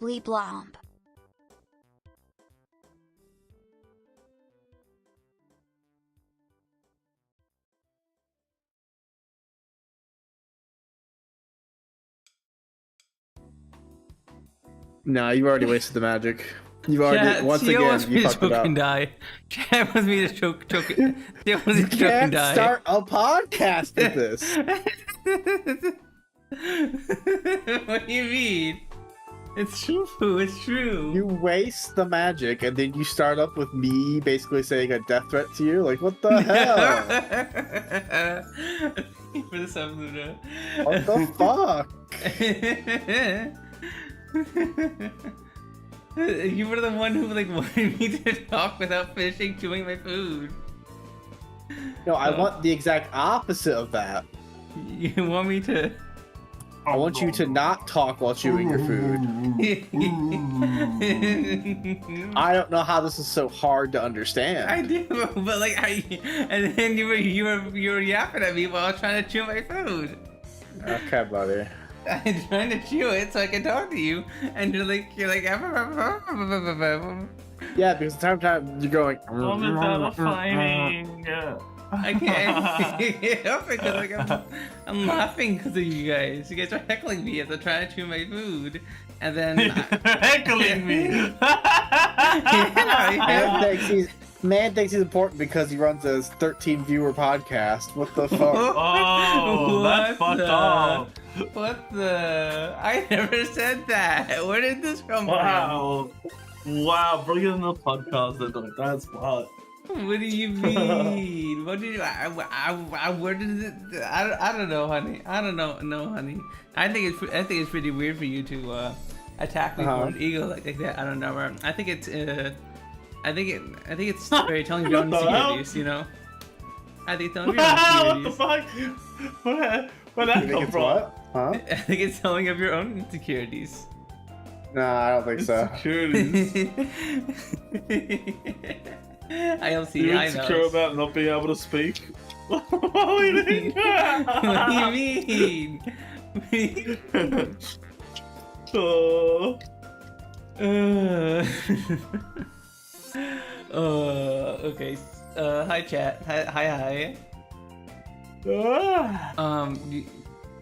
bleep blomp. Nah, you already wasted the magic. You've already once Siel again wants me you to fucked it choke up. and die. Chad wants me to choke it. Siel wants me You to choke and can't die. start a podcast with this. What do you mean? It's true. It's true. You waste the magic and then you start up with me basically saying a death threat to you. Like, what the hell? For the sub, Luna. What the fuck? You were the one who like wanted me to talk without finishing chewing my food. No, I want the exact opposite of that. You want me to? I want you to not talk while chewing your food. I don't know how this is so hard to understand. I do, but like and then you were yapping at me while I was trying to chew my food. Okay, buddy. I'm trying to chew it so I can talk to you, and you're like Yeah, because the time you're going. I can't help it because like I'm laughing because of you guys. You guys are heckling me as I try to chew my food, and then heckling me. Man thinks he's important because he runs a 13 viewer podcast. What the fuck? Oh, that's fucked up. What the? I never said that. Where did this come Wow. Wow, bring it in the podcast. That's fucked. from? What do you mean? What did you? Where did it? I don't know, honey. I don't know. No, honey. I think it's pretty weird for you to attack me for an ego like that. I don't know. I think it's I think it's very telling your own insecurities. You know. I think it's telling your own insecurities. What the fuck? Where'd that come from? What? Huh? I think it's telling of your own insecurities. Nah, I don't think so. Insecurities. I don't see. You're I insecure know. about not being able to speak? What do you mean? What do you mean? Oh. Okay. Hi chat. Hi.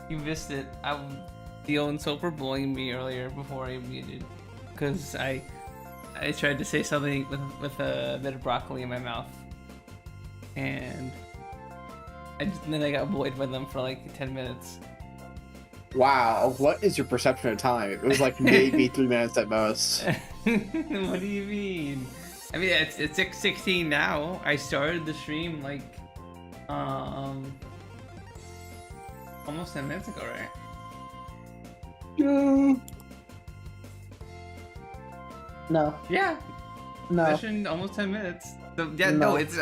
You missed it. Theo and Soap were bullying me earlier before I muted, because I tried to say something with a bit of broccoli in my mouth, and then I got bullied by them for like 10 minutes. Wow, what is your perception of time? It was like maybe 3 minutes at most. What do you mean? I mean, it's 6:16 now. I started the stream like almost 10 minutes ago, right? No. Yeah. No. Session almost 10 minutes. So, yeah, no, it's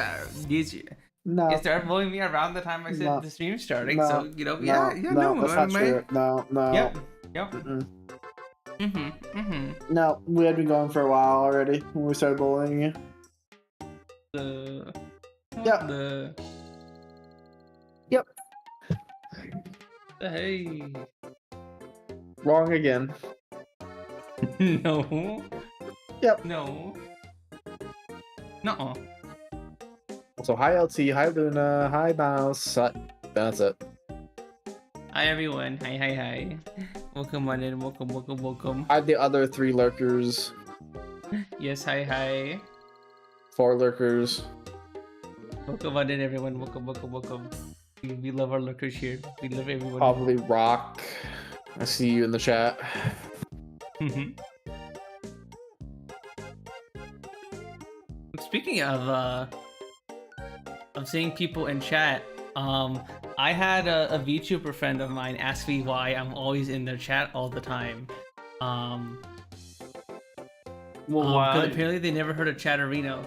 No. you started bullying me around the time I said the stream starting, No. so you know, No, that's not true. No. Yep. Mm-mm. Mm-hmm. No, we had been going for a while already when we started bullying you. Yep. Yep. Hey. Wrong again. No. Yep. No. Nuh-uh. So hi LT, hi Luna, hi Mouse. That's it. Hi everyone. Hi. Welcome on in. Welcome. Hi the other 3 lurkers, Yes, hi. 4 lurkers. Welcome on in, everyone. Welcome. We love our lurkers here. We love everyone. Probably Rock. I see you in the chat. Speaking of seeing people in chat, I had a VTuber friend of mine ask me why I'm always in their chat all the time. Well, Because why? apparently they never heard of Chatterino.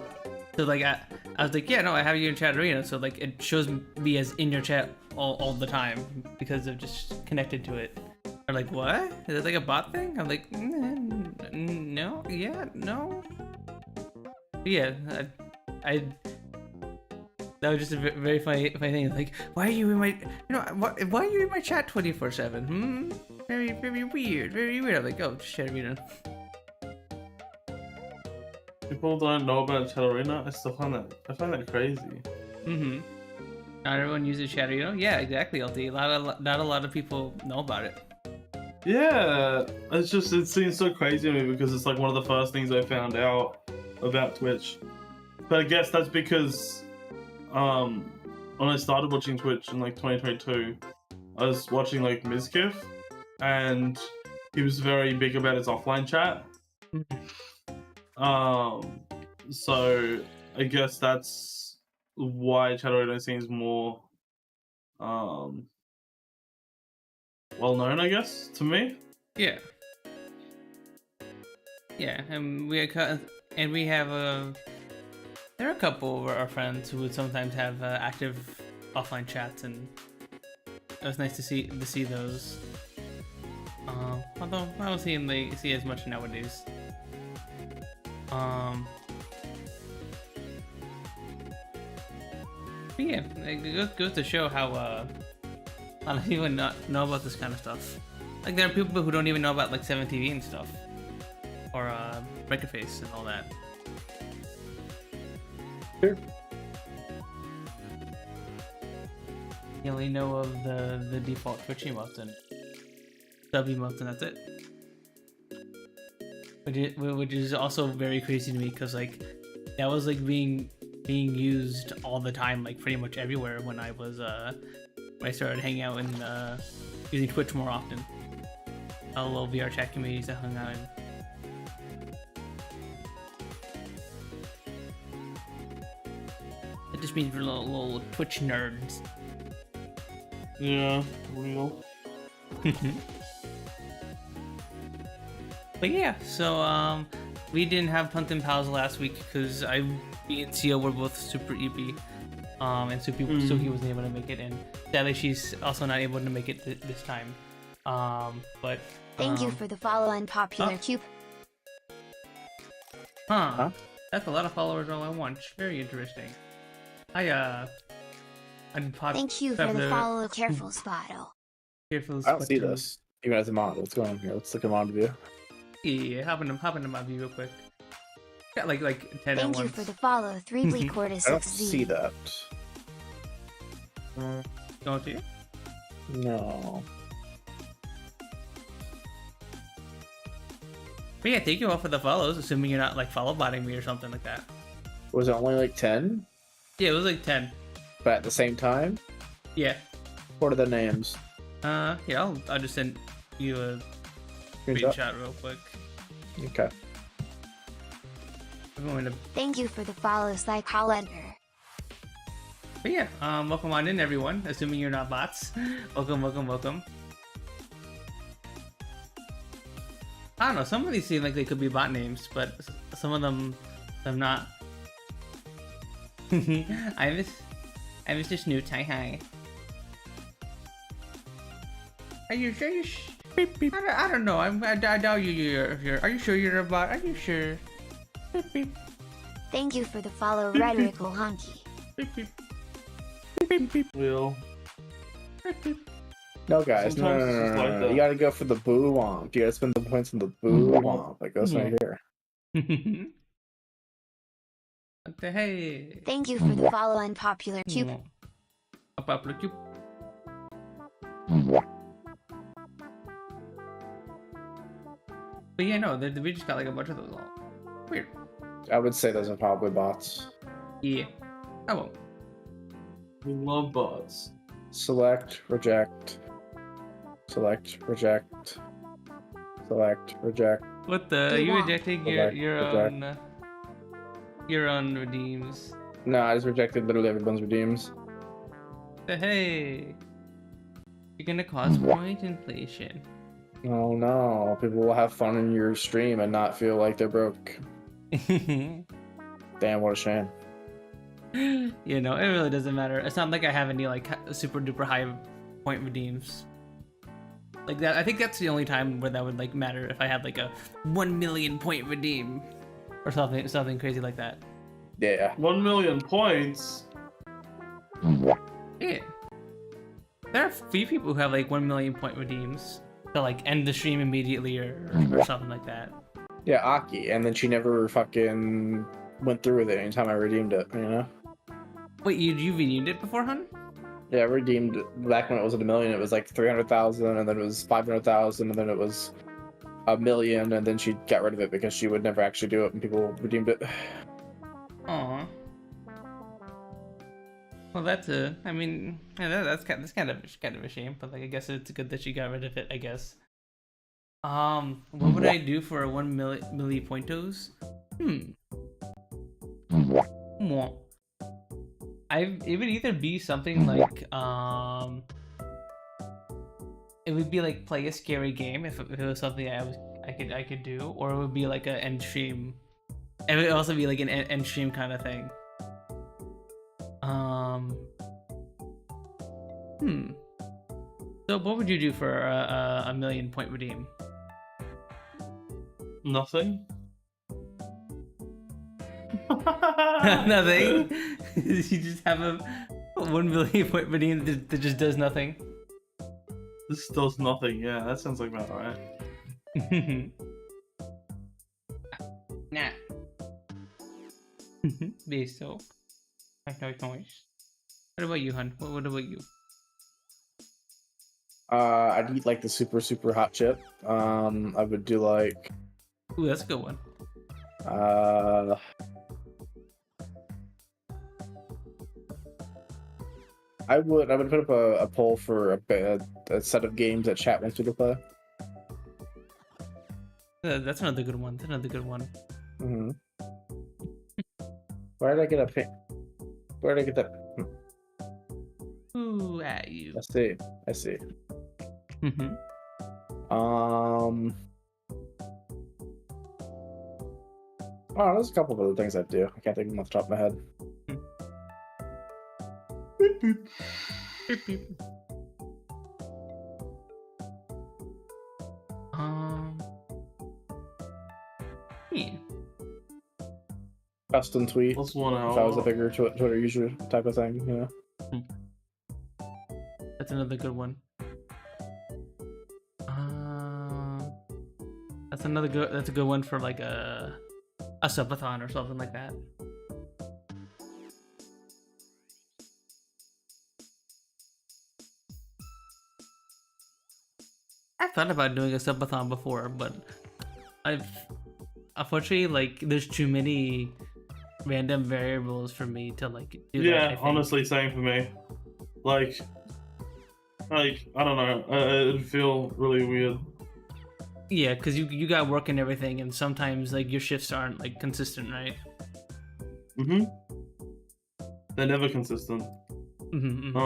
So like I was like, yeah, no, I have you in Chatterino. So like it shows me as in your chat all the time because they're just connected to it. They're like, what? Is it like a bot thing? I'm like, no, yeah, no. Yeah, I that was just a very funny thing. Like, why are you in my, why are you in my chat 24/7? Very weird. I'm like, oh, just Chatterino. People don't know about Chatterina. I find that crazy. Mm-hmm. Not everyone uses Chatterino. Yeah, exactly, LD. Not a lot of people know about it. Yeah, it seems so crazy to me because it's like one of the first things I found out about Twitch. But I guess that's because when I started watching Twitch in like 2022, I was watching like Mizkif, and he was very big about his offline chat. So I guess that's why Chatterino seems more well known, I guess, to me. Yeah. Yeah, and we have there are a couple of our friends who would sometimes have active offline chats, and it was nice to see those. Although I don't see as much nowadays. But yeah, it goes to show how a lot of people not know about this kind of stuff. Like there are people who don't even know about like 7TV and stuff, or Breakface and all that. Sure. You only know of the default Twitch emotes and sub emotes, and that's it. Which is also very crazy to me, because like that was like being used all the time, like pretty much everywhere when I started hanging out and using Twitch more often. All the little VR chat communities I hung out in. It just means for little Twitch nerds. Yeah, real. But yeah, so we didn't have Punz N Palz last week because me and Siel were both super EP, and Sooky wasn't able to make it, and sadly she's also not able to make it this time. But thank you for the follow and popular cube. Huh? That's a lot of followers all at once. Very interesting. Thank you for the follow. Careful, Spotto. Careful. I don't see this. Even as a mod, what's going on here? Let's look at mod view. Yeah, hop into my view real quick. Got like 10 Thank you for the follow. 3 bleak quarter 6Z. I don't see that. Don't you? No. But yeah, thank you all for the follows, assuming you're not like follow botting me or something like that. Was it only like 10? Yeah, it was like 10. But at the same time? Yeah. What are the names? Yeah, I'll just send you a screenshot real quick. Okay. I'm going to... Thank you for the follow, Psycholander. But yeah, welcome on in, everyone. Assuming you're not bots. Welcome. I don't know, some of these seem like they could be bot names, but some of them not. I was just new. Hi. Are you sure I don't know. I doubt you're. Are you sure you're a bot? Are you sure? Thank you for the follow, Rhetorical Honky. Real. No, guys, no. Sometimes it's like that. You gotta go for the boo womp. You gotta spend the points on the boo womp. That goes right here. Okay, hey. Thank you for the follow and popular cube. Popular cube. But yeah, no, we just got like a bunch of those all. Weird. I would say those are probably bots. Yeah. I won't. We love bots. Select, reject. Select, reject. Select, reject. What the? Are you rejecting Select, your own redeems? No, I just rejected literally everyone's redeems. Hey, you're gonna cause point inflation. Oh no, people will have fun in your stream and not feel like they're broke. Damn, what a shame. You know, it really doesn't matter. It's not like I have any like super duper high point redeems. Like that, I think that's the only time where that would like matter, if I had like a 1 million point redeem or something crazy like that. Yeah. 1 million points. Yeah. There are a few people who have like 1 million point redeems to like end the stream immediately or something like that. Yeah, Aki, and then she never fucking went through with it anytime I redeemed it, you know? Wait, you redeemed it before, hun? Yeah, I redeemed back when it was at $1 million, it was like 300,000, and then it was 500,000, and then it was $1 million, and then she got rid of it because she would never actually do it when people redeemed it. Aw. Well, I mean, yeah, that's kind of a shame, but like I guess it's good that she got rid of it. I guess. What would I do for a 1 milli pointos? Mwah. It would either be something like it would be like play a scary game if it was something I could do, or it would be like an end stream. It would also be like an end stream kind of thing. So what would you do for a 1 million point redeem? Nothing. Nothing. You just have a 1 million point redeem that just does nothing. This does nothing. Yeah, that sounds like about right. Nah. Base soap. Noise. What about you, hun? What about you? I'd eat like the super hot chip. I would do like. Ooh, that's a good one. I would put up a poll for a set of games that chat wants me to play. That's another good one. Mm-hmm. Where did I get a pick? Where did I get that? Ooh, at you. I see. Mm-hmm. Oh, there's a couple of other things I do. I can't think of them off the top of my head. Yeah. Custom tweet. Plus 1 hour. If I was a bigger Twitter user type of thing, you know. That's another good one. That's a good one for like a subathon or something like that. I thought about doing a subathon before, but I've unfortunately like there's too many random variables for me to like do that. Yeah, honestly, same for me. Like I don't know. It'd feel really weird. Yeah, because you got work and everything, and sometimes like your shifts aren't like consistent, right? Mm-hmm. They're never consistent. Mm-hmm.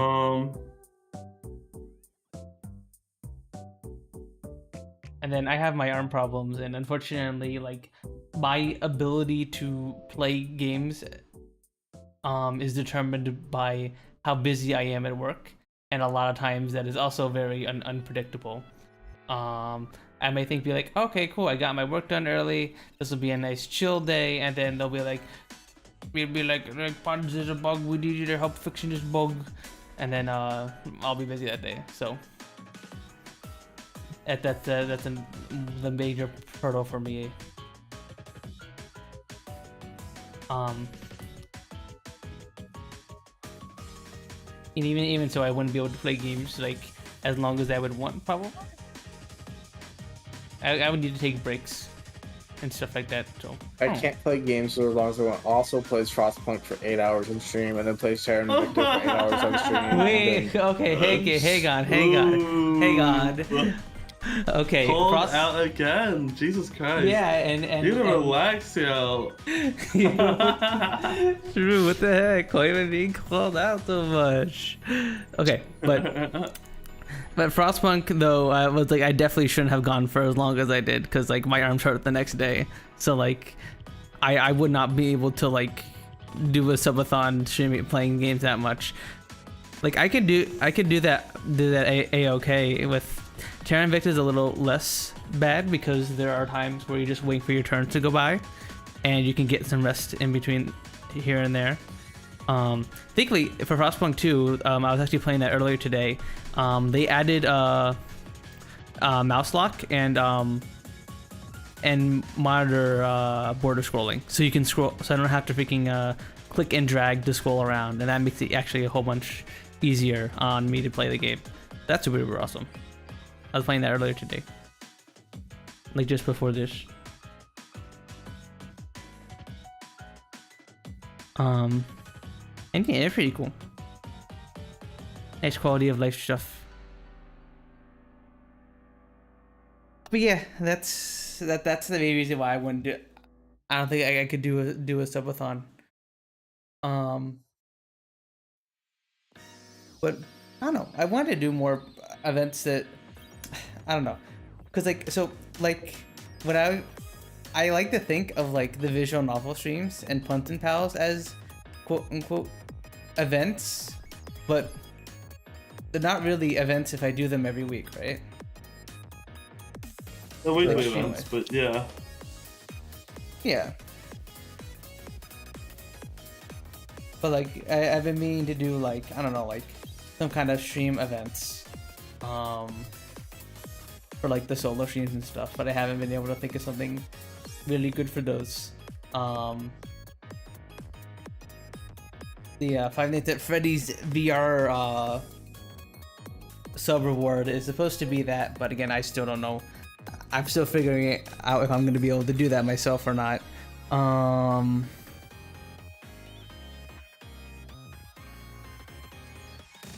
And then I have my arm problems, and unfortunately, like my ability to play games is determined by how busy I am at work, and a lot of times that is also very unpredictable. I may be like, okay, cool, I got my work done early, this will be a nice chill day, and then they'll be like, Punz, there's a bug, we need you to help fixing this bug, and then I'll be busy that day. So that's the major hurdle for me. And even so, I wouldn't be able to play games like as long as I would want, probably. I would need to take breaks and stuff like that. So I can't play games for as long as I want. Also plays Frostpunk for 8 hours on stream, and then plays Terran Victor for 8 hours on stream. Wait, okay, hang on. Okay, Called out again. Jesus Christ. Yeah, and you need to relax, yo. True. What the heck? Why am I being called out so much? Okay, but Frostpunk though, I was like, I definitely shouldn't have gone for as long as I did, because like my arms hurt the next day. So like, I would not be able to like do a subathon streaming playing games that much. Like I could do that a-okay with. Terra Invicta is a little less bad because there are times where you just wait for your turn to go by, and you can get some rest in between here and there. Thankfully for Frostpunk 2, I was actually playing that earlier today. They added mouse lock and and monitor border scrolling, so you can scroll. So I don't have to freaking click and drag to scroll around, and that makes it actually a whole bunch easier on me to play the game. That's super awesome. I was playing that earlier today, like just before this. And yeah, they're pretty cool. Nice quality of life stuff. But yeah, that's the main reason why I wouldn't do. I don't think I could do a subathon. But I don't know. I wanted to do more events that I don't know, cause like what I like to think of like the visual novel streams and Punz N Palz as quote unquote events, but they're not really events if I do them every week, right? The weekly Like, events, but yeah. Yeah. But like I've been meaning to do like, I don't know, like some kind of stream events for like the solo streams and stuff, but I haven't been able to think of something really good for those. The Five Nights at Freddy's VR sub reward is supposed to be that, but again, I still don't know. I'm still figuring it out if I'm going to be able to do that myself or not. Oh,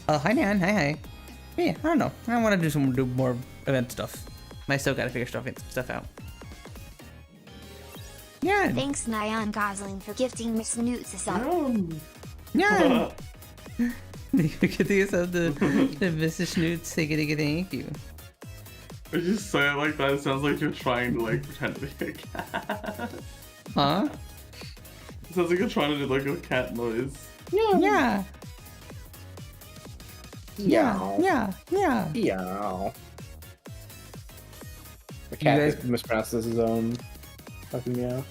hi Nan, hi. Yeah, I don't know. I want to do more event stuff. I still gotta figure stuff out. Yeah. Thanks, Nyan Gosling, for gifting Miss Newts a sub. Yeah. Thank you yourself the Mr. Snoots. Thank you. If you say it like that, it sounds like you're trying to like pretend to be a cat. Huh? It sounds like you're trying to do like a cat noise. Yeah. Yeah. Yeah. The cat guys- mispronounces his own fucking meow.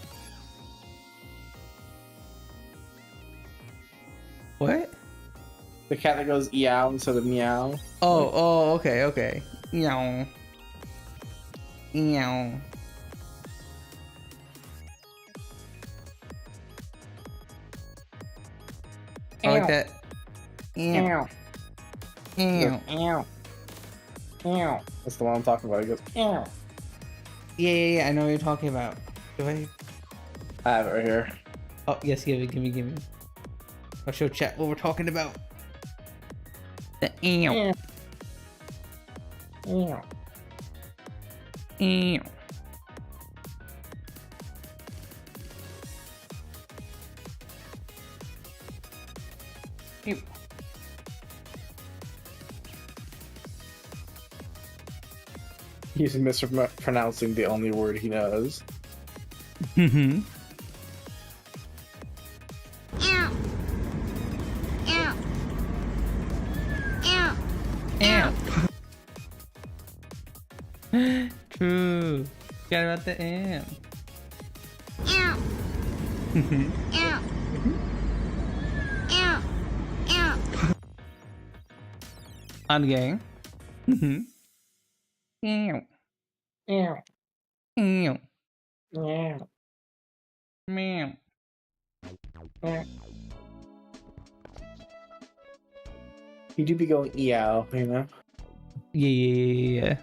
What? The cat that goes eow instead of meow. Oh, okay. Meow. Meow. I like that. Meow. Meow. Ew. Ew. That's the one I'm talking about. He goes, ew. Yeah, I know what you're talking about. Do I? I have it right here. Oh, yes, give me. I'll show chat what we're talking about. The ew. Ew. Ew. Ew. He's mispronouncing the only word he knows. Mm-hmm. True. Forgot about the amp. On gang. Mm-hmm. Ew. Ew. Ew. Ew. Meow. You do be going eow, you know? Yeah.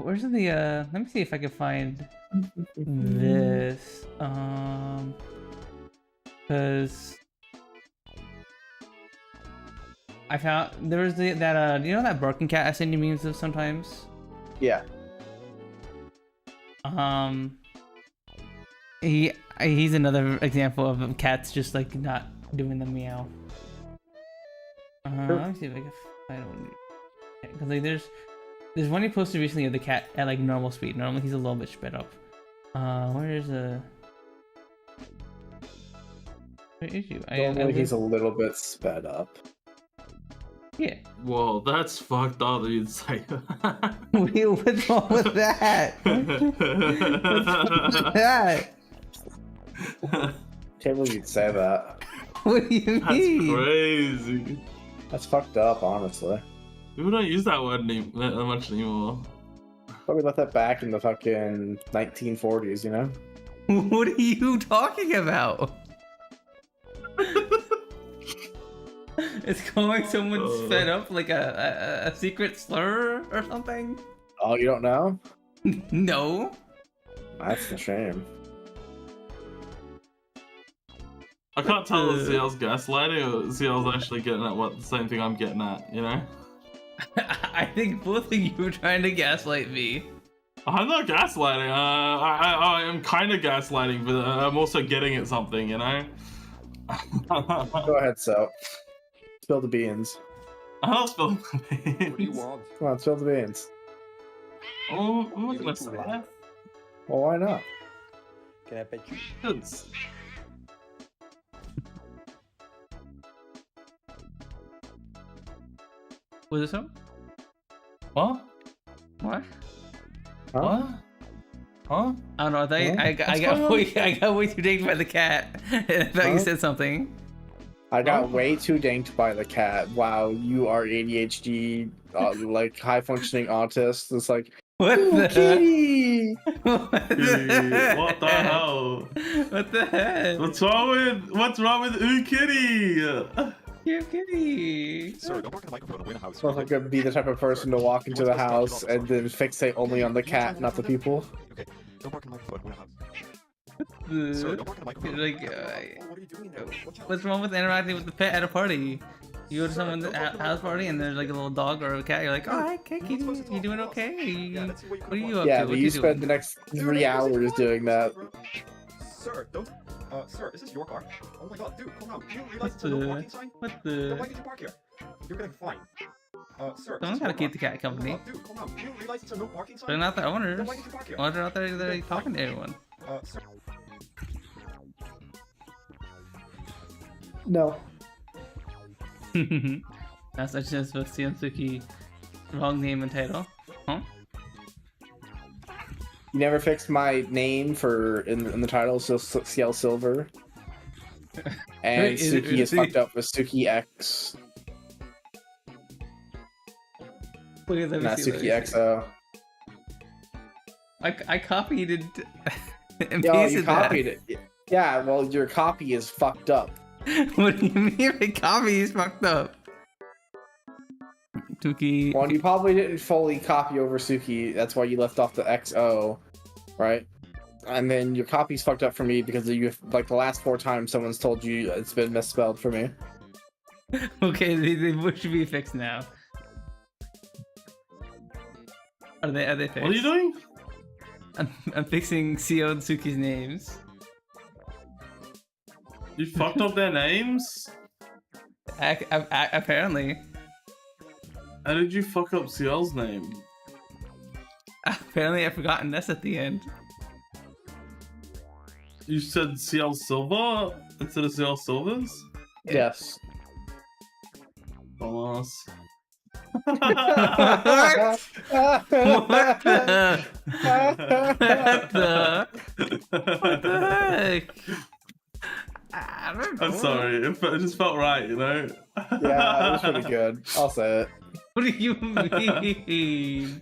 Where's the let me see if I can find this. Because I found there was that you know that barking cat I send you memes of sometimes. Yeah. He's another example of cats just like not doing the meow. Let me see if I can find one. Because like there's one he posted recently of the cat at like normal speed. Normally he's a little bit sped up. Where is Where is you? Normally he's a little bit sped up. Yeah. Whoa, that's fucked up that you'd say that. What's wrong with that? What's wrong with that? Can't believe you'd say that. What do you That's mean? crazy. That's fucked up, honestly. People don't use that word that much anymore. But we left that back in the fucking 1940s, you know? What are you talking about? Is calling someone sped up like a secret slur or something? Oh, you don't know? No. That's a shame. I can't tell if Siel's gaslighting or Siel's actually getting at the same thing I'm getting at, you know? I think both of you are trying to gaslight me. I'm not gaslighting. I am kind of gaslighting, but I'm also getting at something, you know? Go ahead, so. Spill the beans. I'll spill the beans. What do you want? Come on, spill the beans. Oh, I'm not gonna say that. Well, why not? Can I pet you? Because Was it so? what? What? Huh? What? Huh? I don't know. I think Huh? I What's going on? I got way too dinged by the cat. I thought you Huh? said something. I got Oh. way too danked by the cat. Wow, you are ADHD, like high-functioning autist. It's like, What ooh, the? kitty! What What the hell? What the heck? What's wrong with Ooh Kitty? You're kitty. Sir, don't bark at the microphone and we're in a house. Smells like I'd be the type of person to walk into the house and then fixate only on the cat, not the people. Okay, don't bark at the microphone, we're in a house. The- Sir, don't bark at the microphone. Like, Oh, what are you doing there? Watch out. what's wrong with interacting with the pet at a party? You go to someone's house party and there's like a little dog or a cat. You're like, oh, hi, kitty, you doing okay? Yeah, let's see what What are you up Yeah, to? but What you spend doing? the next 3 hours doing that. Sir, don't. Sir, is this your car? Oh my god, dude, calm down. Do you realize What it's a no the- parking sign? What Then the? why did you park here? You're getting fined. Sir, Someone's gotta keep the cat company. Oh, dude, calm down. Do you realize it's a no parking sign? They're not the Then owners. why did you park here? Well, they're out there they're talking to everyone. Sir. No. That's just supposed to see on Sooky. Wrong name and title. Huh? You never fixed my name in the title, so Ciel Silver. And Wait, is it Sooky is really? fucked up with Sooky X, Look at that. not Sooky XO. I copied it and Yo, pasted you copied it. Yeah, well, your copy is fucked up. that. What do you mean my copy is fucked up? Sooky. Well, you probably didn't fully copy over Sooky. That's why you left off the XO, right? And then your copy's fucked up for me because you, like, the last 4 times someone's told you it's been misspelled for me. Okay, they should be fixed now. Are they fixed? What are you doing? I'm fixing CO and Suki's names. You fucked up their names? Apparently. How did you fuck up Ciel's name? Apparently I've forgotten this at the end. You said Ciel Silver instead of Ciel Silvers? Yes. Alas. What the? What the? What the heck? I don't know. I'm sorry, it just felt right, you know? Yeah, it was pretty good. I'll say it. What do you mean?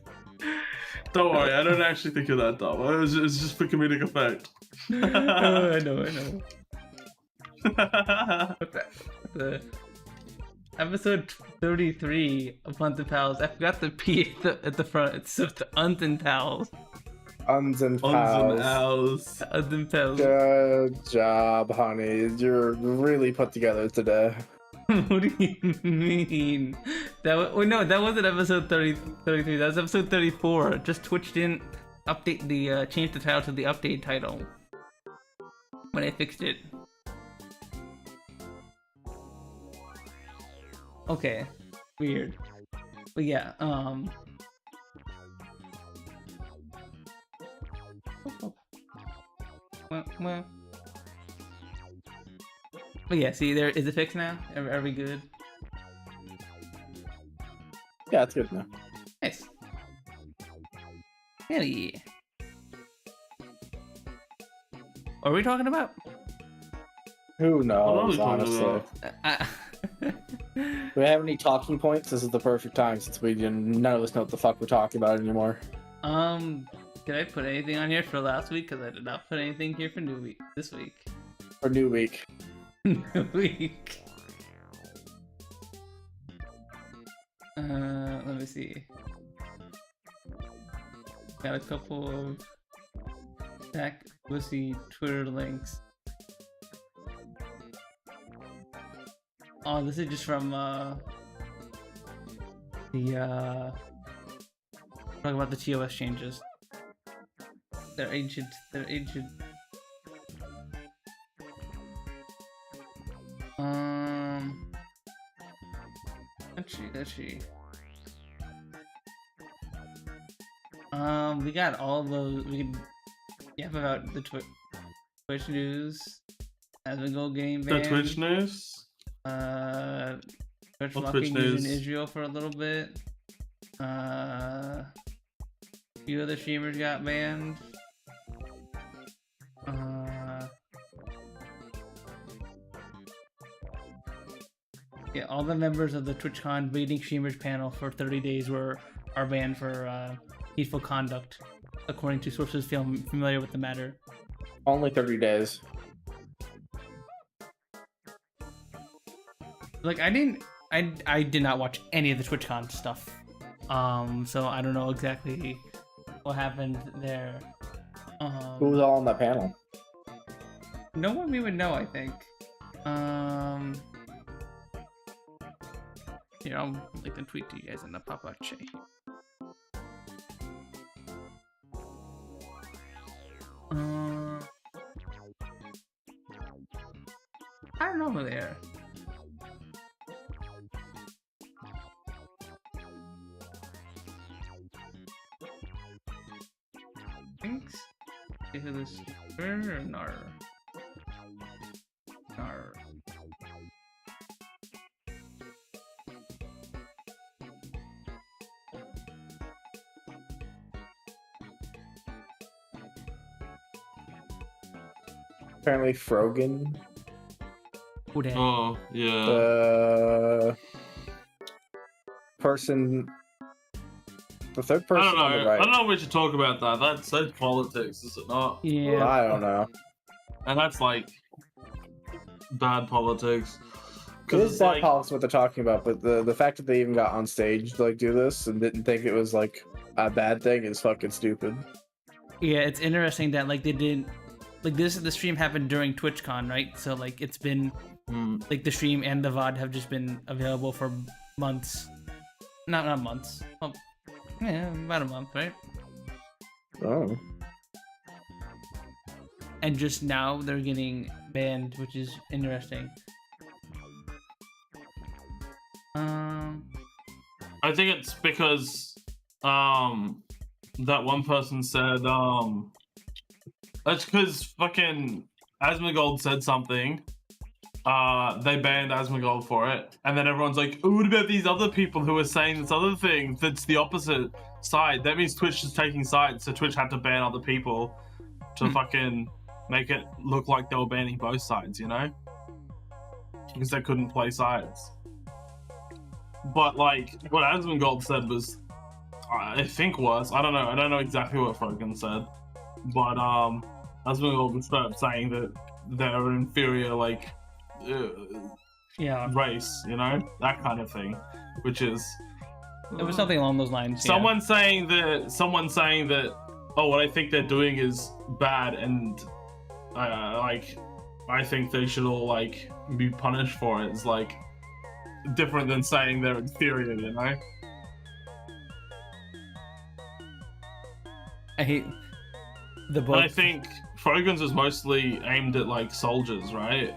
Don't worry, I don't actually think you're that dumb. It's just for comedic effect. Oh, I know. What the episode 33 of Punz N Palz. I forgot the P at the front. It's just the Punz N Palz. Uns and Uns and pals. owls. Punz N Palz. Good job, honey. You're really put together today. What do you mean? No, that wasn't episode 33. That was episode 34. Just Twitch didn't update the change the title to the update title when I fixed it. Okay, weird. But yeah, well. But yeah, see, there is it fixed now? Are we good? Yeah, it's good now. Nice. Hell yeah. What are we talking about? Who What are we knows, talking honestly. about? Do we have any talking points? This is the perfect time since none of us know what the fuck we're talking about anymore. Did I put anything on here for last week? Because I did not put anything here for this week. Or new week. New week. Let me see. Got a couple of Jack Pussy Twitter links. Oh, this is just from talking about the TOS changes. They're ancient. They're ancient. Let's see. We got all those. We can. Yeah, about the Twitch news. As we go, game ban. The Twitch news. Twitch What blocking Twitch news news? in Israel for a little bit. A few other streamers got banned. Yeah, all the members of the TwitchCon Waiting Streamers panel for 30 days are banned for hateful conduct, according to sources familiar with the matter. Only 30 days. Like I did not watch any of the TwitchCon stuff, so I don't know exactly what happened there. Who was all on that panel? No one we would know, I think. Here, I'll link and tweet to you guys in the pop-up chat. I don't know who they are. Thanks. Is this or nar? Nar. Apparently Frogan. Who that? Oh, yeah. The person. The third I person don't know. on the right. I don't know if we should talk about that. That's politics, is it not? Yeah. I don't know. And that's like bad politics. It Because is it's bad like, politics what they're talking about, but the fact that they even got on stage to like do this and didn't think it was like a bad thing is fucking stupid. Yeah, it's interesting that like they didn't like the stream happened during TwitchCon, right? So like it's been like the stream and the VOD have just been available for months. Not months. Oh, yeah, about a month, right? Oh. And just now they're getting banned, which is interesting. I think it's because that one person said that's because fucking Asmongold said something. They banned Asmongold for it, and then everyone's like, oh, what about these other people who are saying this other thing that's the opposite side? That means Twitch is taking sides, so Twitch had to ban other people to fucking make it look like they were banning both sides, you know? Because they couldn't play sides. But like what Asmongold said was, I think was, I don't know exactly what Frogan said, but Asmongold was straight up saying that they're an inferior like Yeah. race, you know, that kind of thing, which is It was something along those lines. someone saying that oh, what I think they're doing is bad, and like I think they should all like be punished for it. It's like different than saying they're inferior, you know? I hate the And book. I think Frogan's is mostly aimed at like soldiers, right?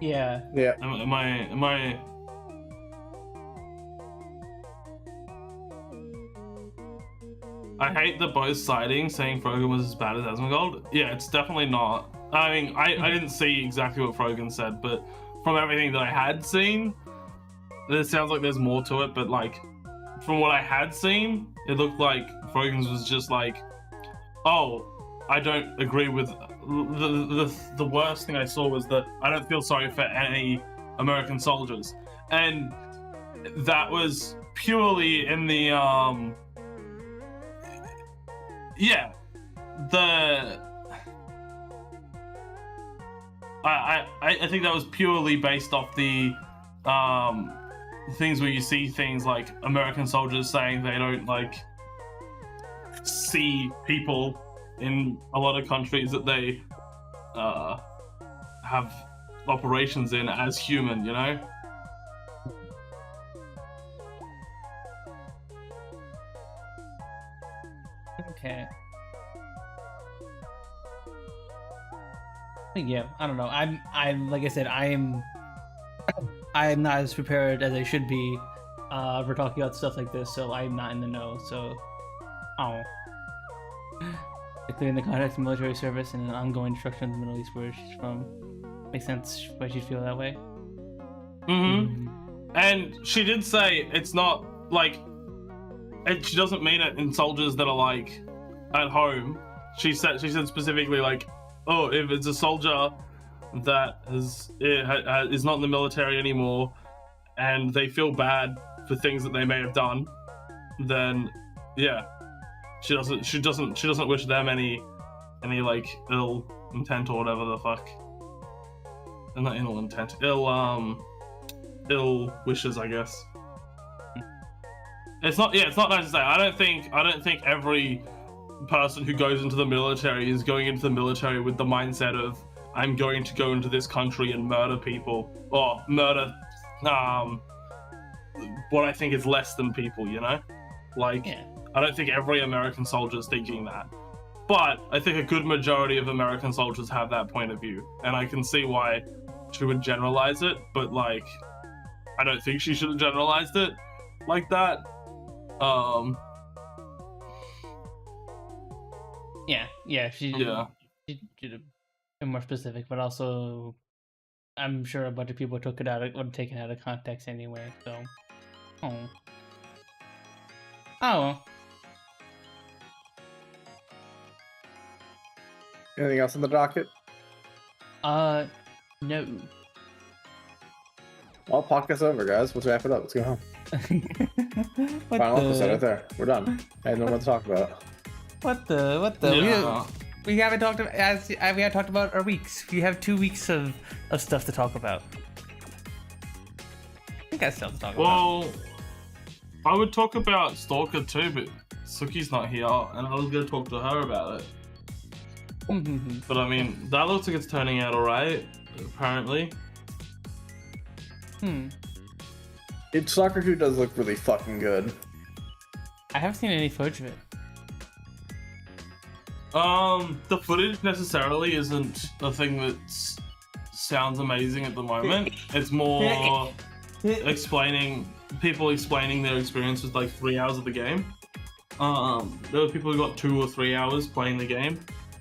Yeah. Yeah. Am I? I hate the both siding saying Frogan was as bad as Asmongold. Yeah, it's definitely not. I mean, I didn't see exactly what Frogan said, but from everything that I had seen, it sounds like there's more to it. But like, from what I had seen, it looked like Frogan's was just like, oh, I don't agree with the worst thing I saw was that I don't feel sorry for any American soldiers. And that was purely in the yeah, I think that was purely based off the things where you see things like American soldiers saying they don't like see people in a lot of countries that they have operations in as human, you know? Okay. Yeah, I don't know. I'm like I said, I'm not as prepared as I should be for talking about stuff like this, so I'm not in the know. So, oh, in the context of military service and an ongoing destruction of the Middle East, where she's from, makes sense why she'd feel that way. And she did say it's not like she doesn't mean it in soldiers that are like at home. She said specifically like, oh, if it's a soldier that is not in the military anymore and they feel bad for things that they may have done, then yeah, she doesn't wish them any like ill intent or whatever the fuck. Not ill intent, ill wishes, I guess. It's not nice to say. I don't think every person who goes into the military is going into the military with the mindset of I'm going to go into this country and murder people or murder what I think is less than people, you know? Like, yeah. I don't think every American soldier is thinking that, but I think a good majority of American soldiers have that point of view, and I can see why she would generalize it, but like I don't think she should have generalized it like that. Yeah, she should have been more specific, but also I'm sure a bunch of people took it taken out of context anyway, so oh well. Anything else on the docket? No. Well, podcast over, guys. Let's wrap it up. Let's go home. Final episode right there. We're done. I have no more to talk about. What the? Yeah. We haven't talked about we haven't talked about our weeks. We have 2 weeks of stuff to talk about. I think I still have to talk about. Well, I would talk about Stalker too, but Sooky's not here, and I was gonna talk to her about it. But I mean, that looks like it's turning out alright, apparently. Stalker 2 does look really fucking good. I haven't seen any footage of it. The footage necessarily isn't a thing that sounds amazing at the moment. It's more people explaining their experience with like 3 hours of the game. There were people who got 2 or 3 hours playing the game,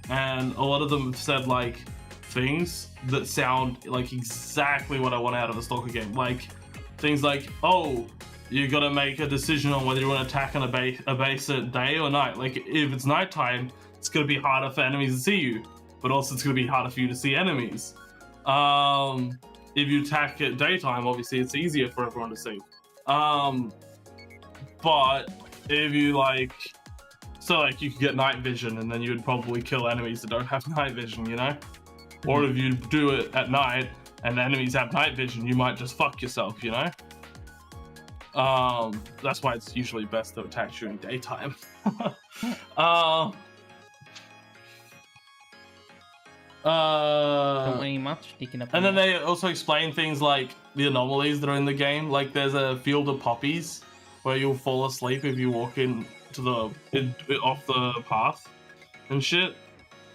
and a lot of them have said like things that sound like exactly what I want out of a Stalker game. Like things like, oh, you gotta make a decision on whether you want to attack on a base at day or night. Like if it's nighttime, it's gonna be harder for enemies to see you, but also it's gonna be harder for you to see enemies. If you attack at daytime, obviously it's easier for everyone to see. But if you you could get night vision, and then you would probably kill enemies that don't have night vision, you know? Or if you do it at night and the enemies have night vision, you might just fuck yourself, you know? That's why it's usually best to attack during daytime. Don't want any monsters sneaking up. And then they also explain things like the anomalies that are in the game. Like there's a field of poppies where you'll fall asleep if you walk off the path and shit,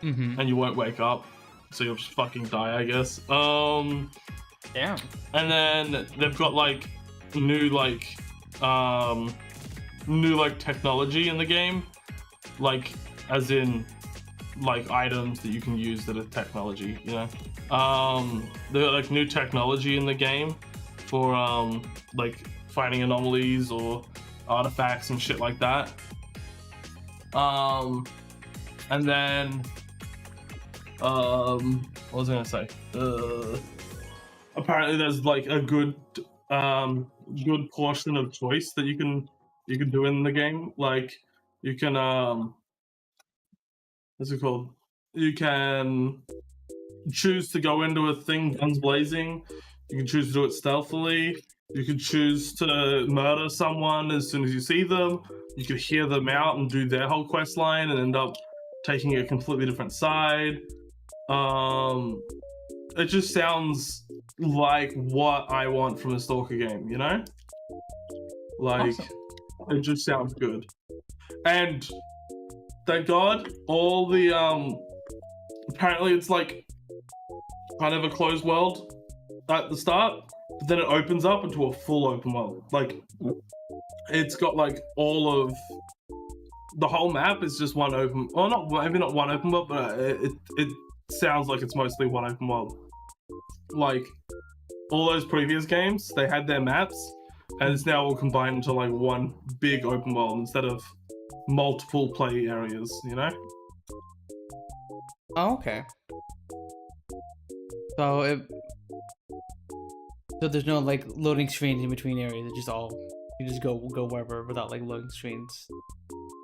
and you won't wake up, so you'll just fucking die, I guess. Damn. And then they've got new technology in the game, like as in items that you can use that are technology, you know. There are new technology in the game for finding anomalies or artifacts and shit like that. And then what was I gonna say? Apparently there's a good good portion of choice that you can do in the game. Like you can what's it called? You can choose to go into a thing guns blazing. You can choose to do it stealthily. You can choose to murder someone as soon as you see them. You can hear them out and do their whole quest line and end up taking a completely different side. It just sounds like what I want from a Stalker game, you know? Like, Awesome. It just sounds good. And thank God, all the apparently it's like kind of a closed world at the start, but then it opens up into a full open world. Like, it's got like all of the whole map is just one open, or not, maybe not one open world, but it sounds like it's mostly one open world. Like all those previous games, they had their maps, and it's now all combined into like one big open world instead of multiple play areas, you know? Oh, okay. So there's no like loading screens in between areas. It's just all you just go wherever without like loading screens,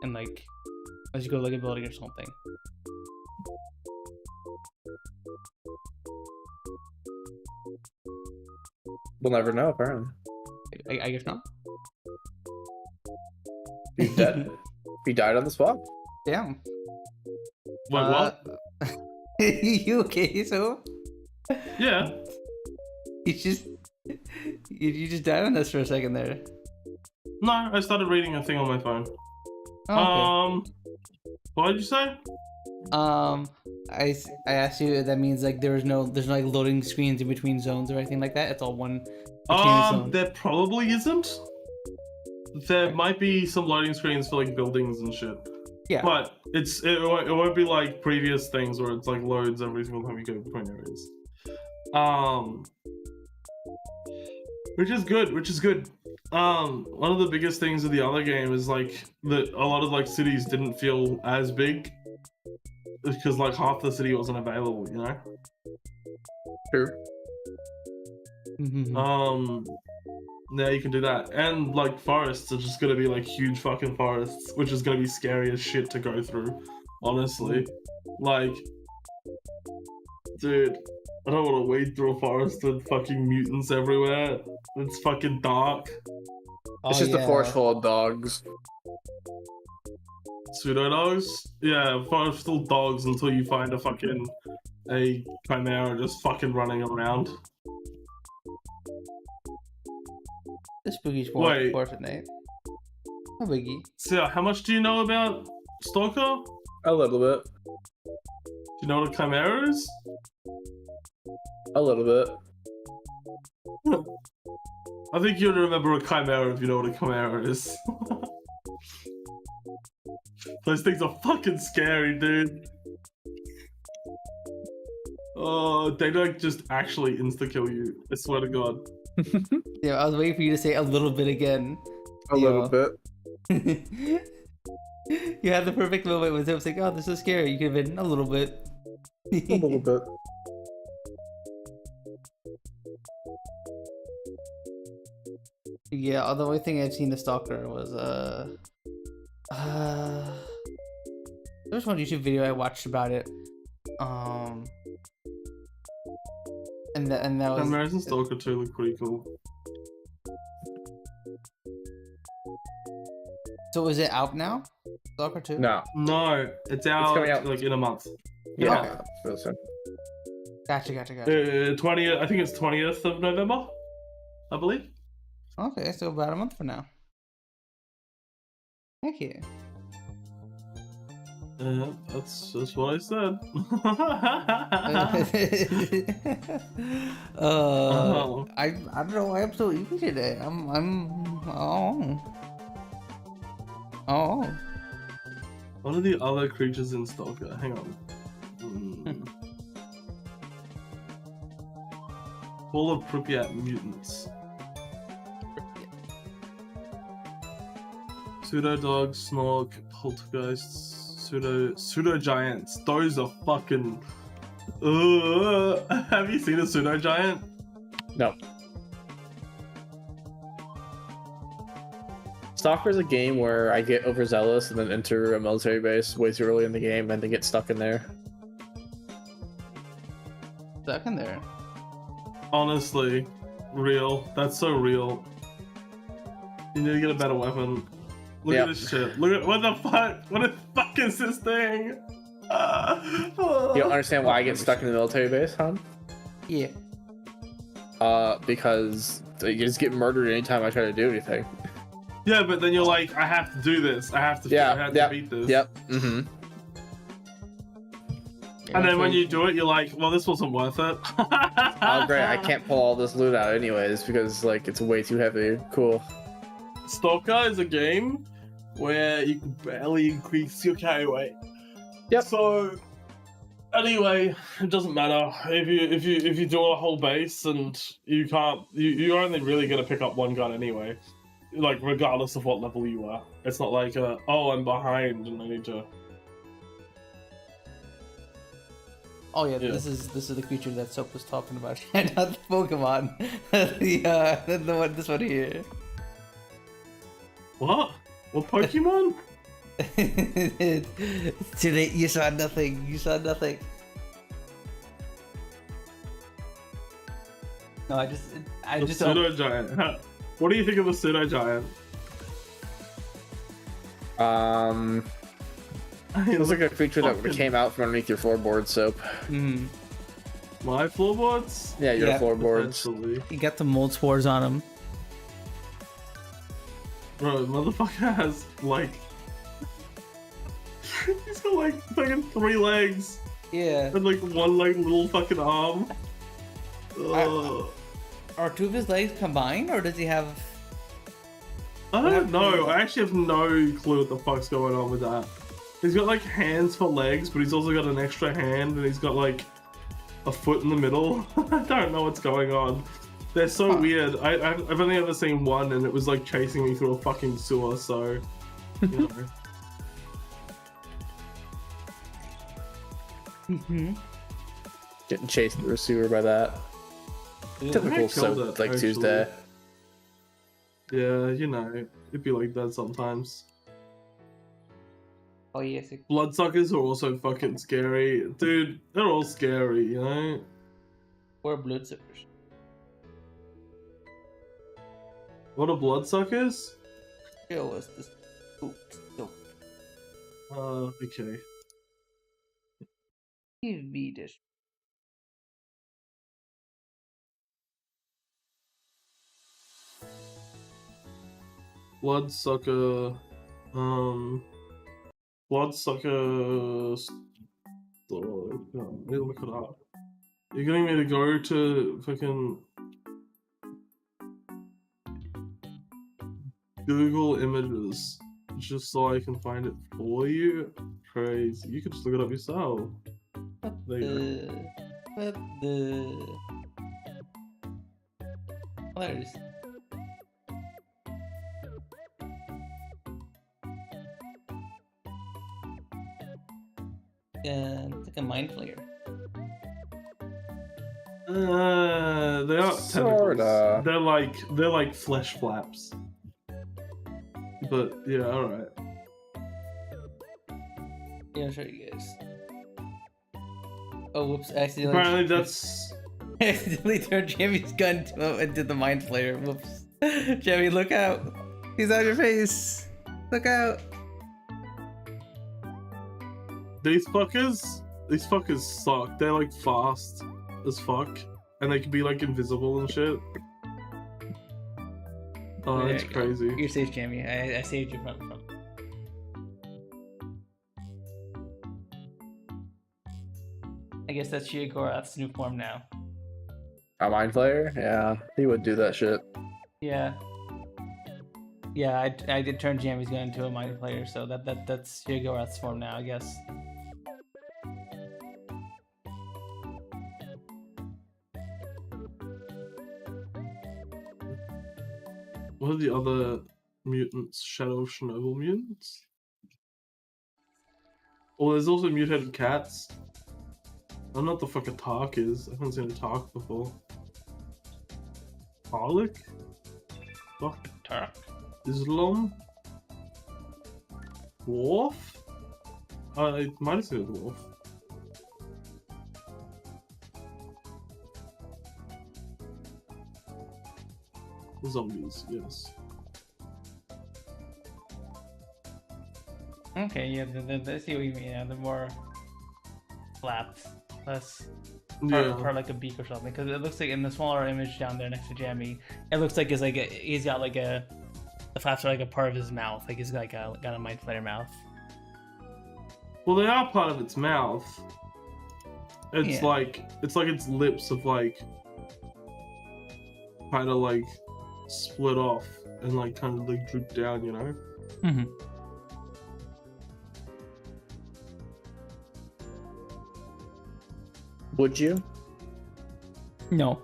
and like as you go like a building or something. We'll never know, apparently. I guess not. He's dead. He died on the spot. Damn. Wait, what? You okay? So Yeah. you just died on this for a second there. No, I started reading a thing on my phone. Oh, okay. What did you say? I asked you if that means like there's no like loading screens in between zones or anything like that. It's all one continuous zone. There probably isn't. There might be some loading screens for like buildings and shit. Yeah. But it won't be like previous things where it's like loads every single time you go between areas. Which is good. One of the biggest things of the other game is like that a lot of like cities didn't feel as big because like half the city wasn't available, you know? True. Yeah, you can do that. And like forests are just gonna be like huge fucking forests, which is gonna be scary as shit to go through, honestly. Like, dude, I don't want to wade through a forest with fucking mutants everywhere. It's fucking dark. It's just a forest full of dogs. Pseudo dogs? Yeah, forest full of dogs until you find a chimera just fucking running around. The spooky Wait. sport at night. No biggie. So, how much do you know about Stalker? A little bit. Do you know what a chimera is? A little bit. I think you'd remember a chimera if you know what a chimera is. Those things are fucking scary, dude. Oh, they don't just actually insta-kill you. I swear to God. Yeah, I was waiting for you to say a little bit again. A little bit. You had the perfect moment when it was like, oh, this is scary. You could have been a little bit. A little bit. Yeah, the only thing I've seen the Stalker was there was one YouTube video I watched about it. And that was American Stalker 2 look pretty cool. So is it out now? Stalker 2? No. No, it's coming out like in a month. Yeah. Okay. Real soon. Gotcha. 20th, I think it's 20th of November, I believe. Okay, so about a month from now. Thank you. That's what I said. I don't know why I'm so eager today. Oh. What are the other creatures in Stalker? Hang on. Full of Pripyat mutants. Pseudo dogs, snork, poltergeists, pseudo giants. Those are fucking. Have you seen a pseudo giant? No. Stalker's a game where I get overzealous and then enter a military base way too early in the game and then get stuck in there. Stuck in there. Honestly, real. That's so real. You need to get a better weapon. Look Yep. at this shit. Look at what the fuck? What the fuck is this thing? You don't understand why I get stuck in the military base, huh? Yeah. Because you just get murdered anytime I try to do anything. Yeah, but then you're like, I have to do this. I have to to beat this. Yep. Mm-hmm. And then when you do it, you're like, well, this wasn't worth it. Oh great, I can't pull all this loot out anyways because like it's way too heavy. Cool. Stalker is a game where you can barely increase your carry weight. Yep. So anyway, it doesn't matter if you do a whole base and you can't. You're only really gonna pick up one gun anyway. Like regardless of what level you are. It's not like oh, I'm behind and I need to. Oh yeah, Yeah. this is the creature that Soap was talking about. Not the Pokemon. the one, this one here. What? What Pokemon? It's too late. You saw nothing. You saw nothing. No, I just The pseudo giant. What do you think of the pseudo giant? It was like a creature that came out from underneath your floorboard, Soap. Mm. My floorboards? Yeah, your Yeah. floorboards. Potentially. He got the mold spores on him. Bro, motherfucker has like he's got like fucking 3 legs Yeah. and like one like little fucking arm. Ugh. Are 2 of his legs combined, or does he have? I don't know. I actually have no clue what the fuck's going on with that. He's got like hands for legs, but he's also got an extra hand, and he's got like a foot in the middle. I don't know what's going on. They're so weird. I've only ever seen one, and it was like chasing me through a fucking sewer. So, you know. Mm-hmm. Getting chased through a sewer by that. Typical killed Soap, it, like actually. Tuesday. Yeah, you know, it'd be like that sometimes. Oh yes. Bloodsuckers are also fucking scary. Dude, they're all scary, you know? Or bloodsuckers. What are bloodsuckers? Show us this. Oops. So Okay. give me this. Bloodsucker. Bloodsucker. Let me look it up. You're getting me to go to fucking Google Images just so I can find it for you. Crazy. You could just look it up yourself. There you go. What the? Oh, there it is. It's like a mind flayer. They aren't Sorta. tentacles. They're like flesh flaps. But yeah, alright. Yeah, I'll show you guys. Oh, whoops! I Apparently that's accidentally turned Jimmy's gun into the mind flayer. Whoops! Jimmy, look out! He's on your face. Look out! these fuckers suck. They're like fast as fuck. And they can be like invisible and shit. Oh, There that's you go. crazy. You're safe, Jamie. I saved you from. I guess that's Shigorath's new form now. A mind flayer? Yeah, he would do that shit. Yeah. Yeah, I did turn Jamie's gun into a mind player, so that's Shigorath's form now, I guess. What are the other mutants? Shadow Chernobyl mutants? Oh, there's also mutated cats. I don't know what the fuck a Tark is. I haven't seen a Tark before. Harlick? Fuck. Tark. Islam? dwarf? I might have seen a dwarf. Zombies, yes. Okay, yeah, I see what you mean. Yeah, the more flaps, less Yeah. part like a beak or something. Because it looks like in the smaller image down there next to Jammy, it looks like he's got like the flaps are like a part of his mouth. Like he's got a mind flayer mouth. Well, they are part of its mouth. It's Yeah. like its lips have like kind of like split off and like kind of like droop down, you know? Mm-hmm. Would you? No.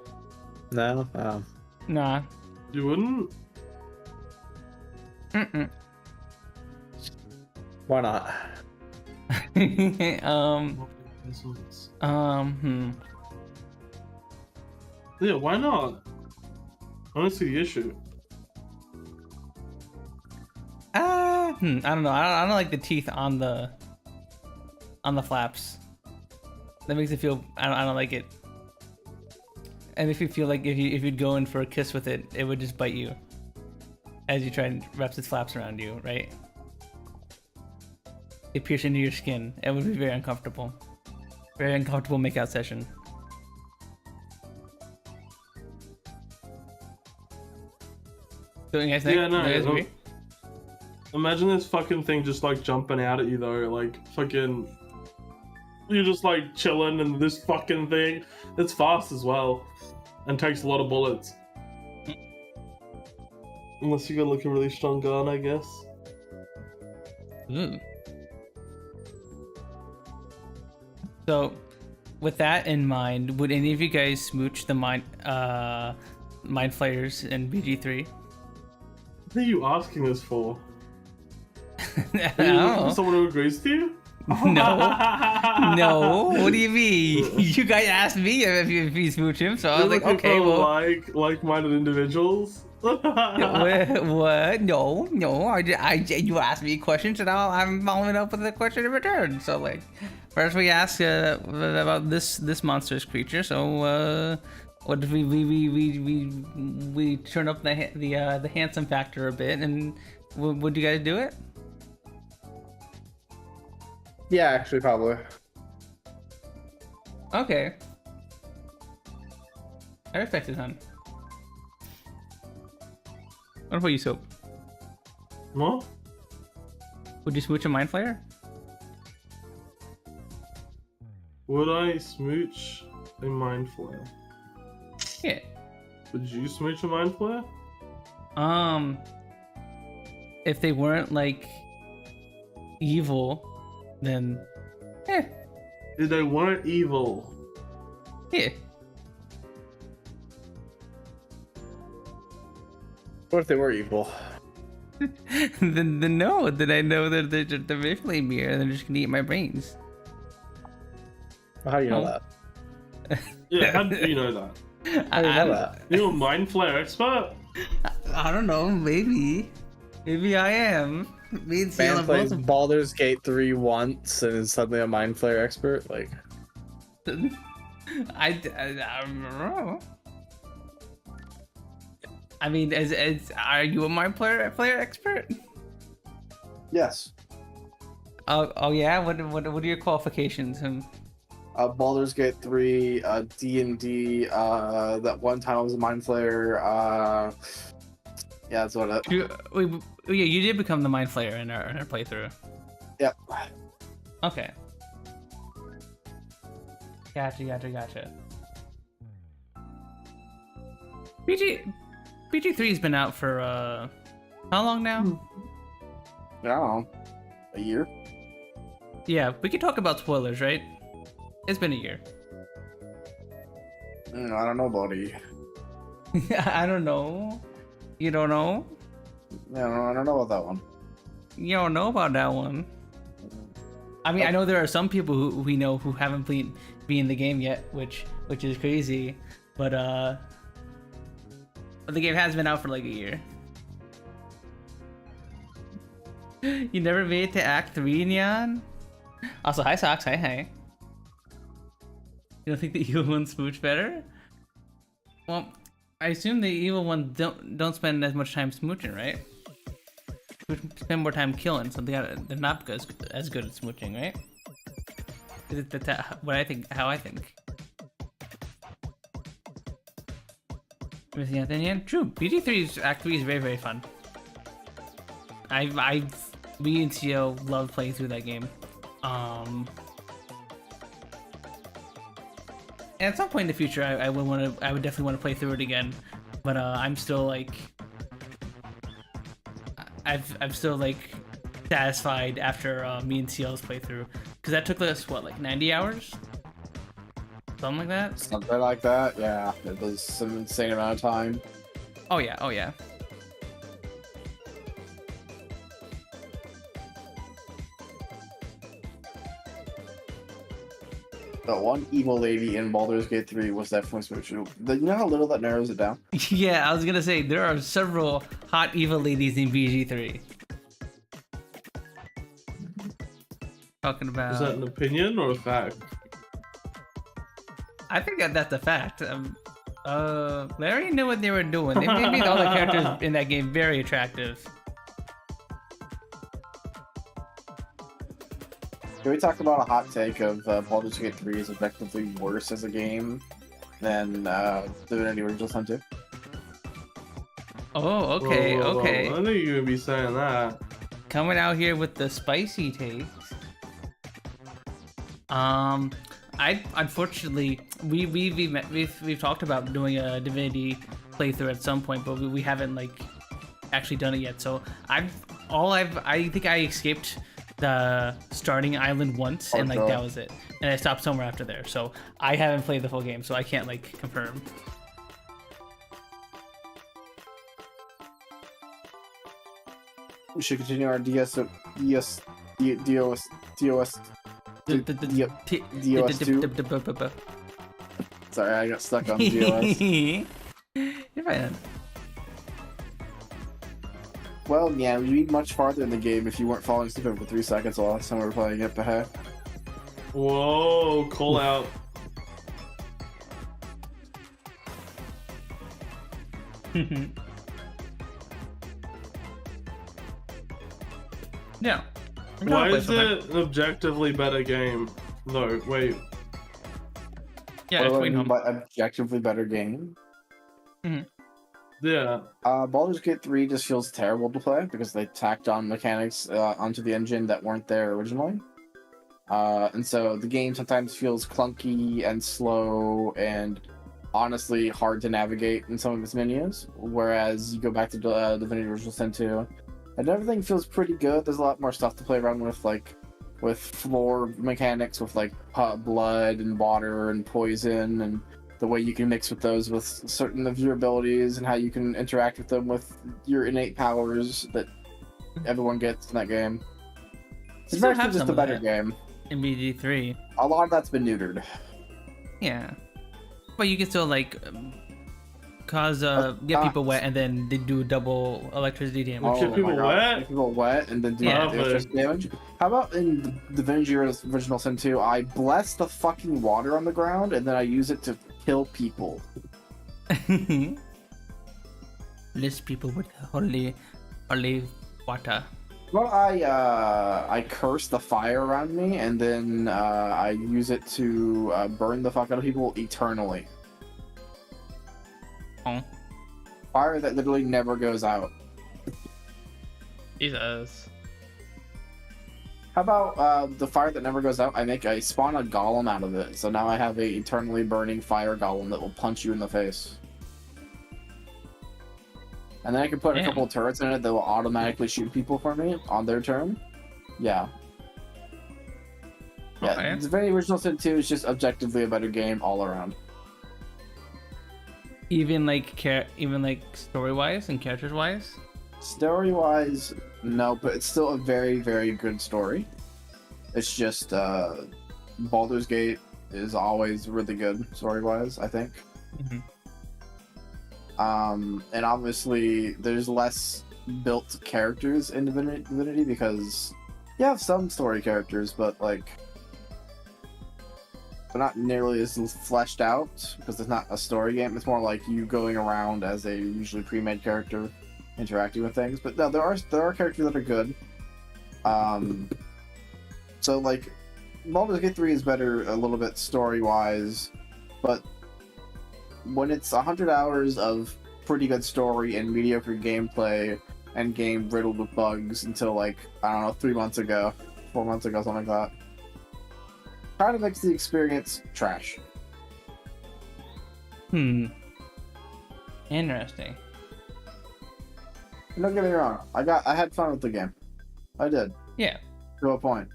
No. Oh. Nah. You wouldn't? Mm-mm. Why not? Yeah, why not? I don't see the issue. I don't know. I don't like the teeth on the flaps. That makes it feel. I don't like it. And if you feel like if you'd go in for a kiss with it, it would just bite you as you try and wrap its flaps around you, right? It pierce into your skin. It would be very uncomfortable. Very uncomfortable makeout session. Don't you guys think? Yeah, no. Do you guys agree? Imagine this fucking thing just like jumping out at you though, like fucking. You're just like chilling, and this fucking thing, it's fast as well, and takes a lot of bullets. Unless you got like a really strong gun, I guess. Ooh. So, with that in mind, would any of you guys smooch the mind flayers in BG3? What are you asking this for? I Are you don't looking know. for someone who agrees to you? No, no. What do you mean? You guys asked me if you smooch him, so I was You're like, looking okay, for well. like-minded individuals. What? No. You asked me questions, and now I'm following up with a question in return. So, like, first we asked about this monstrous creature. So, what if we turn up the handsome factor a bit, and would you guys do it? Yeah, actually, probably. Okay. I respect it, hon. What about you, Soap? What? Would you smooch a mind flayer? Would I smooch a mind flare? Yeah. Would you smooch a mind flare? If they weren't like evil, then If they weren't evil. yeah. What if they were evil? then no. Then I know that they're manipulating me, and they're just gonna eat my brains. How do you know Oh. that? Yeah, how do you know that? How do you know that? You're a mind flare expert? I don't know. Maybe I am. Me and Siel Man are plays both. Baldur's Gate 3 once and is suddenly a mind flayer expert. Like, I don't know. I mean, are you a mind player expert? yes. Oh yeah. What are your qualifications? Baldur's Gate 3, D&D, that one time I was a mind flayer, yeah, that's what it. You did become the mind flayer in our playthrough. Yep. Okay. Gotcha. BG3's been out for how long now? I don't know. A year? Yeah, we can talk about spoilers, right? It's been a year. I don't know, buddy. I don't know. You don't know? Yeah, I don't know about that one. You don't know about that one. I mean, I know there are some people who we know who haven't been in the game yet, which is crazy, but the game has been out for like a year. You never made it to Act 3, Neon? Also, hi Socks, hi. You don't think the evil ones smooch better? Well, I assume the evil ones don't spend as much time smooching, right? Spend more time killing, so they're not as good at smooching, right? That's what I think. How I think. True. BG3's Act 3 is very fun. Me and Siel love playing through that game. And at some point in the future, I would definitely want to play through it again. But I'm still like, I'm still like satisfied after me and Siel's playthrough, because that took us what, like 90 hours, something like that. Something like that. Yeah, it was some insane amount of time. Oh yeah. The one evil lady in Baldur's Gate 3 was definitely smooching. You know how little that narrows it down? Yeah, I was gonna say there are several hot evil ladies in BG3. Talking about. Is that an opinion or a fact? I think that's a fact. They already knew what they were doing. They made all the characters in that game very attractive. Can we talk about a hot take of Baldur's Gate 3 is effectively worse as a game than Divinity Original Sin 2? Oh, okay, Whoa. okay. I knew you were gonna be saying that. Coming out here with the spicy takes. I unfortunately we've talked about doing a Divinity playthrough at some point, but we haven't like actually done it yet. So I think I escaped the starting island once, and like that was it, and I stopped somewhere after there. So I haven't played the full game, so I can't like confirm. We should continue our DOS 2. Sorry, I got stuck on DOS. You're fine. Well, yeah, we'd be much farther in the game if you weren't falling asleep for 3 seconds while last time we were playing it, but hey. Whoa, call out. Yeah. Why is it an objectively better game, though? Wait. Yeah, it's waiting home. Objectively better game. Yeah. Baldur's Gate 3 just feels terrible to play because they tacked on mechanics onto the engine that weren't there originally. And so the game sometimes feels clunky and slow and honestly hard to navigate in some of its menus. Whereas you go back to Divinity Original Sin 2, and everything feels pretty good. There's a lot more stuff to play around with, like with floor mechanics, with like blood and water and poison, and the way you can mix with those with certain of your abilities, and how you can interact with them with your innate powers that everyone gets in that game. It's actually just a better game. In BG3. A lot of that's been neutered. Yeah. But you can still like get people wet, and then they do double electricity damage. Get people wet? Get people wet and then do electricity damage. How about in Divinity Original Sin 2, I bless the fucking water on the ground and then I use it to kill people. Bless people with holy water. Well, I curse the fire around me, and then I use it to burn the fuck out of people eternally. Oh. Fire that literally never goes out. Jesus. How about the fire that never goes out? I spawn a golem out of it, so now I have a eternally burning fire golem that will punch you in the face. And then I can put a couple of turrets in it that will automatically shoot people for me on their turn. Yeah. Yeah, Okay. Divinity Original Sin 2 is just objectively a better game all around. Even like story wise and characters wise. Story wise, no, but it's still a very, very good story. It's just Baldur's Gate is always really good story wise, I think. Mm-hmm. And obviously there's less built characters in Divinity because you have some story characters, but like they're not nearly as fleshed out because it's not a story game. It's more like you going around as a usually pre-made character, interacting with things. But no, there are characters that are good. So like Baldur's Gate 3 is better a little bit story-wise, but when it's 100 hours of pretty good story and mediocre gameplay and game riddled with bugs until like, I don't know, 4 months ago, something like that, kind of makes the experience trash. Interesting. Don't get me wrong, I had fun with the game. I did. Yeah. To a point.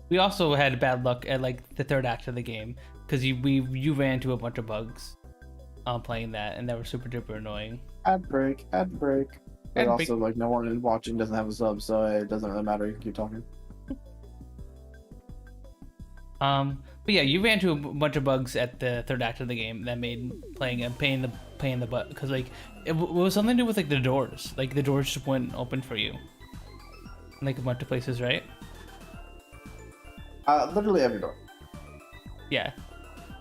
We also had bad luck at like the third act of the game because you ran into a bunch of bugs playing that, and that was super duper annoying. Ad break. But also, like, no one watching doesn't have a sub, so it doesn't really matter. You can keep talking. But yeah, you ran into a bunch of bugs at the third act of the game that made playing a pain in the butt because like it was something to do with like the doors. Like the doors just wouldn't open for you. In, like a bunch of places, right? Literally every door. Yeah.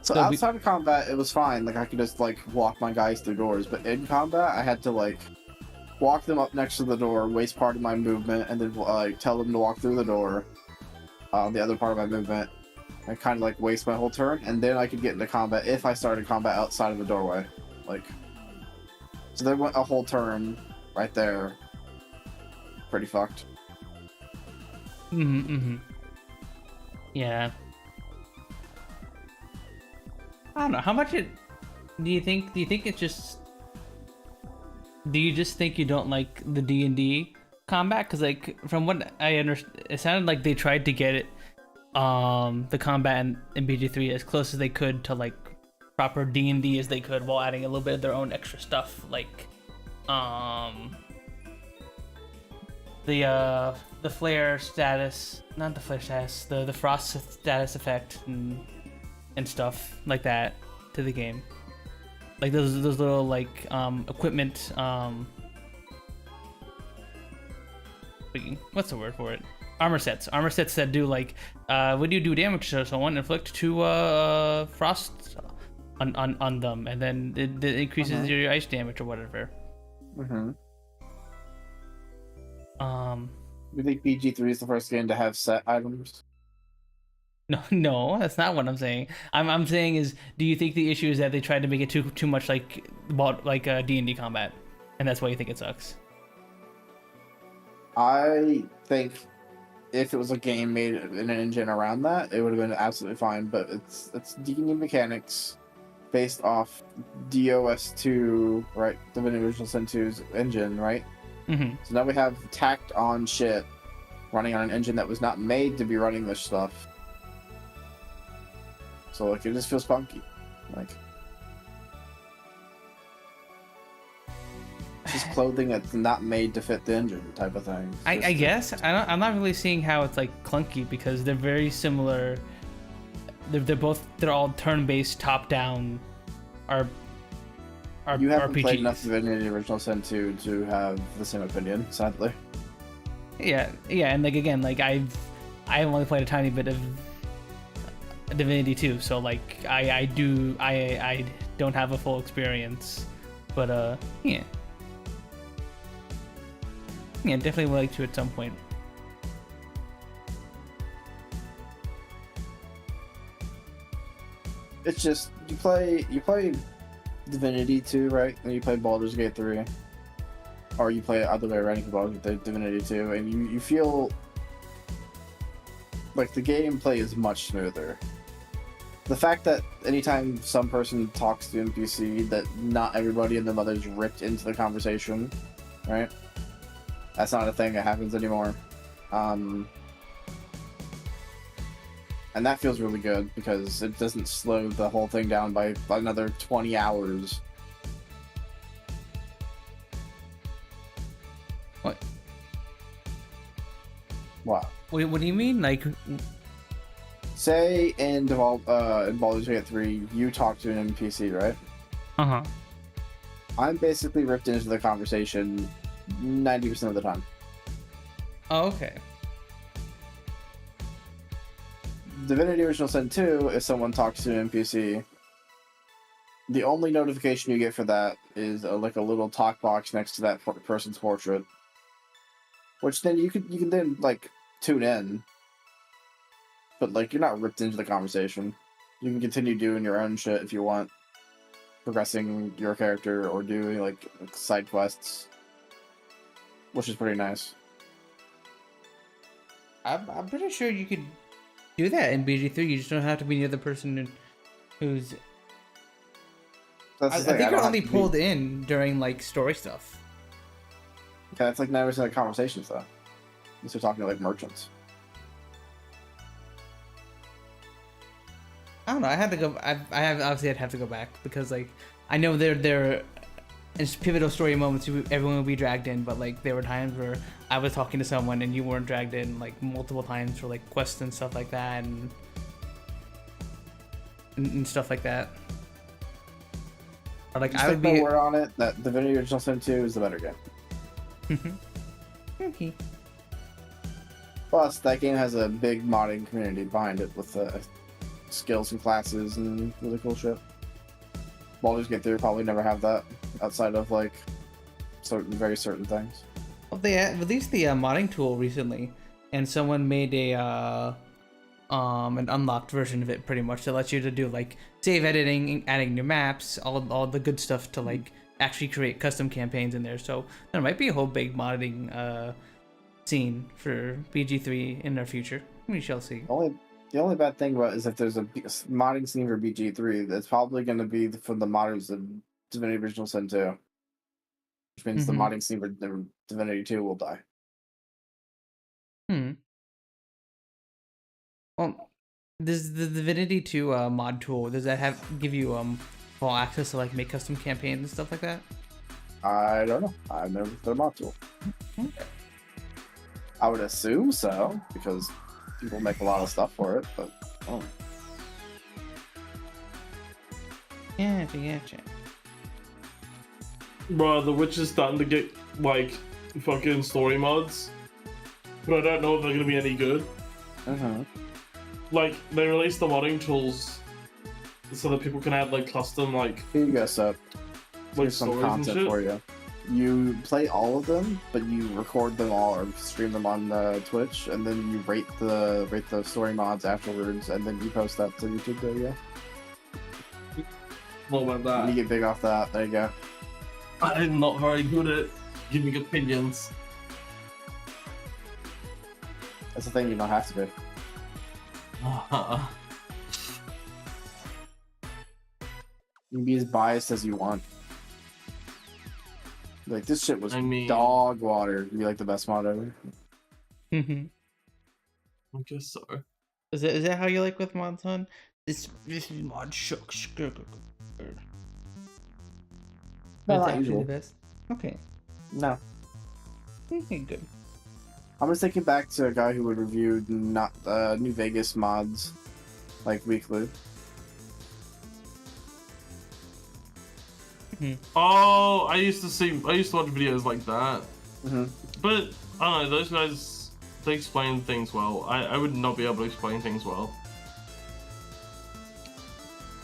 So outside of combat, it was fine. Like I could just like walk my guys through doors, but in combat, I had to like walk them up next to the door, waste part of my movement, and then like tell them to walk through the door. The other part of my movement, I kind of like waste my whole turn, and then I could get into combat if I started combat outside of the doorway. Like, so there went a whole turn right there. Pretty fucked. Yeah. I don't know how much do you think it's just. Do you just think you don't like the D&D combat? Because like from what I understand, it sounded like they tried to get it, the combat in BG3 as close as they could to like proper D&D as they could, while adding a little bit of their own extra stuff, like the flare status, not the flare status, the frost status effect and stuff like that to the game. Like those little like equipment what's the word for it? Armor sets that do like when you do damage to someone, inflict 2 frost on them, and then it increases your ice damage or whatever. You think BG3 is the first game to have set items? No, that's not what I'm saying. I'm saying is, do you think the issue is that they tried to make it too much like D&D combat, and that's why you think it sucks? I think if it was a game made in an engine around that, it would have been absolutely fine. But it's D&D mechanics based off DOS2, right? Divinity Original Sin 2's engine, right? So now we have tacked on shit running on an engine that was not made to be running this stuff. So like it just feels funky, like it's just clothing that's not made to fit the engine type of thing. I guess I'm not really seeing how it's like clunky because they're very similar. They're all turn-based, top-down. You haven't RPGs. played enough Divinity Original Sin 2 to have the same opinion, sadly. Yeah, and like again, like I've only played a tiny bit of Divinity 2, so like I don't have a full experience, but yeah, definitely would like to at some point. It's just you play Divinity 2, right? And you play Baldur's Gate 3, or you play it other way around, you play Baldur's Gate Divinity 2, and you feel like the gameplay is much smoother. The fact that anytime some person talks to NPC, that not everybody and their mother's ripped into the conversation, right? That's not a thing that happens anymore. And that feels really good because it doesn't slow the whole thing down by another 20 hours. What? What? Wait, what do you mean? Like, say in Baldur's Gate 3, you talk to an NPC, right? Uh-huh. I'm basically ripped into the conversation 90% of the time. Oh, okay. Divinity Original Sin 2, if someone talks to an NPC, the only notification you get for that is like a little talk box next to that person's portrait, which then you can then like tune in, but like you're not ripped into the conversation. You can continue doing your own shit if you want, progressing your character or doing like side quests, which is pretty nice. I'm pretty sure you could do that in BG3. You just don't have to be near the person who's. I think you're only pulled in during like story stuff. Okay, that's like 90% of conversations though. Unless you're talking to like merchants. I don't know. I had to go. Obviously I'd have to go back because like I know there in pivotal story moments everyone will be dragged in, but like there were times where I was talking to someone and you weren't dragged in like multiple times for like quests and stuff like that and stuff like that. Or, like just I would take be my word on it that Divinity Original Sin 2 is the better game. Okay. Plus, that game has a big modding community behind it with skills and classes and really cool shit. Baldur's Gate 3 probably never have that outside of like very certain things. Well, they released the modding tool recently, and someone made a an unlocked version of it pretty much that lets you to do like save editing, adding new maps, all the good stuff to like actually create custom campaigns in there. So there might be a whole big modding scene for BG3 in our future. We shall see. The only bad thing about it is if there's a modding scene for BG3, that's probably going to be for the modders of Divinity Original Sin 2. Which means the modding scene for Divinity 2 will die. Well, does the Divinity 2 mod tool, does that give you full access to like make custom campaigns and stuff like that? I don't know. I've never looked at a mod tool. I would assume so, because people make a lot of stuff for it, but Yeah. Bro, The Witch is starting to get like fucking story mods, but I don't know if they're gonna be any good. Like they released the modding tools so that people can add like custom like. Here you go, so like here's some stories and content shit. for you. You play all of them, but you record them all or stream them on Twitch, and then you rate the story mods afterwards, and then you post that to YouTube. There you go. What about And that? you get big off that. There you go. I'm not very good at giving opinions. That's the thing. You don't have to be. You can be as biased as you want. Like, this shit was dog water. You like the best mod ever. I guess so. Is that how you like with mods, hon? This mod shucks. No, That's not actually usual. the best. Okay. No. Okay, good. I'm just thinking back to a guy who would review New Vegas mods, like, weekly. Oh, I used to watch videos like that. Mm-hmm. But I don't know, those guys, they explain things well. I would not be able to explain things well.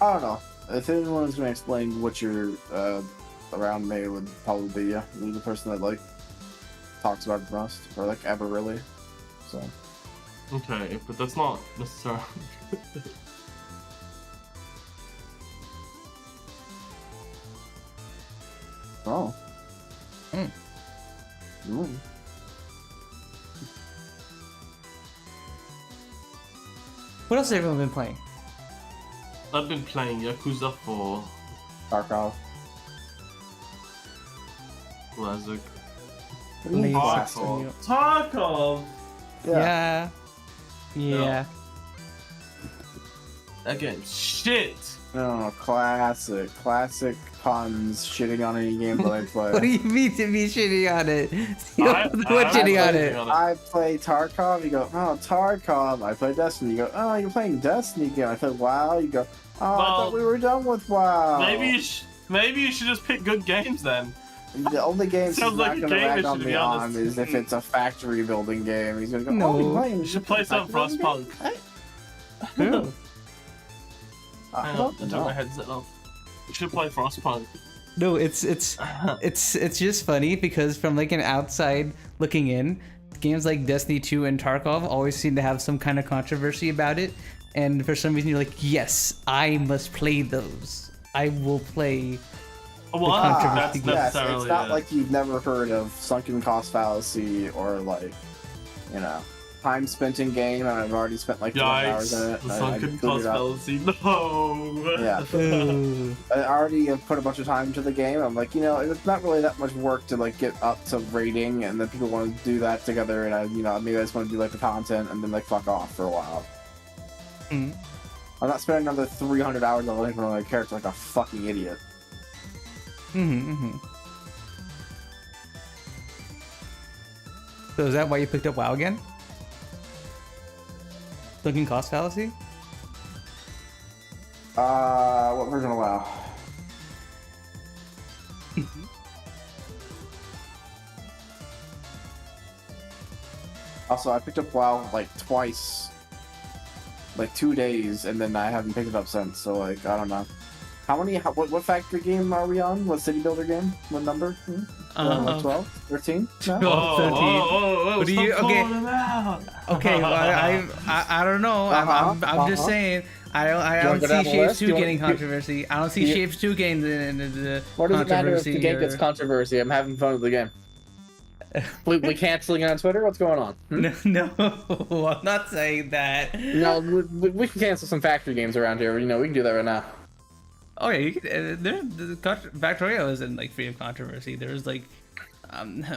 I don't know. If anyone was going to explain what you're around me, it would probably be you. You're the person that, like, talks about it the most, or, like, ever really. So. Okay, but that's not necessarily. Oh. What else has everyone been playing? I've been playing Yakuza 4. Tarkov. Classic. Tarkov. Tarkov! Yeah. That game's shit! Oh, classic Punz shitting on any game that I play. What do you mean to be shitting on it? What shitting on it? I play Tarkov, you go, oh, Tarkov. I play Destiny, you go, oh, you're playing Destiny again. I play WoW, you go, oh, I thought we were done with WoW. Maybe you should just pick good games then. The only games he's Sounds not like a gonna game, rag to on be me on honest. is if it's a factory building game. He's gonna go, No. oh, you're playing You should play some factory building Frostpunk. game? Yeah. I Hang on, don't I took know. my headset off. You should play Frostpunk. No, it's just funny because from like an outside looking in, games like Destiny 2 and Tarkov always seem to have some kind of controversy about it, and for some reason you're like, yes, I must play those. I will play. Well, controversy. that's Yes, necessarily it's not it. like you've never heard of sunken cost fallacy or like, you know, time spent in game, and I've already spent like 200 hours in Yikes, it. the I sunken figured cost out- fallacy. No! Yeah. Ooh. I already have put a bunch of time into the game. I'm like, you know, it's not really that much work to like get up to rating, and then people want to do that together, and I, you know, maybe I just want to do like the content and then like fuck off for a while. Mm. I'm not spending another 300 hours on living on my character like a fucking idiot. So is that why you picked up WoW again? Looking cost fallacy? What version of WoW? Also, I picked up WoW like twice, like 2 days, and then I haven't picked it up since. So like, I don't know. What factory game are we on? What city builder game? What number? Like 12? 13? No? Oh, 13. What do stop you- okay. calling him out. Okay, well, I don't know. I'm just saying. I don't wanna go see down the Shapes list? 2 You want- getting you- controversy. I don't see you- Shapes 2 getting the What does it matter if controversy. the game gets or- controversy? I'm having fun with the game. we canceling it on Twitter? What's going on? No, I'm not saying that. No, we can cancel some factory games around here. You know, we can do that right now. Oh yeah, you could. Factorio isn't like free of controversy. There was like,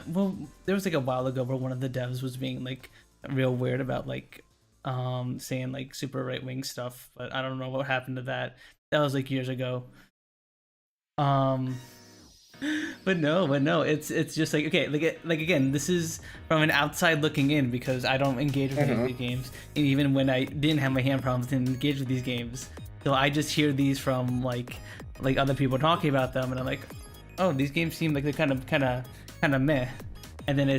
well, there was like a while ago where one of the devs was being like real weird about like, saying like super right wing stuff, but I don't know what happened to that. That was like years ago. But no, it's just like, okay, like again, this is from an outside looking in because I don't engage with any of these games, and even when I didn't have my hand problems, didn't engage with these games. So I just hear these from like other people talking about them, and I'm like, oh, these games seem like they're kind of meh. And then I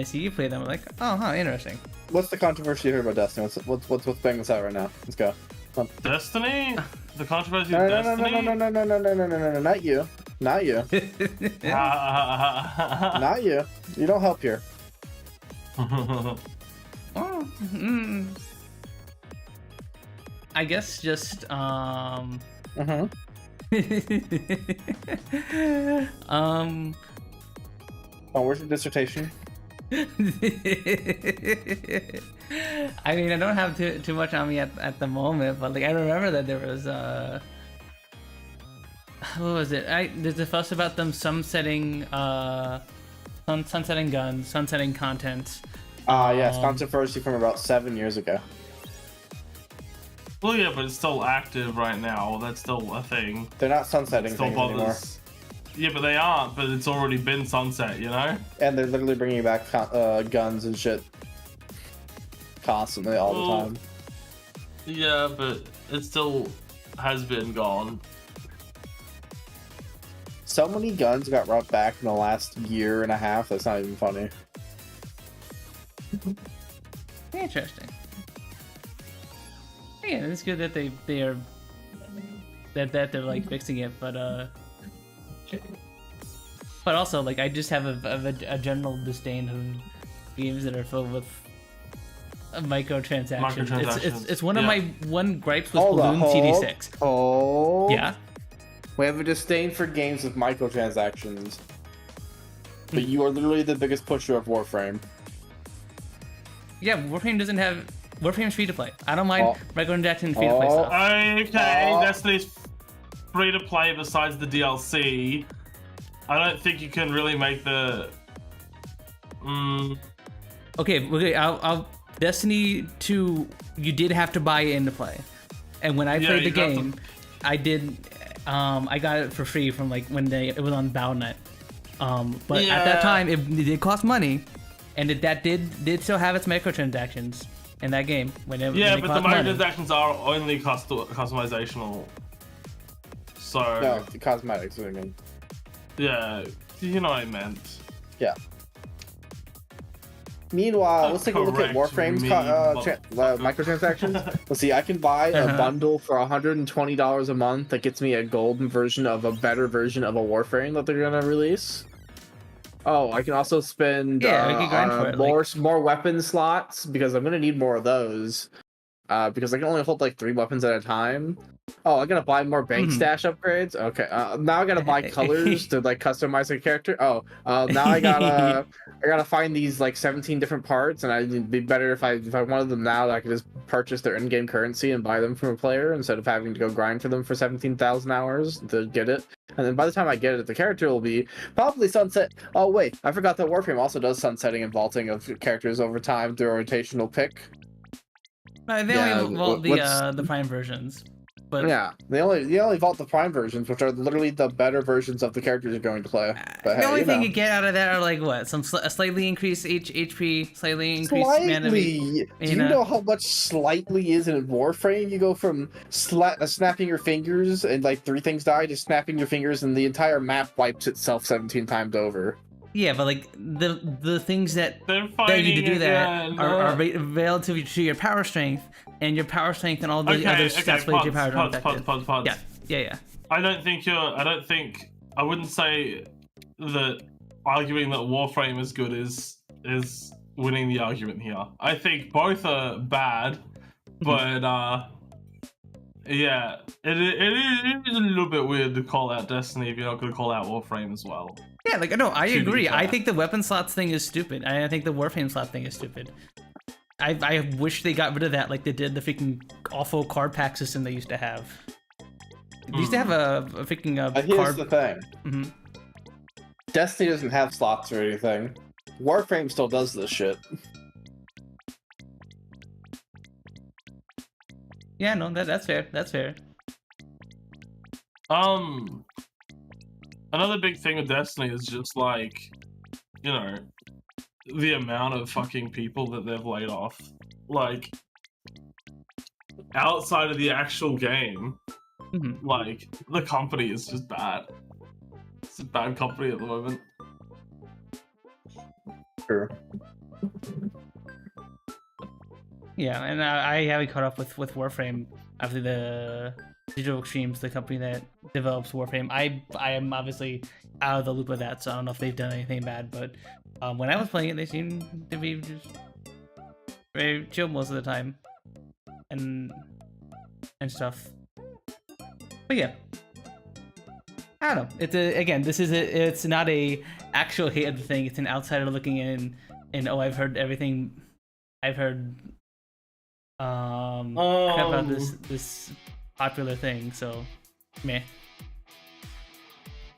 see you play them, I'm like, oh, huh, interesting. What's the controversy you heard about Destiny? What's banging us out right now? Let's go. Come on. Destiny? The controversy No, of no, no, Destiny? no, not you. Not you. Not you. You don't help here. Oh, I guess just Oh, where's your dissertation? I mean, I don't have too much on me at the moment, but like I remember that there was what was it? There's a fuss about them sunsetting sunsetting guns, sunsetting content. Yes, controversy from about 7 years ago. Well, yeah, but it's still active right now. That's still a thing. They're not sunsetting Still things anymore. bothers. Yeah, but they aren't. But it's already been sunset, you know. And they're literally bringing back guns and shit constantly all the time. Yeah, but it still has been gone. So many guns got brought back in the last year and a half. That's not even funny. Interesting. Yeah, it's good that they're like fixing it, but also like I just have a general disdain of games that are filled with microtransactions. It's one of my gripes with Balloon TD6. Oh. Yeah. We have a disdain for games with microtransactions. But you are literally the biggest pusher of Warframe. Yeah, Warframe's free to play. I don't mind microtransactions free to play stuff. Okay, Destiny's free to play besides the DLC. I don't think you can really make the. Okay. I'll Destiny 2. You did have to buy it in to play, and when I played the game, I did. I got it for free from like when it was on Battle.net. But at that time, it did cost money, and that did still have its microtransactions in that game. When but the microtransactions are only customizational. So No, the cosmetics, I mean. yeah, You know what I meant. Yeah. Meanwhile, let's take a look at Correct Warframe's me, microtransactions. Let's see, I can buy a bundle for $120 a month that gets me a golden version of a better version of a Warframe that they're gonna release. Oh, I can also spend we can grind for it, more weapon slots because I'm gonna need more of those. Because I can only hold like 3 weapons at a time. Oh, I gotta buy more bank stash upgrades. Okay, now I gotta buy colors to like customize a character. Oh, now I gotta find these like 17 different parts, and it'd be better if I wanted them now. That I could just purchase their in-game currency and buy them from a player instead of having to go grind for them for 17,000 hours to get it. And then by the time I get it, the character will be probably sunset. Oh wait, I forgot that Warframe also does sunsetting and vaulting of characters over time through a rotational pick. No, they only vault the Prime versions. But yeah, they only vault the Prime versions, which are literally the better versions of the characters you're going to play. But the only thing you get out of that are like what? A slightly increased HP, slightly increased mana. Do you know how much slightly is in Warframe? You go from snapping your fingers and like 3 things die to snapping your fingers and the entire map wipes itself 17 times over. Yeah, but like the things that you to do that are relative to your power strength, and your power strength and all the other stats related to your power Punz. Yeah. I wouldn't say that arguing that Warframe is good is winning the argument here. I think both are bad, but yeah, it is a little bit weird to call out Destiny if you're not going to call out Warframe as well. Yeah, like no, I agree. I think the weapon slots thing is stupid. I think the Warframe slot thing is stupid. I wish they got rid of that like they did the freaking awful card pack system they used to have. They used to have a freaking here's the thing. Destiny doesn't have slots or anything. Warframe still does this shit. Yeah, no, that's fair. That's fair. Another big thing with Destiny is just like, you know, the amount of fucking people that they've laid off. Like, outside of the actual game, like, the company is just bad. It's a bad company at the moment. Sure. Yeah, and I haven't caught up with Warframe after the Digital Extremes, the company that develops Warframe. I am obviously out of the loop of that, so I don't know if they've done anything bad, but when I was playing it, they seemed to be just very chill most of the time, and stuff. But yeah, I don't know. It's it's not a actual hate of the thing. It's an outsider looking in, and oh, I've heard everything. I've heard crap about this popular thing, so meh.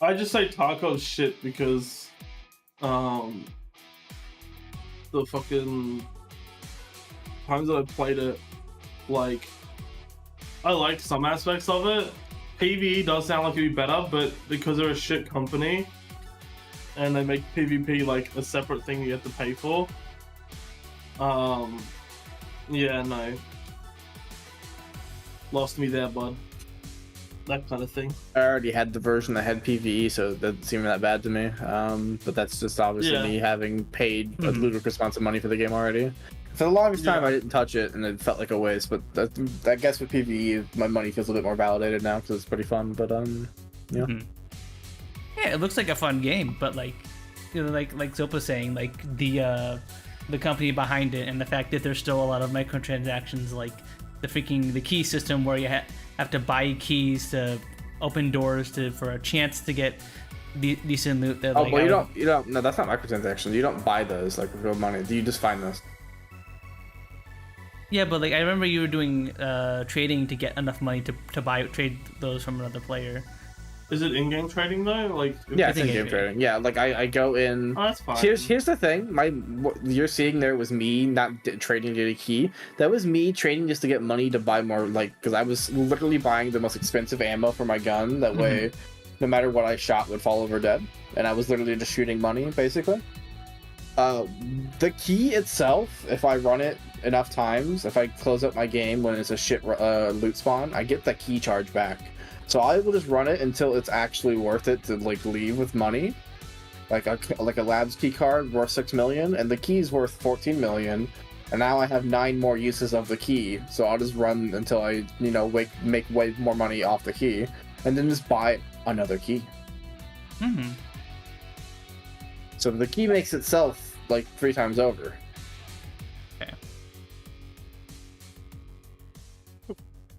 I just say Tarkov's shit because the fucking times that I played it, like, I liked some aspects of it. PvE does sound like it'd be better, but because they're a shit company and they make PvP like a separate thing you have to pay for, yeah, no. Lost me there, bud. That kind of thing. I already had the version that had PvE, so that didn't seem that bad to me. But that's just obviously me having paid a ludicrous amounts of money for the game already. For the longest time, I didn't touch it, and it felt like a waste. But I guess with PvE, my money feels a bit more validated now because it's pretty fun. But yeah. Yeah, it looks like a fun game, but like, you know, like Zopa's saying, like the company behind it, and the fact that there's still a lot of microtransactions, like the key system where you have to buy keys to open doors for a chance to get decent loot. That, well, you don't. No, that's not microtransactions. You don't buy those like with real money. You just find those. Yeah, but like I remember you were doing trading to get enough money to trade those from another player. Is it in-game trading though? Like, yeah, it's in-game trading. Yeah, like I go in. Oh, that's fine. Here's the thing. What you're seeing there was me not trading to get a key. That was me trading just to get money to buy more. Like, because I was literally buying the most expensive ammo for my gun. That way, no matter what I shot, would fall over dead. And I was literally just shooting money, basically. The key itself, if I run it enough times, if I close up my game when it's a shit loot spawn, I get the key charge back. So I will just run it until it's actually worth it to like leave with money. like a labs key card worth 6 million, and the key's worth 14 million. And now I have 9 more uses of the key, so I'll just run until I, make way more money off the key, and then just buy another key. Mm-hmm. So the key makes itself like 3 times over. Okay.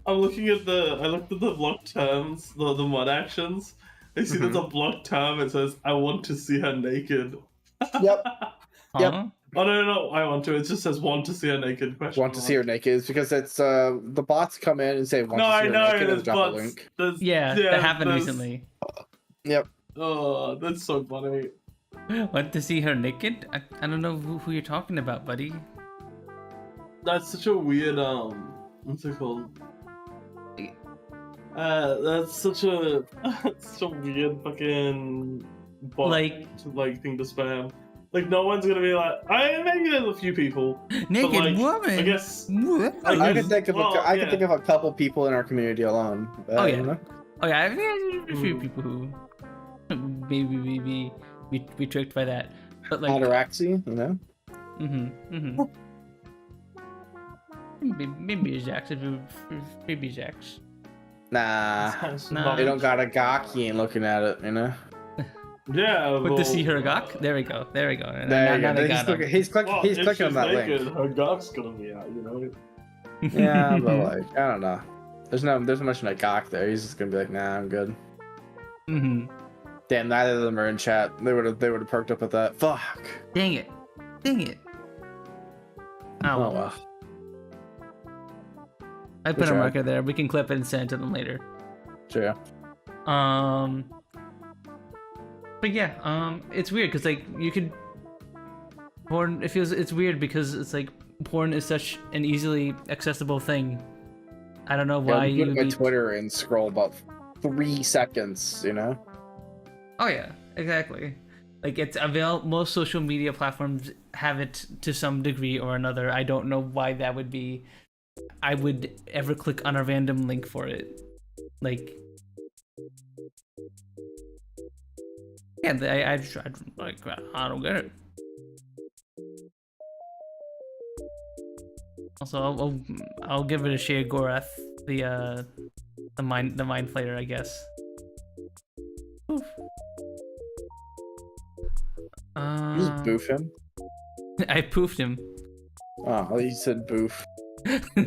I looked at the block terms, the mod actions. I see there's a block term. It says, "I want to see her naked." Yep. Yep. Huh? Oh no! I want to. It just says, "Want to see her naked?" Question Want to mark. see her naked is because it's the bots come in and say want No, to see I her know. naked and There's drop a bots. link. Yeah, that happened there's- recently. Yep. Oh, that's so funny. Want to see her naked? I don't know who you're talking about, buddy. That's such a weird what's it called? That's such a weird fucking bot like thing to spam. Like no one's gonna be like, maybe there's a few people. Naked but, like, woman. I guess. I can think of I can think of a couple people in our community alone. Oh, yeah. You know? Oh yeah, I think there's a few people who maybe be tricked by that, but like Ataraxy, you know. Maybe Jax. Maybe Jax. Nah, Nah. they don't got a gawk. He ain't looking at it, you know. Yeah. But to see her gawk, there we go. There you Now go. they got him. He's clicking on that naked, link. her gawk's gonna be out, you know. Yeah, but like I don't know. There's much in a gawk there. He's just gonna be like, nah, I'm good. Damn, neither of them are in chat. They would have perked up with that. Fuck. Dang it. Oh well. I put a marker there. We can clip it and send it to them later. Sure. But yeah, it's weird because like you could porn. It's weird because it's like porn is such an easily accessible thing. I don't know why you you go to my Twitter and scroll about 3 seconds, you know. Oh yeah, exactly. Like it's available. Most social media platforms have it to some degree or another. I don't know why that would be. I would ever click on a random link for it. Like, yeah, I don't get it. Also, I'll give it a share, Gorath, the mind flayer, I guess. Oof. You just boof him. I poofed him. Oh, you said boof. Yeah,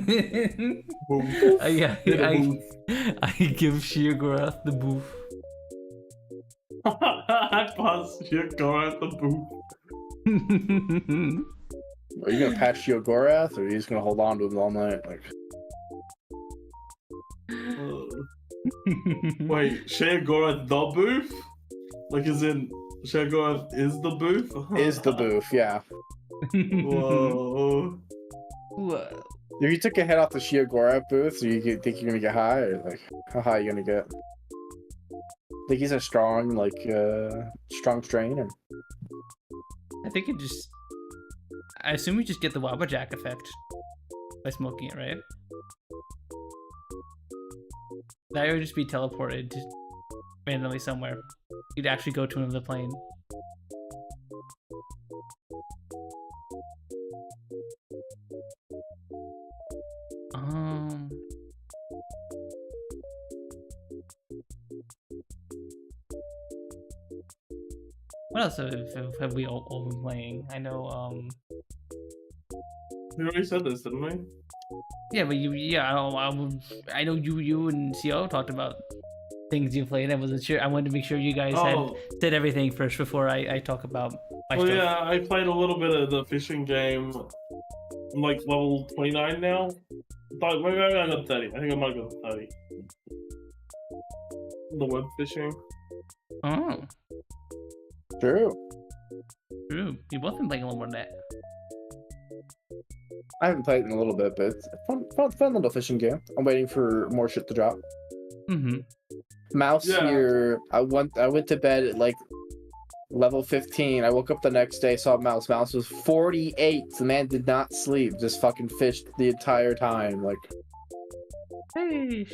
I give Sheogorath the boof. I paused Sheogorath the boof. Are you gonna patch Sheogorath, or are you just gonna hold on to him all night? Like, wait, Sheogorath the boof? Like, as in Sheogorath is the boof? is the boof? Yeah. Whoa. Whoa. If you took a head off the Sheogorath booth, do you think you're gonna get high, or like how high are you gonna get? Think he's a strong, strong strain, or? I think it just. I assume you just get the Wabbajack effect by smoking it, right? That would just be teleported just randomly somewhere. You'd actually go to another plane. What else have we all been playing? I know, We already said this, didn't we? Yeah, but I know you and Siel talked about things you played. I wasn't sure. I wanted to make sure you guys had said everything first before I talk about my stuff. Yeah, I played a little bit of the fishing game. I'm like level 29 now. But maybe I got 30. I think I might go 30. The web fishing. Oh. True. You both been playing a little more than that. I haven't played it in a little bit, but it's a fun little fishing game. I'm waiting for more shit to drop. Mouse here. I went to bed at like level 15. I woke up the next day, saw Mouse. Mouse was 48. The man did not sleep. Just fucking fished the entire time. Like, hey.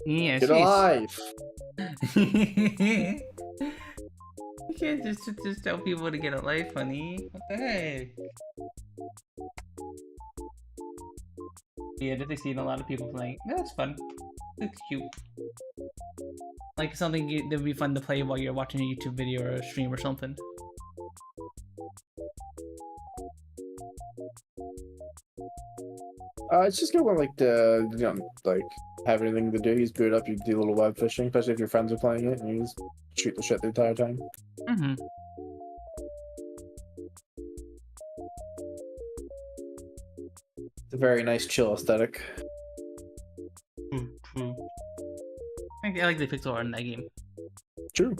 Yeah, get alive. You can't just tell people to get a life, honey. What the heck? Yeah, I've seen a lot of people playing. That's fun. It's cute. Like something that would be fun to play while you're watching a YouTube video or a stream or something. It's just good when like like have anything to do. You just boot up, you do a little web fishing, especially if your friends are playing it, and you just shoot the shit the entire time. Mm-hmm. It's a very nice chill aesthetic. I like the pixel art in that game. True.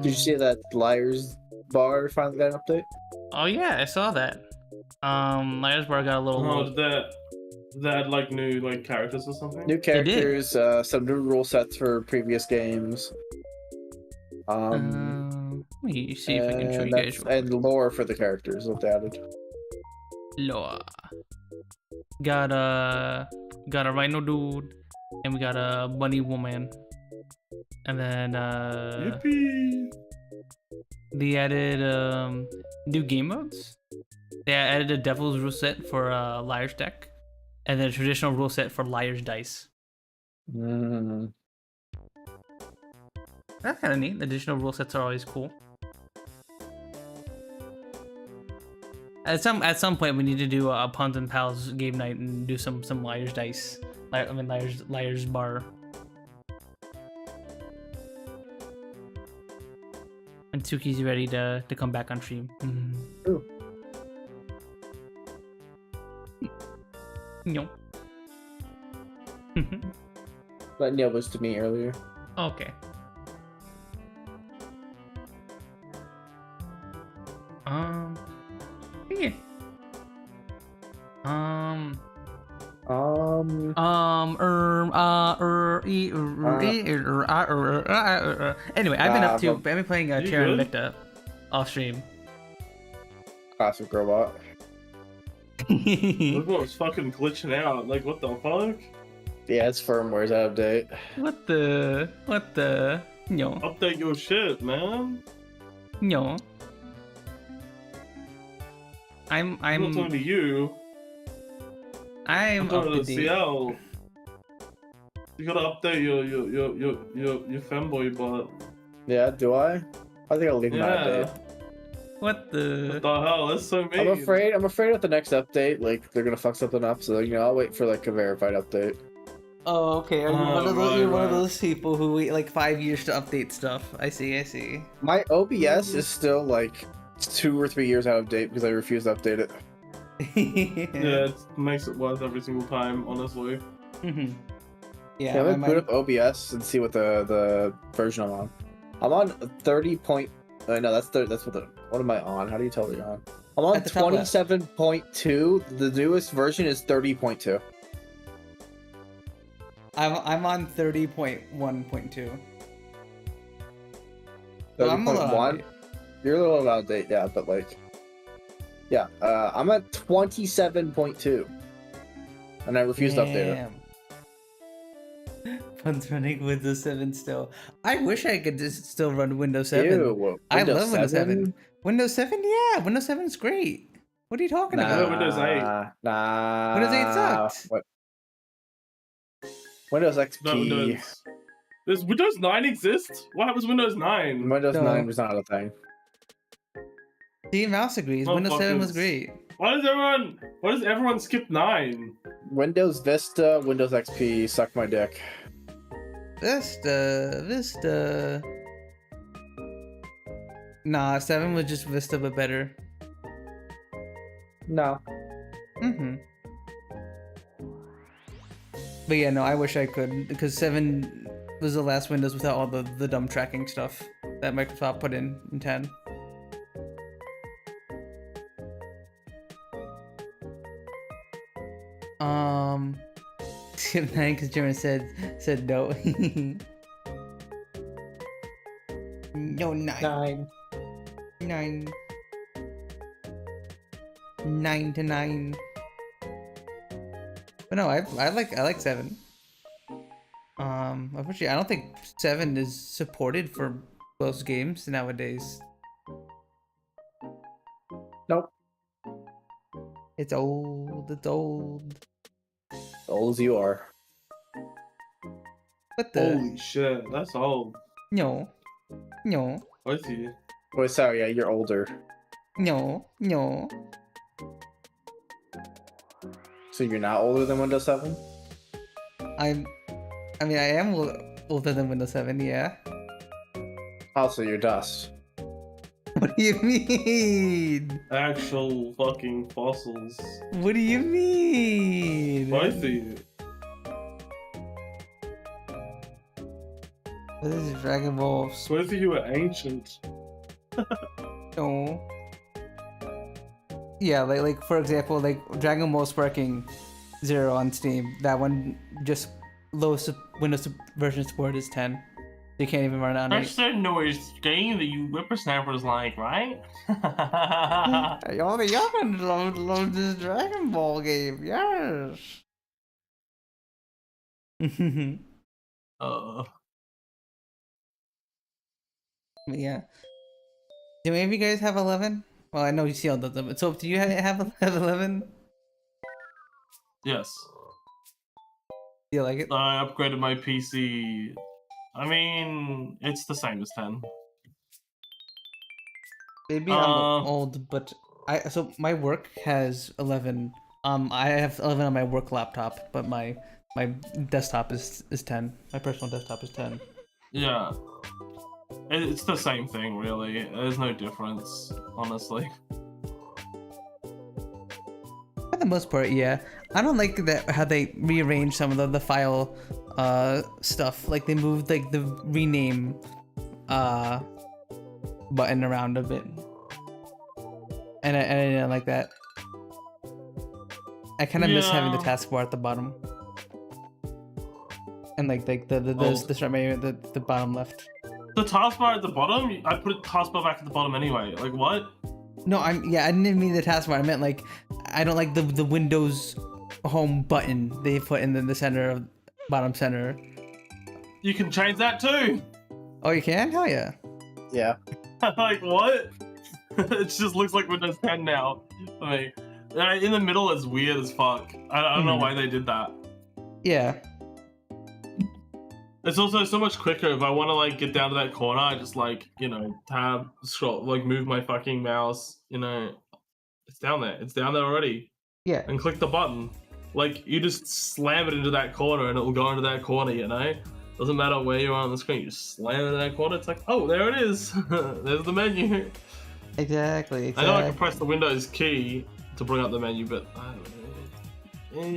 Did you see that Liars Bar finally got an update? Oh yeah, I saw that. Liars Bar got a little. Oh, did that add like new like characters or something? New characters, some new rule sets for previous games. Let me see if I can show you guys. And lore for the characters that they added. Lore. Got a rhino dude, and we got a bunny woman, and then Yippee! they added new game modes. They added a devil's rule set for Liar's deck, and then a traditional rule set for Liar's dice. That's kind of neat. Additional rule sets are always cool. At some point, we need to do a Punz N Palz game night and do some Liar's dice. Liar's bar. And Sooky's ready to come back on stream. Ooh. No. That Neil was to me earlier. Okay. Yeah. Anyway, I've been playing Terra Invicta off stream. Classic robot. Look what was fucking glitching out. Like, what the fuck? Yeah, it's firmware's out of date. What the? No. Update your shit, man. No. I'm not talking to you. I'm talking to Siel. You gotta update your fanboy bot. Yeah, do I? I think I'll leave him out of date. What the hell? That's so mean. I'm afraid with the next update, like they're gonna fuck something up. So I'll wait for like a verified update. Oh, okay. Are you one of those people who wait like 5 years to update stuff? I see. My OBS is still like 2 or 3 years out of date because I refuse to update it. Yeah, it makes it worth every single time, honestly. Yeah, I'm gonna boot up OBS and see what the version I'm on. I'm on 30 point. No, that's what am I on? How do you tell me on? I'm on 27.2. The newest version is 30.2. I'm on 30.1.2. 30.1. You're a little out of date, yeah, but like, yeah, I'm at 27.2, and I refuse to update it. Punz running Windows 7 still. I wish I could just still run Windows 7. Ew, I love Windows 7. Windows 7, yeah, Windows 7 is great. What are you talking about? Windows 8. Nah. Windows 8 sucked. What? Windows XP. No, does Windows 9 exist? What happens to Windows 9? Windows 9 was not a thing. See, Mouse agrees. Windows 7 was great. Why does everyone skip 9? Windows Vista, Windows XP, suck my dick. Vista. Nah, 7 was just Vista but better. No. But yeah, no, I wish I could, because 7 was the last Windows without all the dumb tracking stuff that Microsoft put in 10. Skip 9 because German said no. No, 9. 9 to 9. But no, I like 7. Unfortunately, I don't think 7 is supported for most games nowadays. Nope. It's old. It's old. Old as you are. What the? Holy shit, that's old. No. No. I see. Oh, sorry, yeah, you're older. No. No. So you're not older than Windows 7? I mean, I am older than Windows 7, yeah. Also, you're dust. What do you mean? Actual fucking fossils. What do you mean? I see. What is Dragon Ball? I think you were ancient. No. Yeah, like for example, like Dragon Ball Sparking 0 on Steam. That one just lowest Windows version support is 10. You can't even run it on 8. That's the newest game that you whippersnappers like, right? All the young love this Dragon Ball game, yes. Yeah. Do any of you guys have 11? Well, I know you see all of them. So, do you have 11? Yes. Do you like it? I upgraded my PC. I mean, it's the same as 10. Maybe I'm old, but so my work has 11. I have 11 on my work laptop, but my desktop is 10. My personal desktop is 10. Yeah. It's the same thing, really. There's no difference, honestly. For the most part, yeah. I don't like that how they rearrange some of the file stuff. Like they moved like the rename button around a bit, and I didn't like that. I kind of miss having the taskbar at the bottom, and like the start menu at the bottom left. The taskbar at the bottom? I put taskbar back at the bottom anyway. Like what? No, I didn't mean the taskbar. I meant like I don't like the Windows home button they put in the center of bottom center. You can change that too. Oh, you can? Hell yeah. Yeah. Like what? It just looks like Windows 10 now. Like in the middle is weird as fuck. I don't know why they did that. Yeah. It's also so much quicker if I want to like get down to that corner. I just like tab, scroll, like move my fucking mouse. It's down there. It's down there already. Yeah. And click the button. Like you just slam it into that corner and it will go into that corner. Doesn't matter where you are on the screen. You just slam it into that corner. It's like, oh, there it is. There's the menu. Exactly. I know I can press the Windows key to bring up the menu, but I don't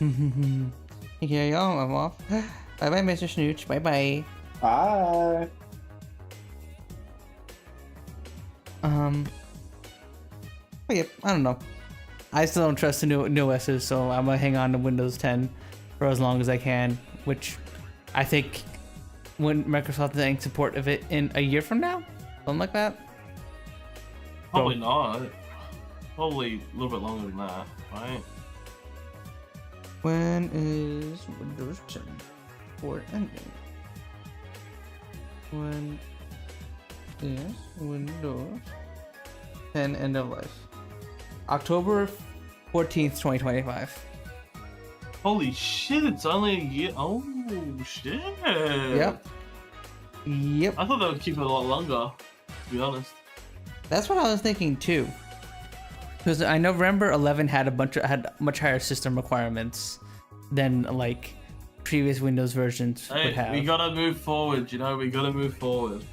know. Okay, y'all, I'm off. Bye bye, Mr. Snooch. Bye bye. Bye. But yeah, I don't know. I still don't trust the new OSs, so I'm gonna hang on to Windows 10 for as long as I can, which I think when Microsoft is getting support of it in a year from now, something like that. Probably not. Probably a little bit longer than that, right? When is Windows 10 support ending? When is Windows 10 end of life? October 14th, 2025. Holy shit, it's only a year. Oh shit. Yep. I thought they would keep it a lot longer, to be honest. That's what I was thinking too. Because I know remember 11 had much higher system requirements than like previous Windows versions would have. We gotta move forward, we gotta move forward.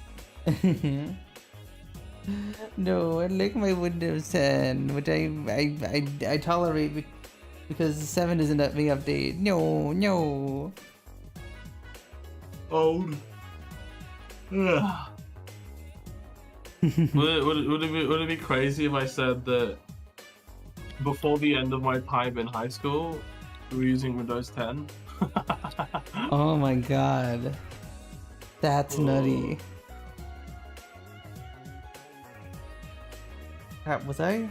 No, I like my Windows 10, which I tolerate because 7 isn't being updated. No. Old. Would it be crazy if I said that before the end of my time in high school, we were using Windows 10? Oh my god. That's nutty. Crap, was I?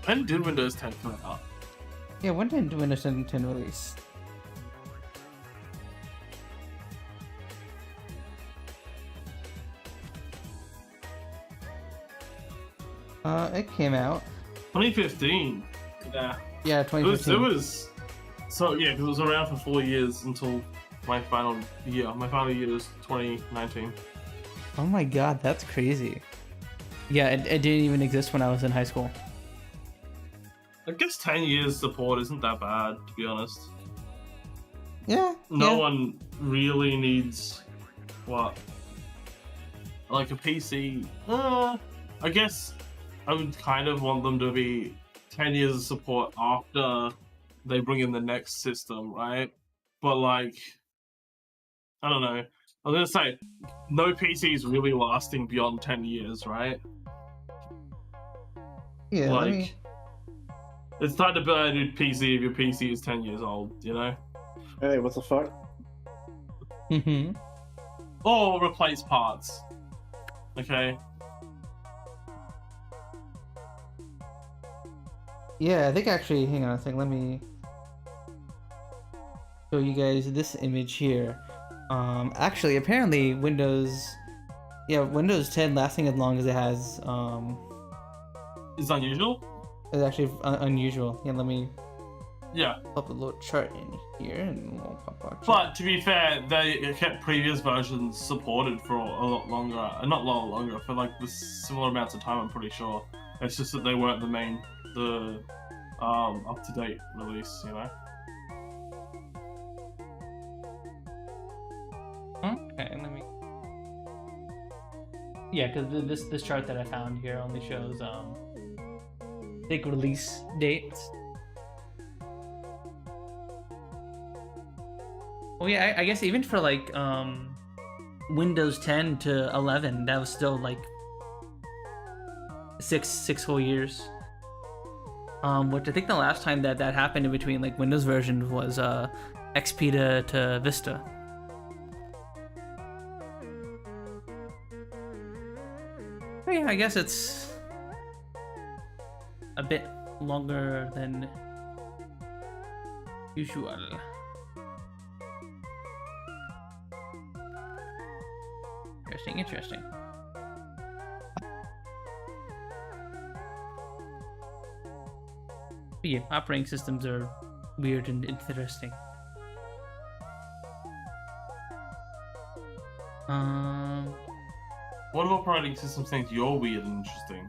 When did Windows 10 come out? Yeah, when did Windows 10 release? It came out. 2015. Yeah. Yeah, 2015. It was. So yeah, because it was around for 4 years until my final year. My final year was 2019. Oh my god, that's crazy. Yeah, it didn't even exist when I was in high school. I guess 10 years support isn't that bad, to be honest. Yeah. No one really needs what? Like a PC. I guess I would kind of want them to be 10 years of support after they bring in the next system, right? But like, I don't know. I was gonna say, no PC is really lasting beyond 10 years, right? Yeah. Like, it's time to buy a new PC if your PC is 10 years old, you know? Hey, what the fuck? Mm-hmm. Or replace parts. Okay? Yeah, I think actually, hang on a second, let me show you guys this image here. Actually, apparently Windows 10 lasting as long as it has, It's unusual? is actually unusual. Yeah, let me Yeah. pop a little chart in here and we'll pop our chart. But to be fair, they kept previous versions supported for a lot longer. Not a lot longer, for like the similar amounts of time, I'm pretty sure. It's just that they weren't the up-to-date release, you know? Okay, let me. Yeah, because this chart that I found here only shows big release dates. Oh yeah, I guess even for like Windows 10 to 11, that was still like six whole years. Which I think the last time that happened in between like Windows versions was XP to Vista. But yeah, I guess it's a bit longer than usual. Interesting. But yeah, operating systems are weird and interesting. What operating system think you're weird and interesting?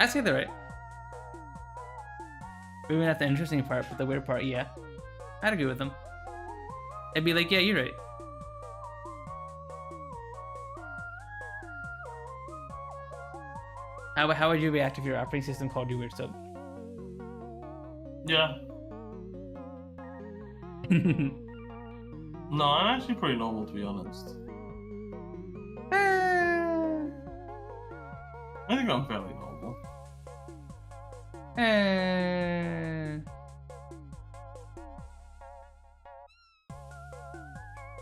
I'd say they're right. Maybe not the interesting part, but the weird part, yeah. I'd agree with them. I'd be like, yeah, you're right. How would you react if your operating system called you weird? So. Yeah. No, I'm actually pretty normal, to be honest. I think I'm fairly normal.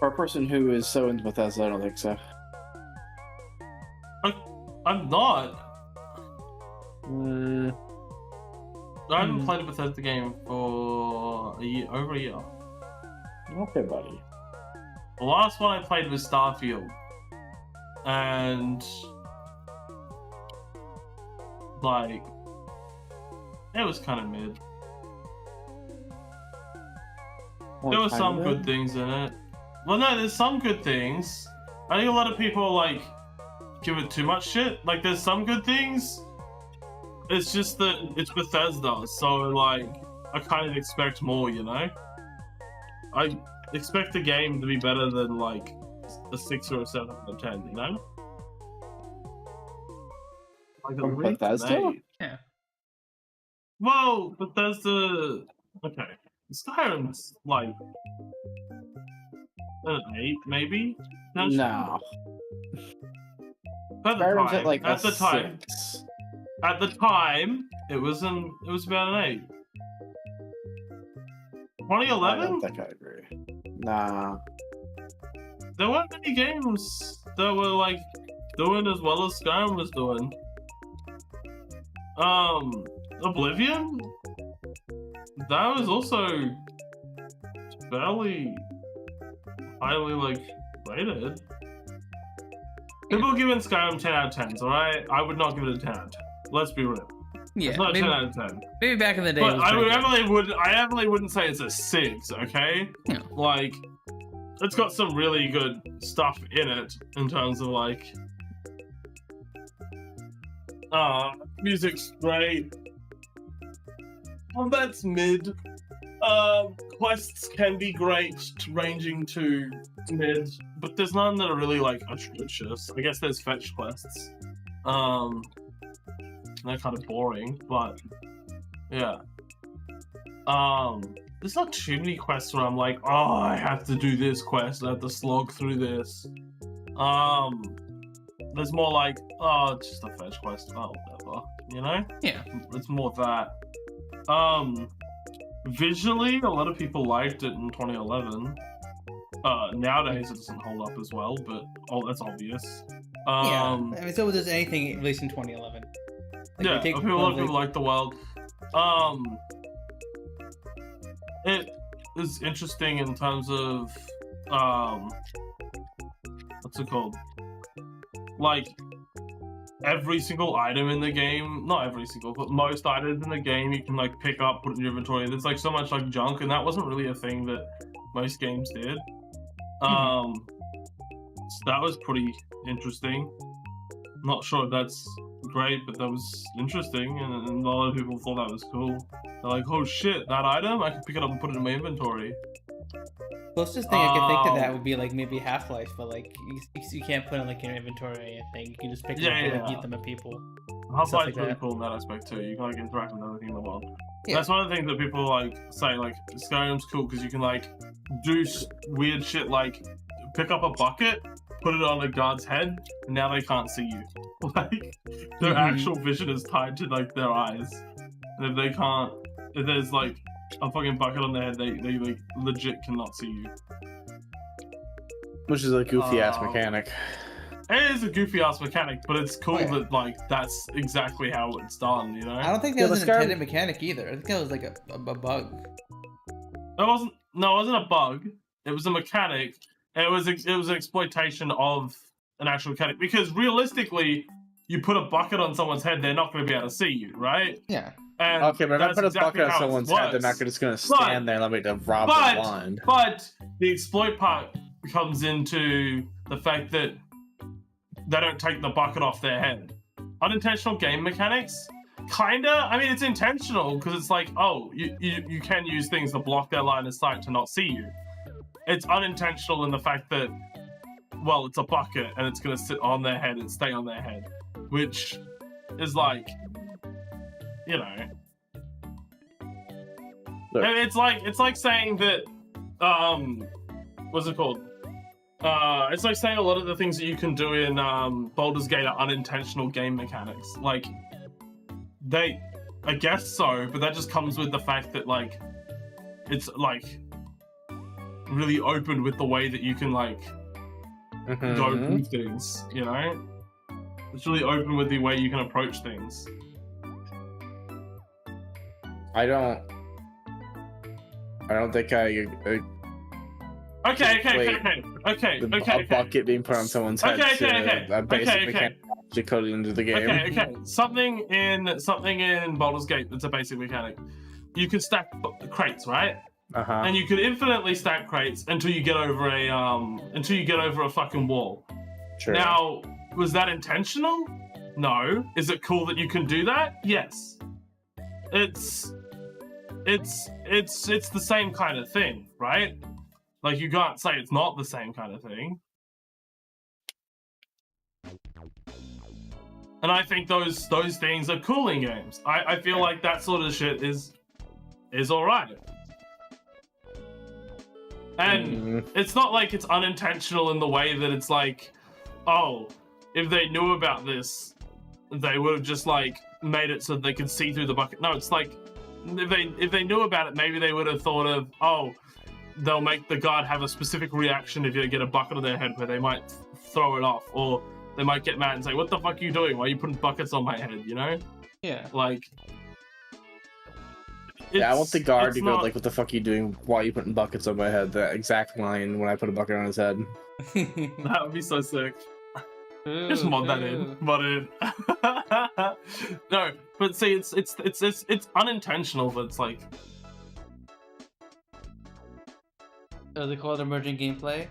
For a person who is so into Bethesda, I don't think so. I'm not. I haven't played a Bethesda game for over a year. Okay, buddy. The last one I played was Starfield. And like it was kind of mid. There were some good things in it. Well, no, there's some good things. I think a lot of people like give it too much shit. Like, there's some good things. It's just that it's Bethesda, so like I kind of expect more, you know. I expect the game to be better than like a 6 or a 7 out of 10, you know. Like From Bethesda? Yeah. Well, Bethesda. Okay, Skyrim's like an 8, maybe. No. At the Skyrim's time, at like at a the time, 6. at the time, it was about an 8. I 2011. don't think I agree. Nah. There weren't many games that were like doing as well as Skyrim was doing. Oblivion? That was also fairly highly, like, rated. People giving Skyrim 10 out of 10s, alright? I would not give it a 10 out of 10. Let's be real. Yeah, It's not maybe, 10 out of 10. maybe back in the day. But it was I pretty good. definitely wouldn't say it's a 6, okay? Yeah. Like, it's got some really good stuff in it in terms of, like, music's great. Combat's mid. Quests can be great, ranging to mid, but there's none that are really, like, atrocious. I guess there's fetch quests. They're kind of boring, but yeah. There's not too many quests where I'm like, oh, I have to do this quest, I have to slog through this. There's more like, oh, it's just a fetch quest, oh, whatever, you know? Yeah. It's more that. Visually, a lot of people liked it in 2011. Nowadays it doesn't hold up as well, but that's obvious. Yeah. I mean, so does anything released in 2011. Like, Yeah, a lot of people like the world. It is interesting in terms of what's it called? Like, every single item in the game, not every single, but most items in the game you can, like, pick up, put in your inventory. There's, like, so much, like, junk, and that wasn't really a thing that most games did. So that was pretty interesting. Not sure if that's great, but that was interesting, and a lot of people thought that was cool. They're like, oh shit, that item? I can pick it up and put it in my inventory. Closest thing I could think to that would be, like, maybe Half-Life, but, like, you can't put in, like, your inventory or anything. You can just pick them up and like, eat them at people. Half-Life's like really that. cool in that aspect too. You can, like, interact with everything in the world. Yeah. That's one of the things that people, like, say, like, Skyrim's cool because you can, like, do weird shit like pick up a bucket, put it on a guard's head, and now they can't see you. Like, their actual vision is tied to, like, their eyes. And if they can't, if there's, like, a fucking bucket on their head, they like, legit cannot see you. Which is a goofy ass mechanic. It is a goofy ass mechanic, but it's cool that, like, that's exactly how it's done, you know? I don't think that was an intended mechanic either. I think that was like a bug. It wasn't a bug. It was a mechanic. It was an exploitation of an actual mechanic, because realistically, you put a bucket on someone's head, they're not going to be able to see you, right? Yeah. And okay, but if I put a bucket on someone's head, they're not just going to stand there and let me to rob them blind. But the exploit part comes into the fact that they don't take the bucket off their head. Unintentional game mechanics, kinda. I mean, it's intentional because it's like, oh, you can use things to block their line of sight to not see you. It's unintentional in the fact that, well, it's a bucket and it's gonna sit on their head and stay on their head, which is like, you know, look. it's like saying that, what's it called? It's like saying a lot of the things that you can do in Baldur's Gate are unintentional game mechanics. Like, I guess so, but that just comes with the fact that, like, it's, like, really open with the way that you can, like, go through things, you know? It's really open with the way you can approach things. I don't think I Okay. A bucket being put on someone's head. A basic mechanic coded into the game. Okay. Something in Baldur's Gate that's a basic mechanic. You can stack crates, right? And you can infinitely stack crates until you get over a fucking wall. True. Now, was that intentional? No. Is it cool that you can do that? Yes. It's the same kind of thing, right? Like, you can't say it's not the same kind of thing. And I think those things are cool in games. I feel like that sort of shit is alright. And it's not like it's unintentional in the way that it's like, oh, if they knew about this, they would have just, like, made it so they could see through the bucket. No, it's like, if they knew about it, maybe they would have thought of, oh, they'll make the guard have a specific reaction if you get a bucket on their head where they might throw it off, or they might get mad and say, what the fuck are you doing? Why are you putting buckets on my head, you know? Yeah. Like, Yeah, I want the guard to go not- like, "What the fuck are you doing? Why are you putting buckets on my head?" That exact line when I put a bucket on his head. That would be so sick. Just mod that in. Mod it in. No, but see, it's unintentional, but it's like. Oh, they call it emerging gameplay.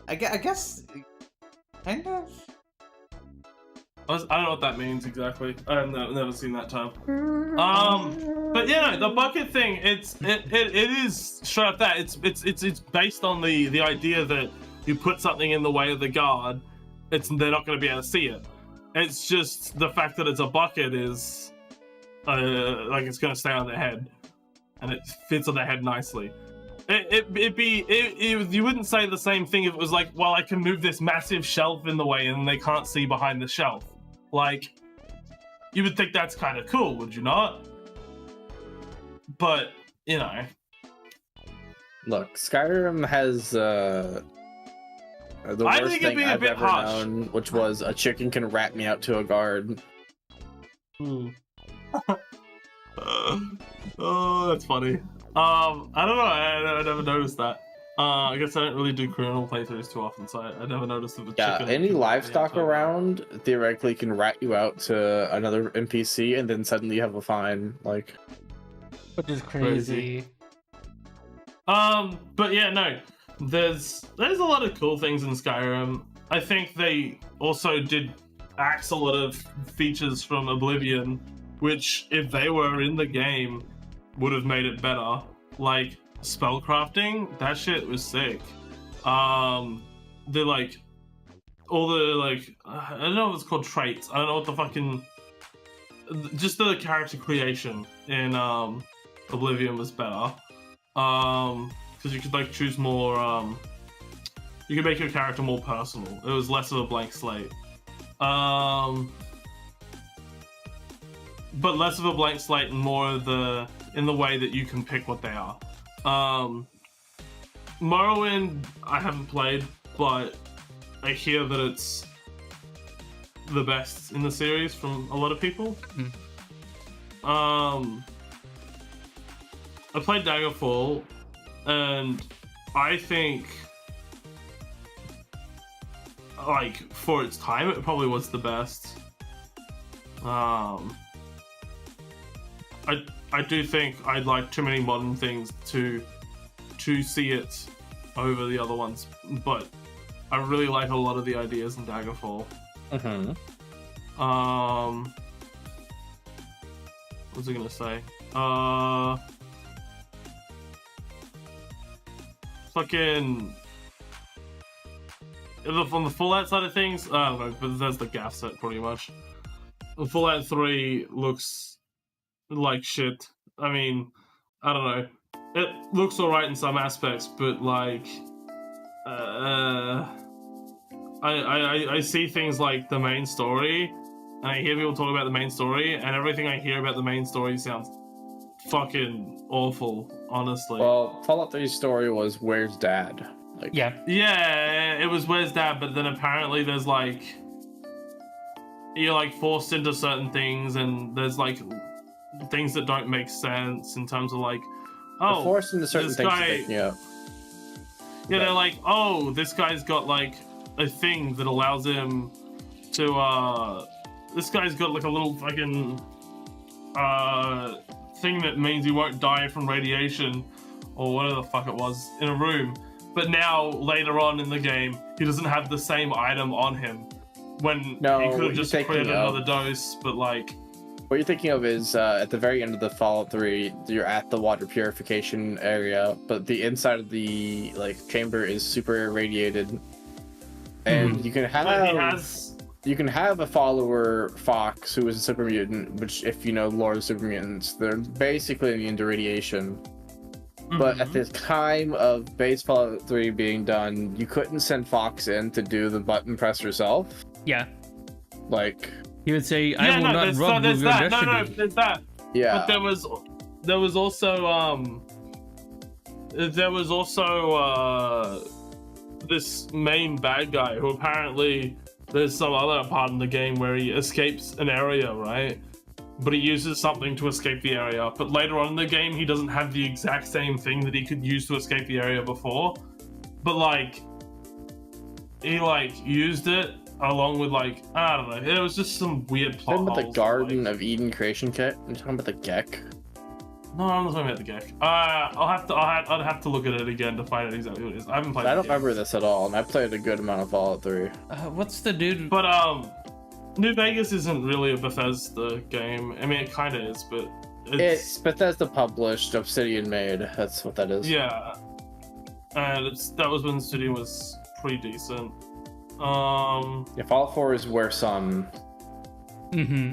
I guess, kind of. I don't know what that means exactly. I've never seen that term. But yeah, no, the bucket thing. It is straight up that. It's based on the idea that you put something in the way of the guard, they're not going to be able to see it. It's just the fact that it's a bucket is like it's going to stay on their head, and it fits on their head nicely. You wouldn't say the same thing if it was like, well, I can move this massive shelf in the way and they can't see behind the shelf. Like, you would think that's kind of cool, would you not? But, you know. Look, Skyrim has the I worst think it'd thing be a I've bit ever harsh. known, which was a chicken can rat me out to a guard. Oh, that's funny. I don't know. I never noticed that. I guess I don't really do criminal playthroughs too often, so I never noticed if a Yeah, chicken. any can livestock rat me out to a guard. around theoretically can rat you out to another NPC, and then suddenly you have a fine. Like, Which is crazy. But yeah, no. There's a lot of cool things in Skyrim. I think they also did axe a lot of features from Oblivion, which if they were in the game would have made it better. Like spellcrafting, that shit was sick. The like all the like I don't know what it's called, traits. I don't know what the fucking just the character creation in Oblivion was better. Because you could like choose more you could make your character more personal. It was less of a blank slate. But less of a blank slate and more of in the way that you can pick what they are. Morrowind I haven't played, but I hear that it's the best in the series from a lot of people. I played Daggerfall, and I think like for its time it probably was the best. I do think I'd like too many modern things to see it over the other ones, but I really like a lot of the ideas in Daggerfall. What was I gonna say? Fucking on the Fallout side of things, I don't know, but there's the gaff set pretty much. Fallout 3 looks like shit. I mean, I don't know. It looks alright in some aspects, but like, I see things like the main story, and I hear people talk about the main story, and everything I hear about the main story sounds fucking awful, honestly. well, Fallout 3's story was "Where's Dad?" Like, Yeah, it was Where's Dad, but then apparently there's like, you're like forced into certain things, and there's like things that don't make sense in terms of like, oh, forced into certain this things. guy, Yeah, yeah, they're like, oh, this guy's got like a thing that allows him to this guy's got like a little fucking thing that means he won't die from radiation or whatever the fuck it was in a room. But now later on in the game, he doesn't have the same item on him when he could have just created another dose. But like, what you're thinking of is at the very end of the Fallout 3, you're at the water purification area, but the inside of the like chamber is super irradiated, and you can have a follower, Fox, who is a super mutant, which, if you know lore of super mutants, they're basically immune to radiation. But at the time of base Fallout 3 being done, you couldn't send Fox in to do the button press yourself. Yeah. Like, He would say, "I will not rub there's your that. destiny." No, there's that. yeah. But there was also this main bad guy who apparently there's some other part in the game where he escapes an area, right? but he uses something to escape the area. But later on in the game, he doesn't have the exact same thing that he could use to escape the area before. But like, he like used it along with like, I don't know. It was just some weird plot Talking about the holes, Garden like... of Eden creation kit. I'm talking about the Gek. No, I'm not talking about the Gek. I'd have to look at it again to find out exactly what it is. I haven't played. I don't the game. remember this at all, and I played a good amount of Fallout 3. What's the dude? But New Vegas isn't really a Bethesda game. I mean, it kind of is, but It's Bethesda published, Obsidian made. That's what that is. yeah. And that was when the studio was pretty decent. Yeah, Fallout 4 is where some.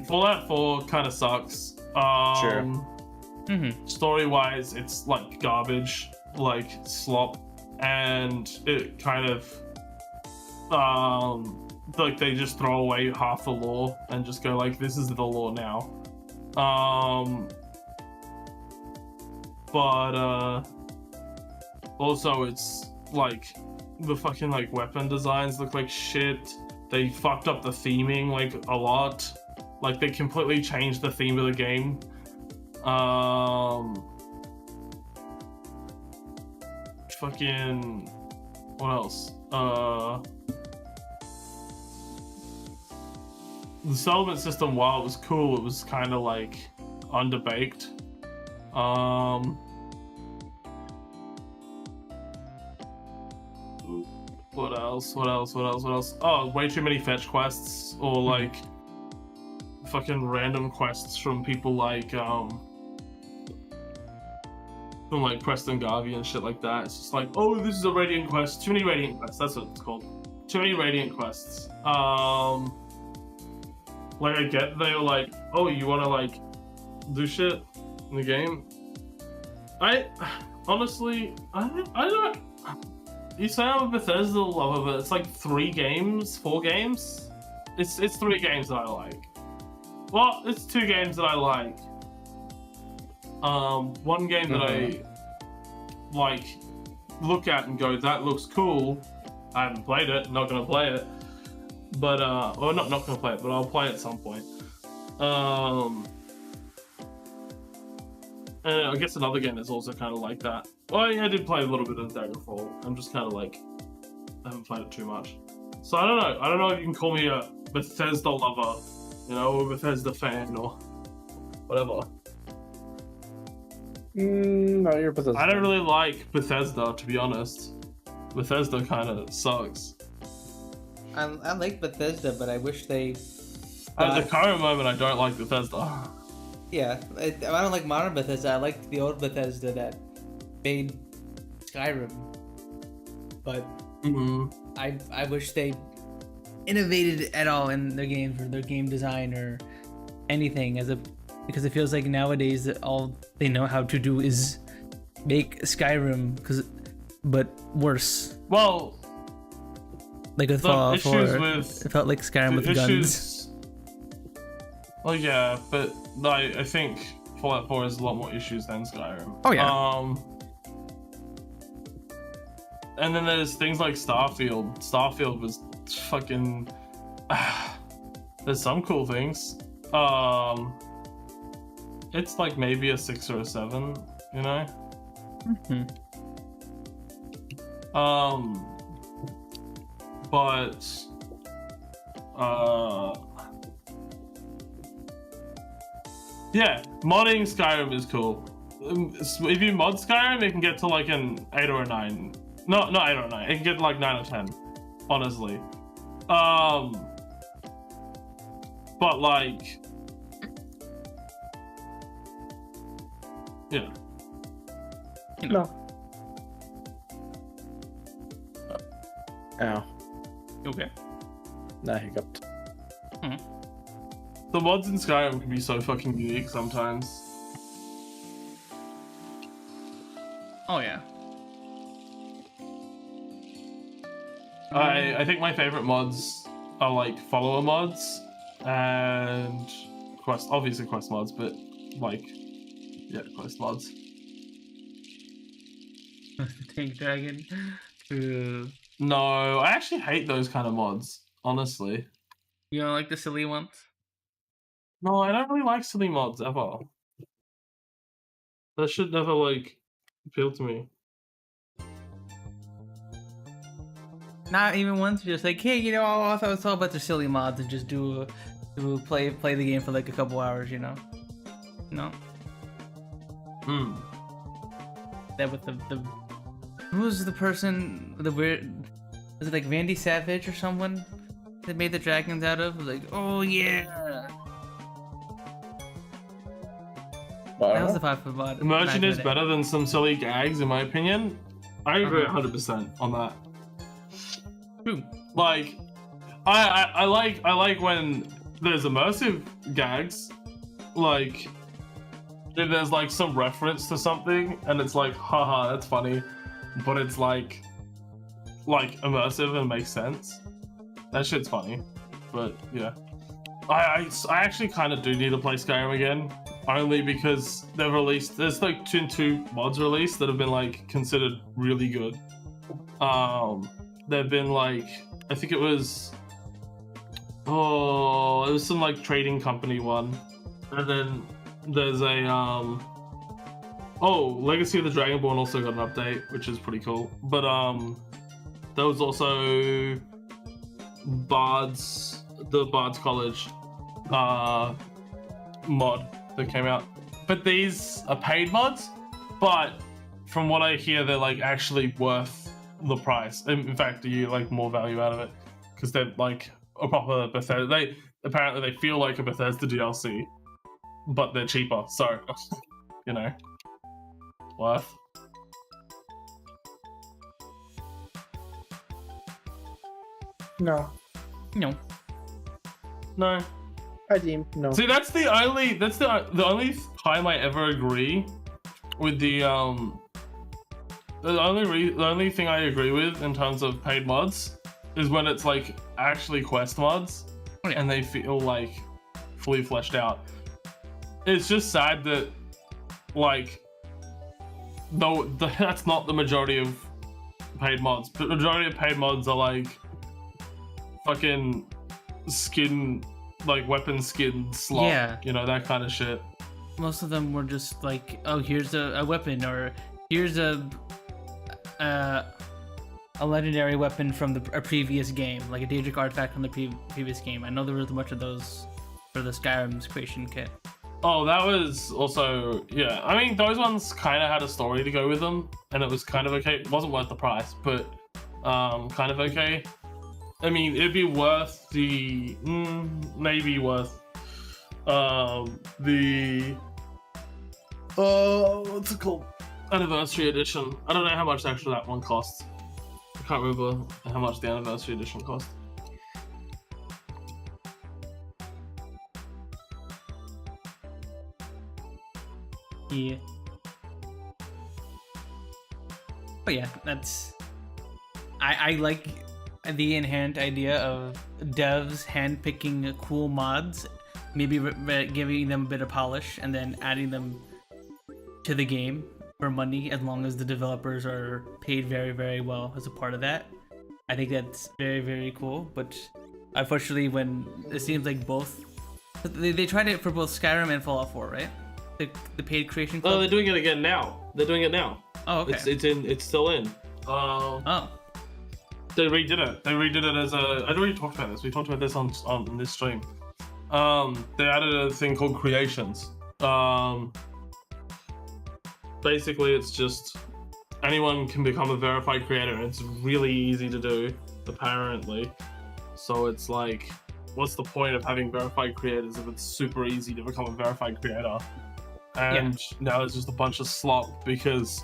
Fallout 4 kind of sucks. Sure. Story-wise, it's like garbage, like slop, and it kind of like they just throw away half the lore and just go like, this is the lore now. But also it's like the fucking like weapon designs look like shit. They fucked up the theming like a lot. Like they completely changed the theme of the game. Fucking what else? The settlement system, while it was cool, it was kind of like underbaked. What else? Oh, way too many fetch quests, or like fucking random quests from people like from like Quest and Garvey and shit like that. It's just like, oh, this is a Radiant quest. Too many Radiant quests. That's what it's called. Too many Radiant quests. Like I get they were like, oh, you want to like do shit in the game. I honestly, I don't. You say I'm a Bethesda lover, but it's like 4 games. It's 3 games that I like. Well, it's 2 games that I like. One game that I like look at and go, that looks cool. I haven't played it, not gonna play it. But or not gonna play it, but I'll play it at some point. And I guess another game is also kind of like that. Well, yeah, I did play a little bit of Daggerfall. I'm just kind of like, I haven't played it too much. So I don't know. I don't know if you can call me a Bethesda lover, you know, or a Bethesda fan or whatever. No, you're Bethesda. I don't really like Bethesda, to be honest. Bethesda kind of sucks. I like Bethesda, but I wish they. At the current moment, I don't like Bethesda. Yeah, I don't like modern Bethesda. I liked the old Bethesda that made Skyrim, but I wish they innovated at all in their games or their game design or anything because it feels like nowadays that all they know how to do is make Skyrim but worse. Well, like with Fallout 4, it felt like Skyrim with guns. Well, yeah, but I think Fallout 4 has a lot more issues than Skyrim. Oh yeah. And then there's things like Starfield. Starfield was fucking. There's some cool things. It's like maybe a 6 or a 7, you know. But yeah, modding Skyrim is cool. If you mod Skyrim, it can get to like an 8 or a 9. No, not 8 or 9. It can get like 9 or 10, honestly. But like, yeah. No. Ow. Okay. Nah, hiccuped. The mods in Skyrim can be so fucking unique sometimes. Oh yeah. I think my favorite mods are like follower mods and obviously quest mods, but like, yeah, quest mods. Tank Dragon. No, I actually hate those kind of mods, honestly. You don't like the silly ones? No, I don't really like silly mods ever. That should never like appeal to me. Not even once. Just like, hey, you know, I thought it's all about the silly mods and just play the game for like a couple hours, you know? No. Hmm. That with the who was the person, the weird, was it like Vandy Savage or someone that made the dragons out of? Like, oh yeah. That was the popular mod. Immersion is better than some silly gags, in my opinion. I agree 100% on that. True. Like, I like when there's immersive gags, like if there's like some reference to something and it's like, haha, that's funny, but it's like immersive and makes sense. That shit's funny. But yeah, I actually kind of do need to play Skyrim again, only because they've released, there's like two mods released that have been like considered really good. They've been like, I think it was some like trading company one, and then there's a Legacy of the Dragonborn also got an update, which is pretty cool. But there was also the Bard's College mod that came out. But these are paid mods, but from what I hear, they're like actually worth the price. In fact, you like more value out of it because they're like a proper Bethesda. They feel like a Bethesda DLC, but they're cheaper. So, you know, worth. No. No. No. I deem no. See, that's the only time I ever agree with the only thing I agree with in terms of paid mods is when it's like actually quest mods and they feel like fully fleshed out. It's just sad that like that's not the majority of paid mods. The majority of paid mods are like fucking skin, like weapon skin slot, Yeah. you know, that kind of shit. Most of them were just like, oh, here's a weapon, or here's a legendary weapon from a previous game, like a Daedric artifact from the previous game. I know there was a bunch of those for the Skyrim's creation kit. Oh, that was also, yeah. I mean, those ones kind of had a story to go with them, and it was kind of okay. It wasn't worth the price, but kind of okay. I mean, it'd be worth the, maybe worth the, what's it called? Anniversary edition. I don't know how much actually that one costs. I can't remember how much the anniversary edition cost. Yeah. But yeah, that's... I like the inherent idea of devs handpicking cool mods, maybe giving them a bit of polish, and then adding them to the game for money, as long as the developers are paid very, very well as a part of that. I think that's very, very cool. But unfortunately, when it seems like both... They tried it for both Skyrim and Fallout 4, right? The paid creation club? Oh, they're doing it again now. They're doing it now. Oh, okay. It's still in. Oh. They redid it. They redid it as a... I'd already talked about this. We talked about this on this stream. They added a thing called Creations. Basically, it's just anyone can become a verified creator, and it's really easy to do, apparently. So it's like, what's the point of having verified creators if it's super easy to become a verified creator? And now there's just a bunch of slop because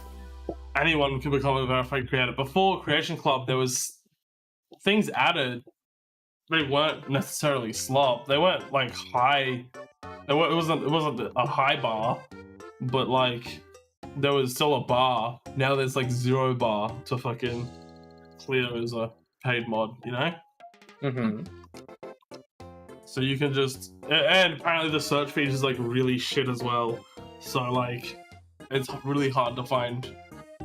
anyone can become a verified creator. Before Creation Club, there was things added. They weren't necessarily slop. They weren't like high. It wasn't a high bar, but like there was still a bar. Now there's like 0 bar to fucking clear as a paid mod, you know? Mm-hmm. So you can just, and apparently the search feature is like really shit as well. So like, it's really hard to find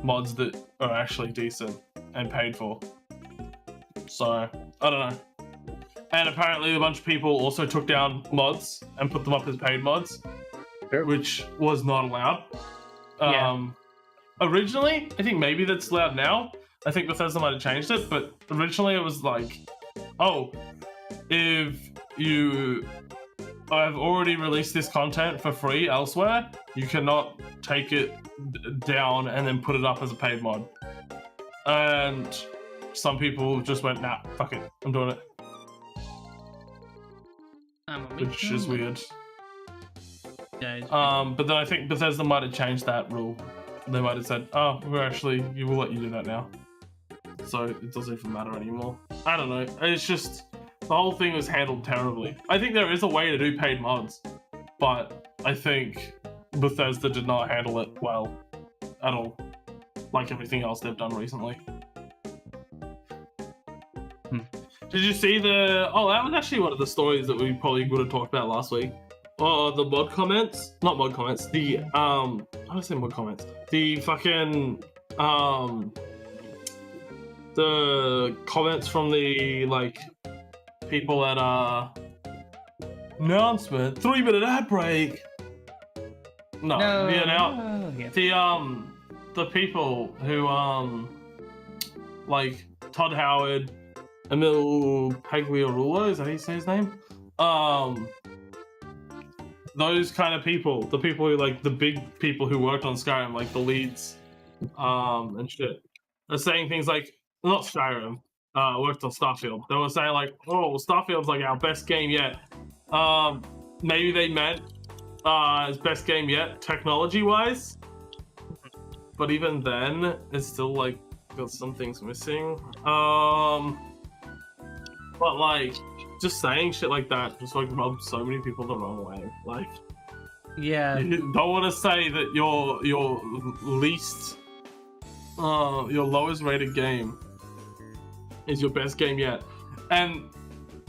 mods that are actually decent and paid for. So I don't know. And apparently a bunch of people also took down mods and put them up as paid mods, Sure. which was not allowed. Originally, I think maybe that's allowed now. I think Bethesda might have changed it, but originally it was like, oh, if you have already released this content for free elsewhere, you cannot take it down and then put it up as a paid mod. And some people just went, nah, fuck it, I'm doing it. Which is weird. Yeah, But then I think Bethesda might have changed that rule. They might have said, oh, we will let you do that now. So it doesn't even matter anymore. I don't know. It's just, the whole thing was handled terribly. I think there is a way to do paid mods, but I think Bethesda did not handle it well at all. Like everything else they've done recently. Did you see the... Oh, that was actually one of the stories that we probably would have talked about last week. Oh, the mod comments? Not mod comments. The, how do I say mod comments? The fucking, the comments from the, like, people at, announcement, 3-minute ad break. No, the people who, like, Todd Howard, Emil Pagliarulo, is that how you say his name? Those kind of people, the people who, like, the big people who worked on Skyrim, like the leads, and shit, are saying things like, not Skyrim, worked on Starfield. They were saying like, oh, Starfield's like our best game yet. Maybe they meant his best game yet, technology-wise. But even then, it's still like got some things missing. But like, just saying shit like that just like rubs so many people the wrong way. Like, yeah, you don't want to say that your least, your lowest rated game is your best game yet, and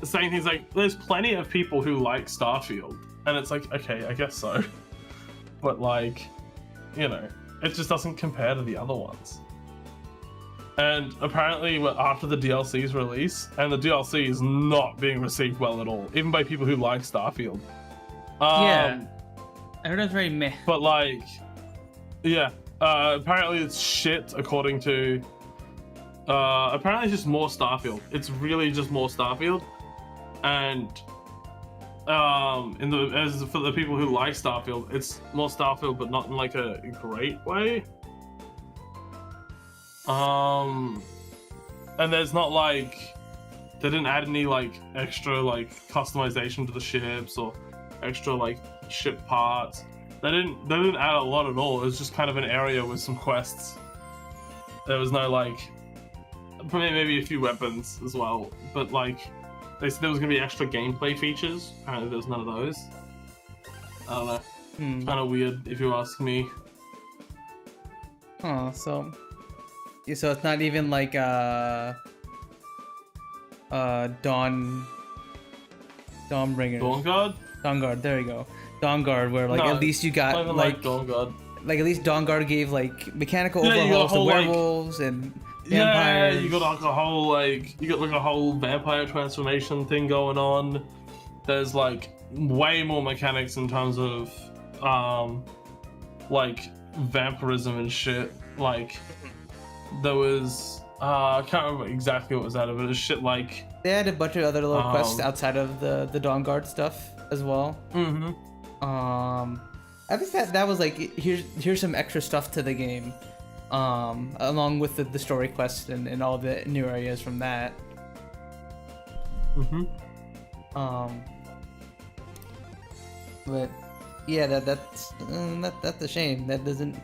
saying things like, "There's plenty of people who like Starfield," and it's like, okay, I guess so, but like, you know, it just doesn't compare to the other ones. And apparently after the DLC's release, and the DLC is not being received well at all, even by people who like Starfield. Yeah, I heard it was very meh. But like, yeah, apparently it's shit according to, apparently it's just more Starfield. It's really just more Starfield. And as for the people who like Starfield, it's more Starfield, but not in like a great way. And there's not like, they didn't add any like extra like customization to the ships or extra like ship parts. They didn't add a lot at all. It was just kind of an area with some quests. There was no like, maybe a few weapons as well, but like they said there was gonna be extra gameplay features. Apparently there's none of those. I don't know. It's kind of weird if you ask me. Oh, so it's not even like Dawnbringer. Dawnguard? There you go. Dawnguard, where like No, at least you got like Dawnguard. Like at least Dawnguard gave like mechanical overhauls to werewolves and vampires. Yeah, you got like a whole vampire transformation thing going on. There's like way more mechanics in terms of like vampirism and shit. Like there was I can't remember exactly what was out of it. It was shit like they had a bunch of other little quests outside of the Dawnguard stuff as well. I think that was like here's some extra stuff to the game, along with the story quest and all the new areas from that. But yeah, that's a shame. That doesn't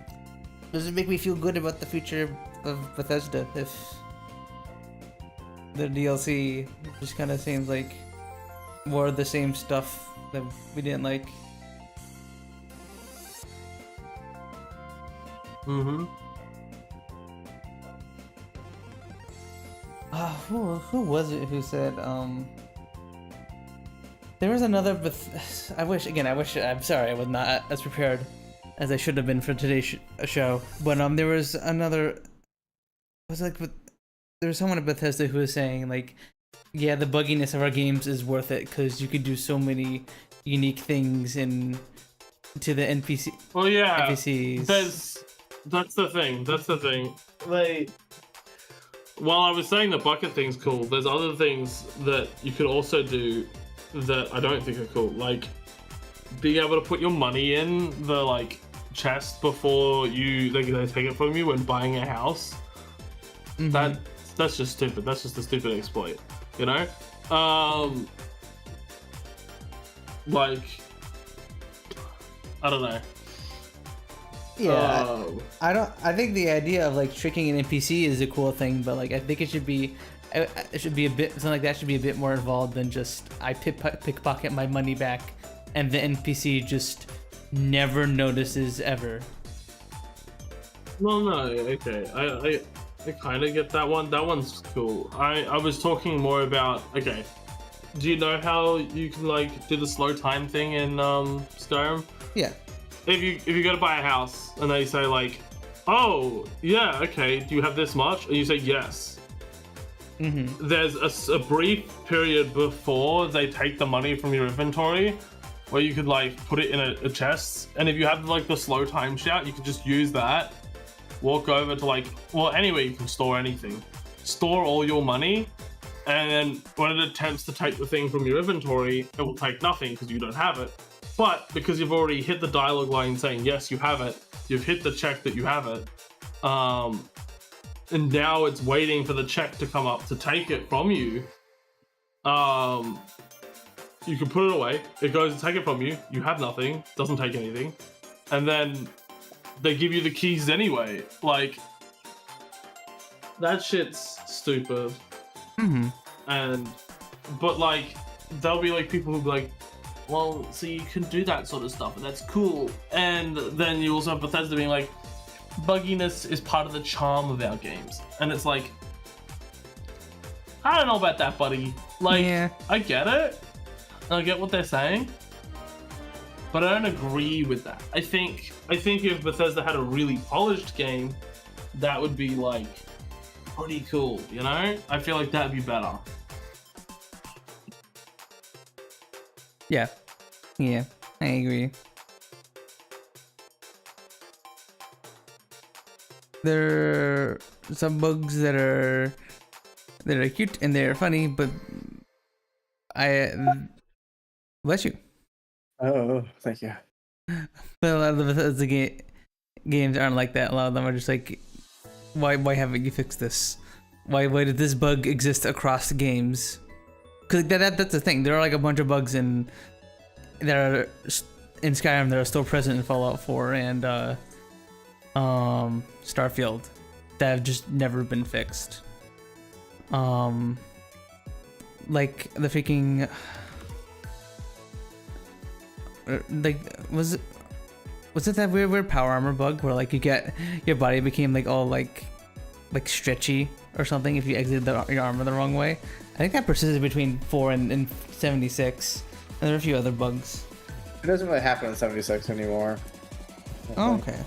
make me feel good about the future of Bethesda if the DLC just kind of seems like more of the same stuff that we didn't like. Who was it who said there was another I'm sorry I was not as prepared as I should have been for today's show, but there was another, there was someone at Bethesda who was saying like Yeah, the bugginess of our games is worth it because you could do so many unique things in to the Well, yeah, NPCs. that's the thing. That's the thing. While I was saying the bucket thing's cool, there's other things that you could also do that I don't think are cool. Like being able to put your money in the like chest before they take it from you when buying a house. Mhm. That's just stupid. That's just a stupid exploit, you know? Like I don't know. Yeah, I think the idea of like tricking an NPC is a cool thing, but like I think it should be a bit something like that should be a bit more involved than just I pickpocket my money back and the NPC just never notices ever. Well, no, okay. I kind of get that one. That one's cool. I was talking more about, okay, do you know how you can like do the slow time thing in Skyrim? Yeah. If you go to buy a house and they say like, oh yeah, okay, do you have this much? And you say yes. Mm-hmm. There's a brief period before they take the money from your inventory where you could like put it in a chest, and if you have like the slow time shout, you could just use that, walk over to like, well, anywhere you can store anything, store all your money, and then when it attempts to take the thing from your inventory, it will take nothing because you don't have it. But because you've already hit the dialogue line saying yes, you have it, you've hit the check that you have it, and now it's waiting for the check to come up to take it from you. You can put it away. It goes to take it from you. You have nothing. Doesn't take anything, and then they give you the keys anyway. Like that shit's stupid. Mm-hmm. But like there'll be like people who'll be like, well, so you can do that sort of stuff, and that's cool. And then you also have Bethesda being like, bugginess is part of the charm of our games. And it's like, I don't know about that, buddy. Like, Yeah. I get it. I get what they're saying. But I don't agree with that. I think if Bethesda had a really polished game, that would be like pretty cool, you know? I feel like that'd be better. Yeah, I agree. There are some bugs that are cute and they're funny, but bless you. Oh, thank you. But a lot of the Bethesda games aren't like that. A lot of them are just like, why haven't you fixed this? Why did this bug exist across games? Cause that's the thing. There are like a bunch of bugs that are in Skyrim that are still present in Fallout 4 and Starfield that have just never been fixed. Like the freaking like was it that weird power armor bug where like your body became like all like stretchy or something if you exited your armor the wrong way? I think that persisted between 4 and 76, and there are a few other bugs. It doesn't really happen in 76 anymore. Oh, okay.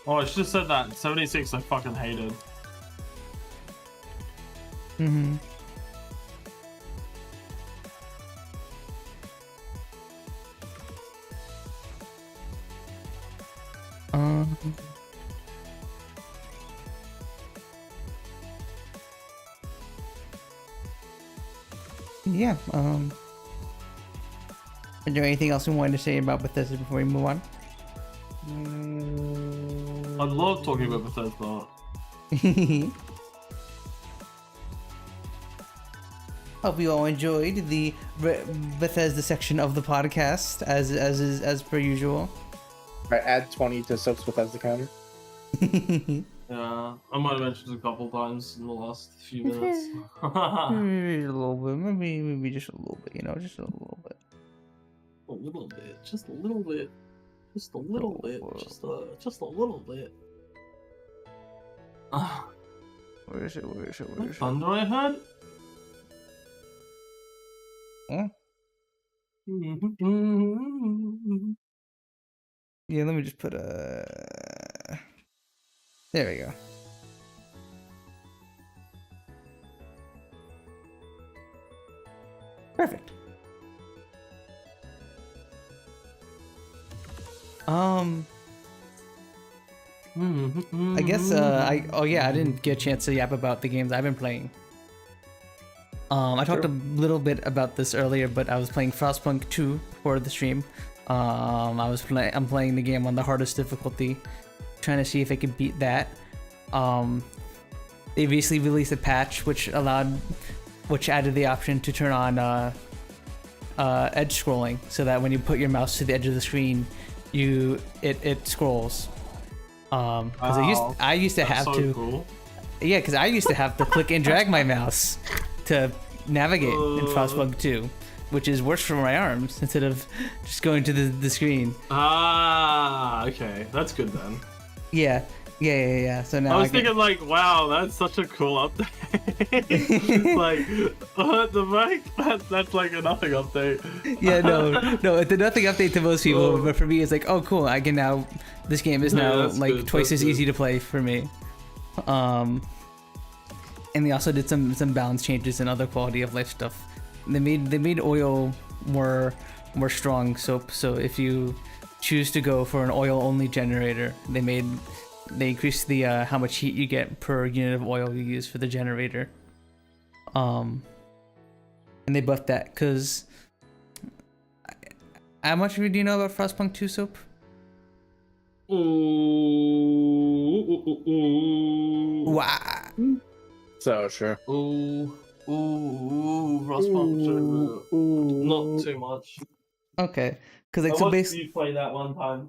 Oh, I should have said that. 76 I fucking hated. Mm-hmm. Yeah, is there anything else we wanted to say about Bethesda before we move on? I love talking about Bethesda. Hope you all enjoyed the Bethesda section of the podcast, as per usual. Right, add 20 to Soap's Bethesda counter. Yeah, I might have mentioned it a couple times in the last few minutes. Maybe a little bit, maybe just a little bit, just a little bit. A little bit, just a little bit, just a little bit, just a little bit. Where is it? What thunder I heard? Huh? Yeah, let me just put a. There we go. I guess I didn't get a chance to yap about the games I've been playing. I talked a little bit about this earlier, but I was playing Frostpunk 2 for the stream. I'm playing the game on the hardest difficulty, trying to see if I could beat that. They recently released a patch which added the option to turn on edge scrolling, so that when you put your mouse to the edge of the screen, it scrolls. Because I used to have to. Cool. Yeah, because I used to have to click and drag my mouse to navigate in Frostpunk 2, which is worse for my arms instead of just going to the screen. Okay, that's good then. Yeah. So now I was thinking like, wow, that's such a cool update. Like, what the fuck? That's like a nothing update. Yeah, no, it's a nothing update to most people, but for me, it's like, oh, cool. I can now. This game is now like good. Twice as easy to play for me. And they also did some balance changes and other quality of life stuff. They made oil more strong. So if you choose to go for an oil only generator, they increased the how much heat you get per unit of oil you use for the generator. And they buffed that because how much do you know about Frostpunk 2, Soap? Wow. So sure. Frostpunk. Not too much. Okay, because like so basically you play that one time.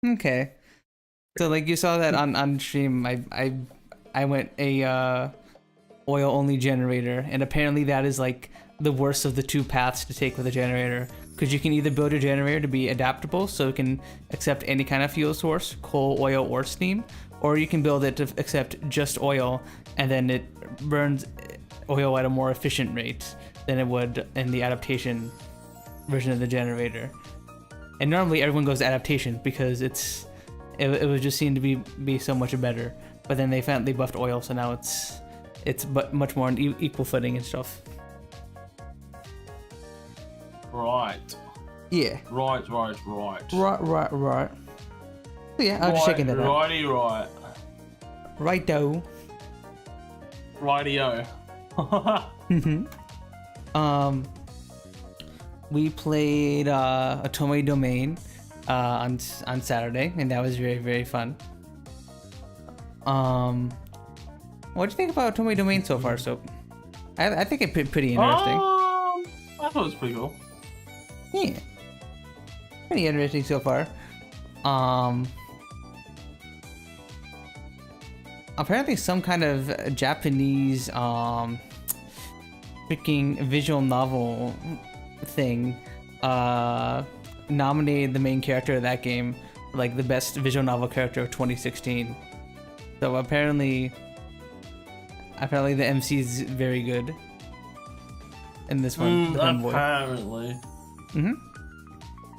Okay. So like you saw that on stream, I went a oil only generator, and apparently that is like the worst of the two paths to take with a generator, because you can either build a generator to be adaptable so it can accept any kind of fuel source, coal, oil, or steam, or you can build it to accept just oil, and then it burns oil at a more efficient rate than it would in the adaptation version of the generator. And normally everyone goes to adaptation because it was just seen to be so much better. But then they buffed oil, so now it's much more on equal footing and stuff. Right. Yeah. Right. So yeah, I was just checking that out. Right. Righto. Rightio. We played Otome Domain on Saturday, and that was very, very fun. What do you think about Otome Domain so far, Soap? I think it's pretty interesting. I thought it was pretty cool. Yeah. Pretty interesting so far. Apparently some kind of Japanese freaking visual novel thing nominated the main character of that game for like the best visual novel character of 2016. So apparently the MC is very good in this one. Apparently.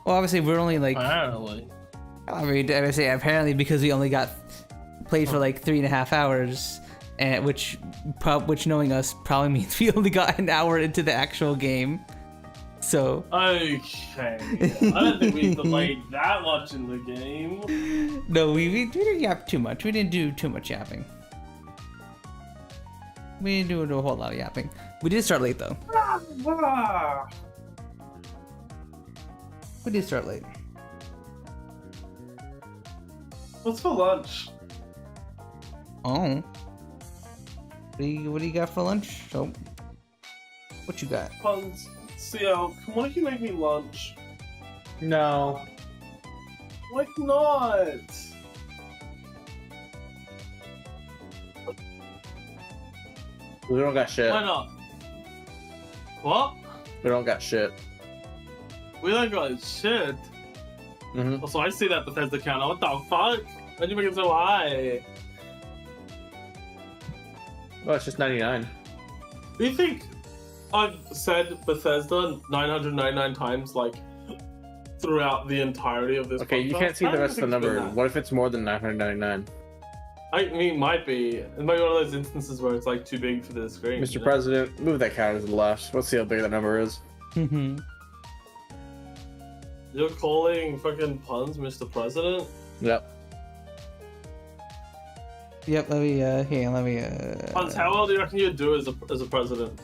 Well, obviously we're only like. Apparently. I would say apparently because we only got played for like 3.5 hours, and which knowing us probably means we only got an hour into the actual game. So. Okay. I don't think we played that much in the game. No, we didn't yap too much. We didn't do too much yapping. We didn't do a whole lot of yapping. We did start late though. We did start late. What's for lunch? Oh. What do you got for lunch? So, what you got? Punz, Siel, why don't you make me lunch? No. Why not? We don't got shit. Why not? What? We don't got shit. We don't got shit. Also, I see that Bethesda counter. What the fuck? Why'd you make it so high? Well, it's just 99. Do you think I've said Bethesda 999 times, like, throughout the entirety of this Okay, podcast? you can't see the rest of the number. What if it's more than 999? I mean, it might be. It might be one of those instances where it's, like, too big for the screen. Mr. President, move that counter to the left. Let's see how big that number is. You're calling fucking Punz Mr. President? Yep. Yep, let me, here, let me, Punz, how well do you reckon you'd do as a president?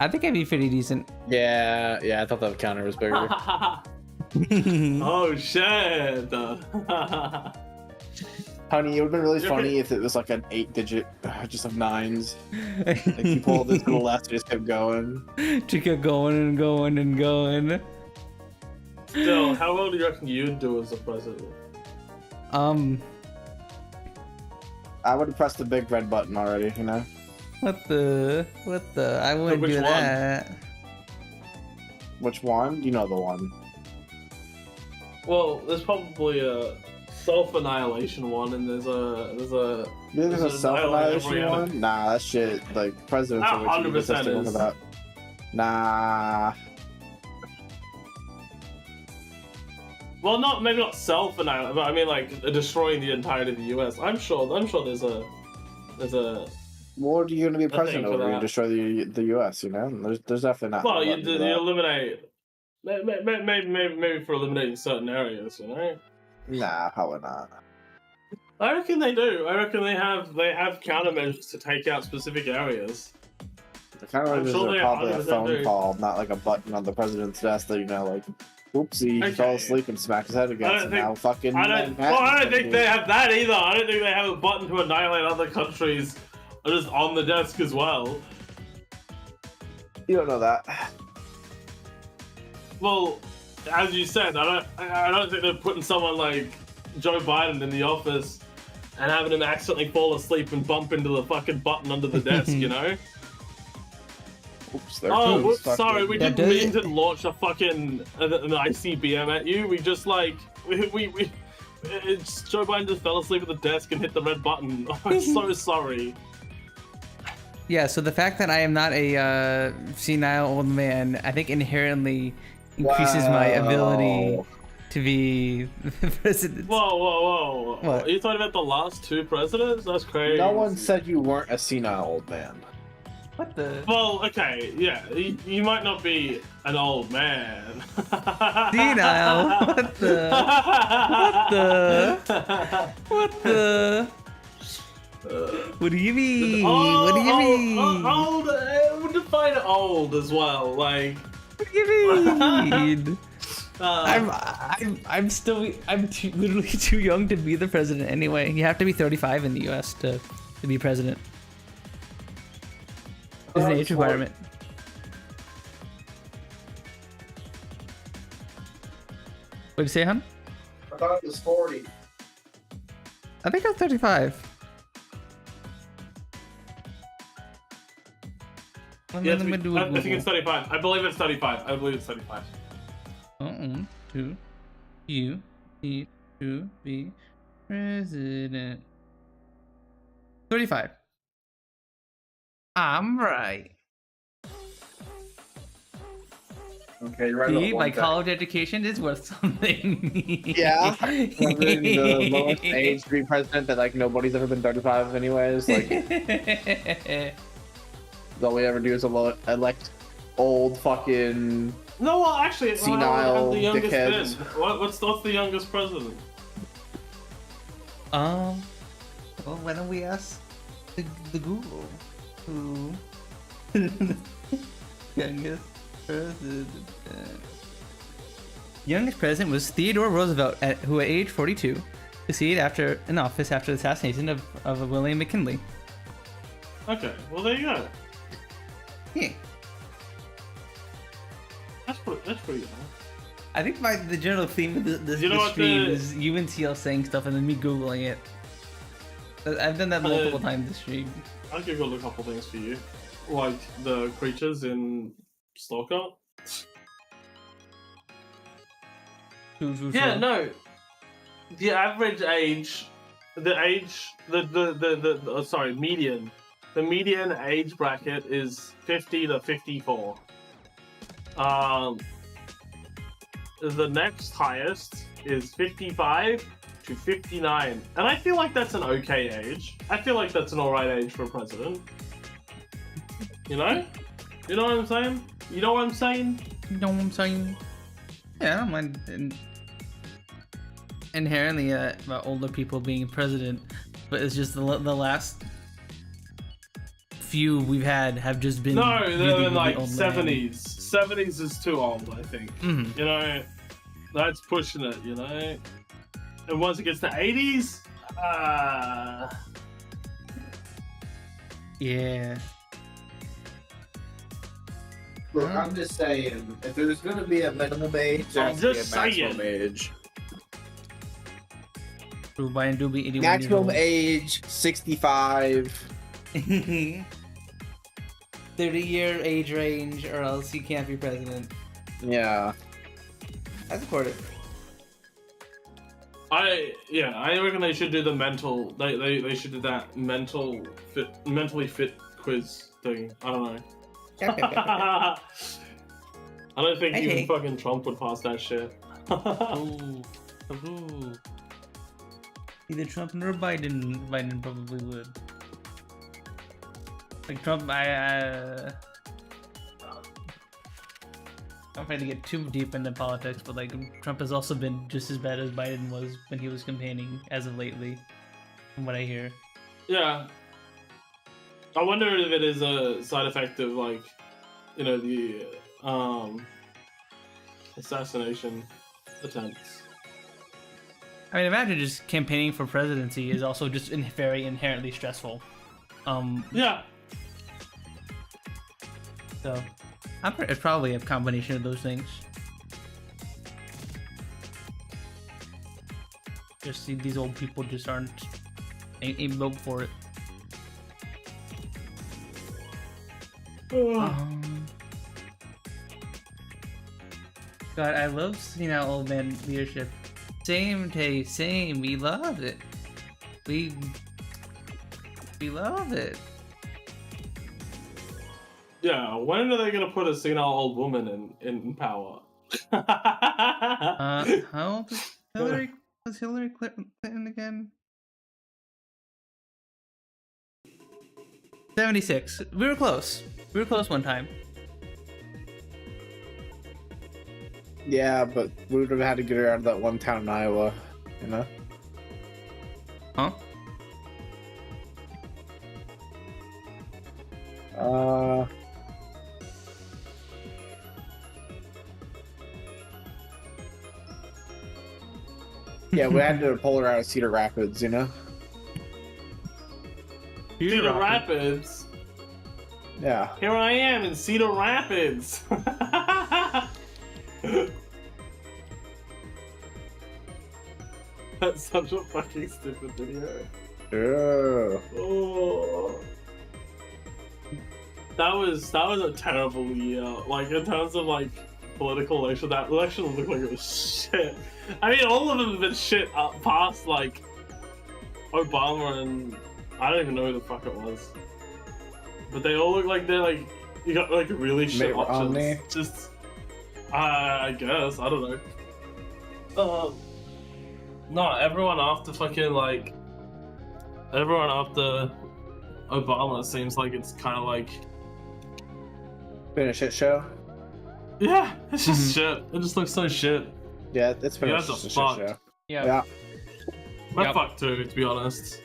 I think I'd be pretty decent. Yeah, I thought the counter was bigger. Oh shit! Honey, it would have been really funny if it was like an 8-digit, just of 9s. Like you pulled this to the left, it just kept going. Just kept going and going and going. Still, how well do you reckon you'd do as a president? I would have pressed the big red button already, you know? What the, I wouldn't which do one? that. Which one? You know the one. Well, there's probably a self-annihilation one, and there's a There's a an self-annihilation annihilate one? Nah, that shit, like, presidents are what you 100% talking is. about. Nah. Well, maybe not self-annihilation, but I mean like destroying the entirety of the U.S. I'm sure there's a What are you going to be thing president for over? You that. destroy the U.S., you know? There's definitely not. well, a you button for that. eliminate maybe for eliminating certain areas, you know. Nah, probably not. I reckon they do. I reckon they have countermeasures to take out specific areas. The countermeasures sure are they probably a 100% phone do. call, not like a button on the president's desk that, you know, like, oopsie, he Okay. fell asleep and smacked his head against, and now fucking... I don't think they have that either. I don't think they have a button to annihilate other countries just on the desk as well. You don't know that. Well, as you said, I don't think they're putting someone like Joe Biden in the office and having him accidentally fall asleep and bump into the fucking button under the desk, you know? Oops, there Oh, goes whoops, fucking- sorry, we That didn't mean does- to launch a fucking an ICBM at you. We just like Joe Biden just fell asleep at the desk and hit the red button. I'm so sorry. Yeah, so the fact that I am not a senile old man, I think inherently increases my ability Wow. to be the president. Whoa. What? Are you talking about the last two presidents? That's crazy. No one said you weren't a senile old man. What the? Well, okay, yeah, you might not be an old man. Senile? What the? What the? What do you mean? What do you mean? Old, would define old as well, like. What do you mean? I'm literally too young to be the president anyway. You have to be 35 in the U.S. to be president. There's an age requirement. What'd you say, hon? I thought it was 40. I think I'm 35. Yeah, I think it's 35. I believe it's 35. Do you need to be president? 35. I'm right. Okay, you're right. See, about my one thing. college education is worth something. Yeah, remembering the lowest age to be president that like nobody's ever been 35 anyways. Like all we ever do is elect old fucking No, well, actually, senile the youngest dickheads. been. What's the youngest president? well, why don't we ask the Google who youngest president? Youngest president was Theodore Roosevelt, who at age 42 succeeded in office after the assassination of William McKinley. Okay, well there you go. Yeah. That's pretty young. I think the general theme of this You know what stream the- is you and CL saying stuff and then me Googling it. I've done that multiple times this stream. I'll Google a couple things for you, like the creatures in Stalker. Yeah, no. The average age, median. The median age bracket is 50 to 54. The next highest is 55 to 59, and I feel like that's an okay age. I feel like that's an alright age for a president. You know? You know what I'm saying? You know what I'm saying? You know what I'm saying? Yeah, I don't mind inherently about older people being president, but it's just the last few we've had have just been No, really, they're really like old 70s. 70s is too old, I think. Mhm. You know, that's pushing it, you know? And once it gets to 80s, Yeah. Look, I'm just saying, if there's gonna be a minimum age, there I'm has to be a just maximum saying. age. Joe Biden do be 81 Maximum years age 65. old. 30-year age range, or else you can't be president. Yeah. I support it. I reckon they should do the mental. They should do that mentally fit quiz thing. I don't know. I don't think Okay. even fucking Trump would pass that shit. Ooh. Ooh. Either Trump or Biden. Biden probably would. Like Trump, I'm trying to get too deep into politics, but like Trump has also been just as bad as Biden was when he was campaigning as of lately, from what I hear. Yeah. I wonder if it is a side effect of like, you know, the assassination attempts. I mean, imagine just campaigning for presidency is also just very inherently stressful. Yeah. So it's probably a combination of those things. Just see these old people just ain't built for it. God, I love seeing how old man leadership. Same taste, same. We love it. We love it. Yeah, when are they gonna put a senile old woman in power? How old is Hillary? Was Hillary Clinton again? 76. We were close. We were close one time. Yeah, but we would have had to get her out of that one town in Iowa, you know? Huh? Yeah, we had to pull her out of Cedar Rapids, you know? Cedar Rapids. Yeah. Here I am in Cedar Rapids. That's such a fucking stupid video. Yeah. Oh. That was a terrible year. Like in terms of like political election, that election looked like it was shit. I mean, all of them have been shit up past like Obama and I don't even know who the fuck it was. But they all look like they're like you got like really shit Mitt options. Romney. Just I guess I don't know. No, everyone after fucking like everyone after Obama seems like it's kind of like Been a shit show? yeah, it's just shit. It just looks so shit. Yeah, it's been You a guys are shit fucked. show. Yeah. We're Yep. fucked too, to be honest.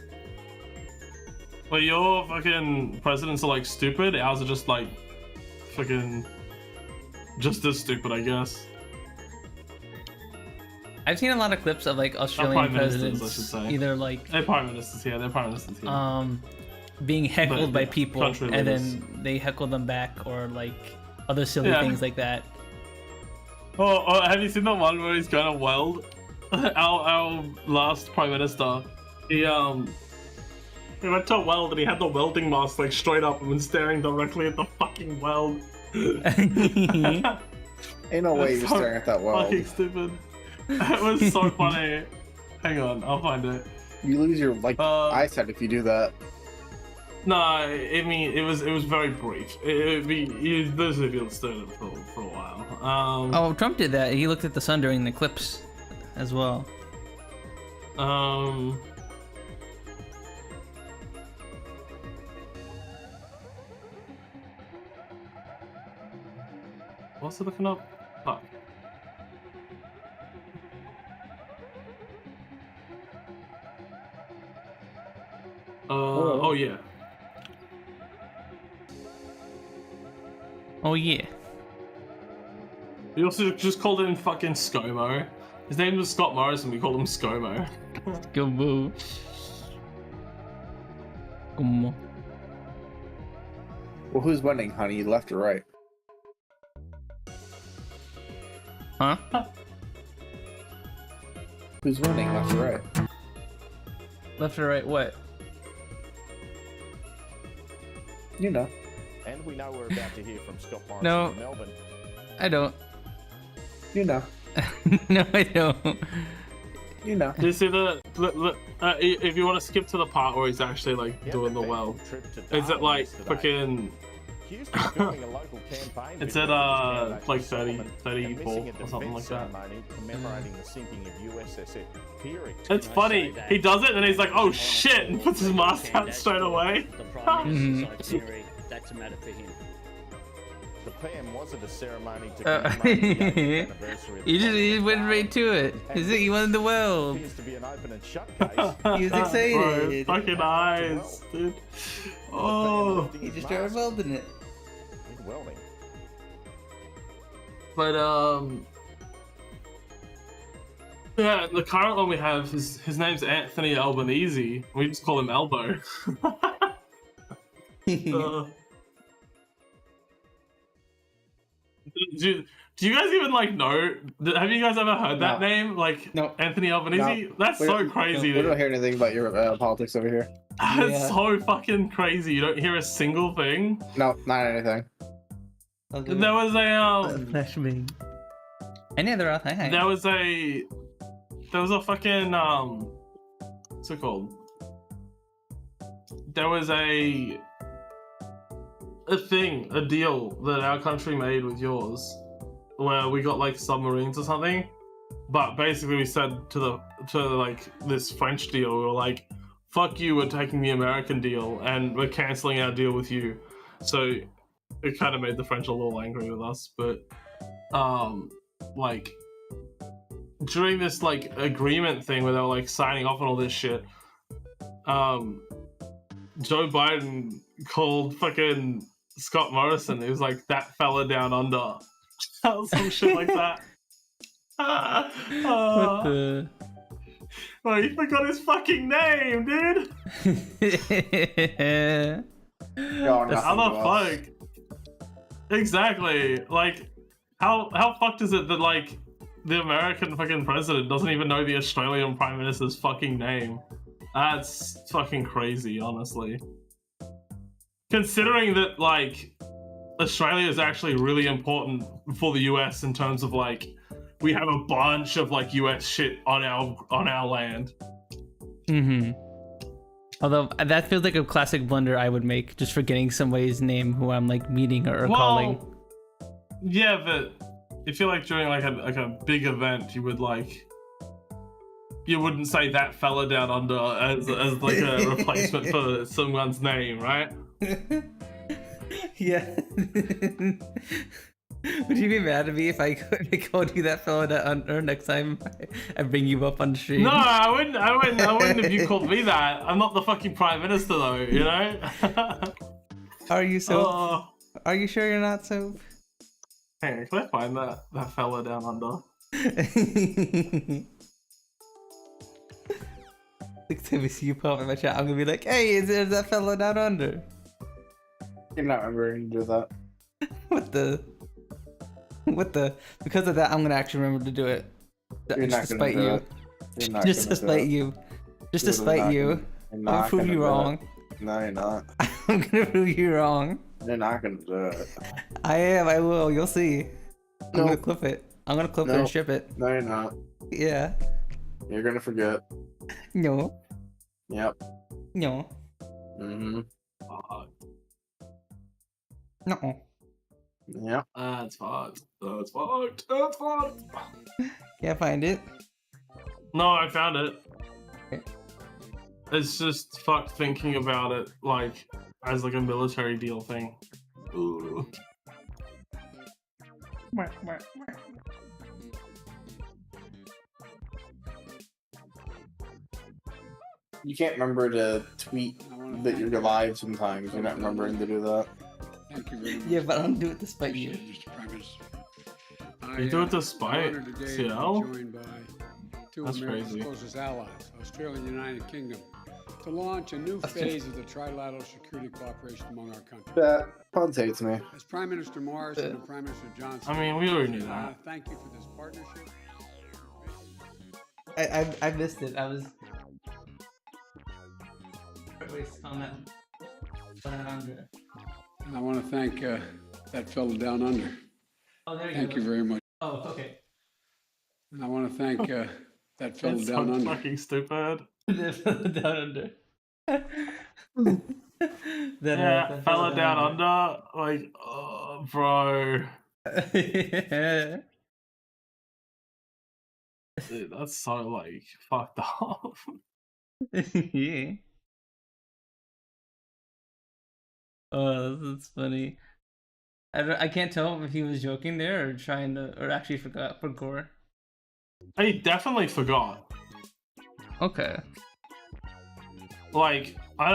But your fucking presidents are like stupid. Ours are just like fucking just as stupid, I guess. I've seen a lot of clips of like Australian prime ministers, presidents, I should say. either like They're prime ministers here. They're prime ministers here. being heckled But, by yeah, people, country and leaders. then they heckle them back, or like other silly Yeah. things like that. Oh, have you seen the one where he's going to weld? Our last prime minister, he went to a weld and he had the welding mask like straight up and was staring directly at the fucking weld. Ain't no way That's you're so staring at that weld. Fucking stupid. It was so funny. Hang on, I'll find it. You lose your eyesight if you do that. No, I mean it was very brief. Those of you will stare at it for a while. Oh, Trump did that. He looked at the sun during the eclipse as well. What's it looking up? Fuck. Oh yeah. Oh yeah. We also just called him fucking ScoMo. His name was Scott Morrison, we called him ScoMo. Go move. Come on. Well, who's winning, honey? Left or right? Huh? Who's winning, left or right? Left or right? What? You know. And we know we're about to hear from Scott Morrison No. in Melbourne. I don't. You know. No, I don't. You know. Do you see the if you want to skip to the part where he's actually like He had doing an the well, eventful trip to is it Darwin like yesterday. fucking Accused of filming a local campaign it's video at of his like candidate 30, and 34 missing a or something like defense that. ceremony commemorating the sinking of USS Peary. It's funny. He does it and he's like, oh shit, and puts his mask out straight away. The Prime Minister's itinerary, that's a matter for him. The PM was at a ceremony to commemorate the 80th anniversary of the You just bombing of went right Darwin. to it. Is it? You wanted the world. Appears to be an open and shut case. He was excited. Bro, fucking eyes, dude. Oh. He just started welding it. Welding. But yeah, the current one we have is his name's Anthony Albanese. We just call him Elbow. Do you guys even like know? Have you guys ever heard that name? Like No. Anthony Albanese? No. That's so crazy. We don't hear anything about your politics over here. That's Yeah. so fucking crazy. You don't hear a single thing. No, not anything. There was a Flashbang. Any other author? Hey. there was a fucking what's it called? There was a deal that our country made with yours, where we got like submarines or something. But basically, we said to like this French deal, we were like, "Fuck you, we're taking the American deal, and we're canceling our deal with you." So it kind of made the French a little angry with us, but like during this like agreement thing where they were like signing off on all this shit, Joe Biden called fucking Scott Morrison. He was like, "That fella down under," some shit like that. What the? Oh, he forgot his fucking name, dude. How the fuck? Exactly. Like, how fucked is it that like the American fucking president doesn't even know the Australian prime minister's fucking name? That's fucking crazy, honestly. Considering that like Australia is actually really important for the US in terms of like we have a bunch of like US shit on our land. Mm-hmm. Although that feels like a classic blunder I would make, just forgetting somebody's name who I'm like meeting or calling. Yeah, but if you're like during like a big event, you wouldn't say "that fella down under" as like a replacement for someone's name, right? Yeah. Would you be mad at me if I called you that fella down under next time I bring you up on stream? No, I wouldn't if you called me that. I'm not the fucking prime minister though, you know? Are you so? Are you sure you're not so? Hang on, can I find that fella down under? Next time I see you pop in my chat, I'm gonna be like, "Hey, is there that fella down under?" You're not remembering to do that. What the? Because of that, I'm gonna actually remember to do it. You're Just not to spite gonna do you. it. You're not Just to gonna do spite it. you. Just to You're spite not you. gonna- you're not I'll prove gonna you do it. wrong. No, you're not. I'm gonna prove you wrong. You're not gonna do it. I am. I will. You'll see. I'm No. gonna clip it. I'm gonna clip it No. and ship it. No, you're not. Yeah. You're gonna forget. No. Yep. No. Mm-hmm. No. Yep. That's fucked. That's fucked. That's fucked. Can't find it. No, I found it. Okay. It's just fucked thinking about it like as like a military deal thing. Ooh. You can't remember to tweet that you're live sometimes. You're not remembering to do that. Thank you very much. Yeah, but I don't do it despite you. Mr. Prime Minister. You do it despite I'm honored today to be Siel? joined by two That's of America's crazy. closest allies, Australia and the United Kingdom, to launch a new phase of the trilateral security cooperation among our countries. That Punz hates me. As Prime Minister Morrison and Prime Minister Johnson, I mean, we already knew I that. want to thank you for this partnership. I missed it. I was. On that. And I want to thank that fellow down under. Oh, there Thank you very much. Oh, okay. And I want to thank that fellow It's down so under. fucking stupid. Down under. Yeah, fella down under. Like, oh, bro. Yeah. Dude, that's so, like, fucked up. Yeah. Oh, that's funny. I can't tell if he was joking there or trying to, or actually forgot for gore. He definitely forgot. Okay. Like, I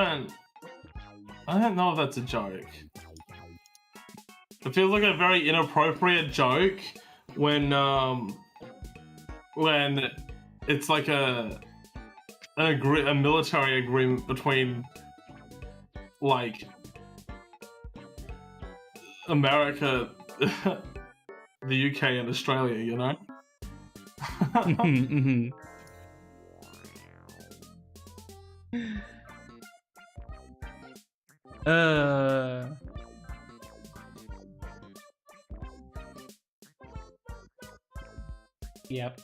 don't know if that's a joke. It feels like a very inappropriate joke when it's like a military agreement between, like, America, the UK, and Australia, you know? Yep.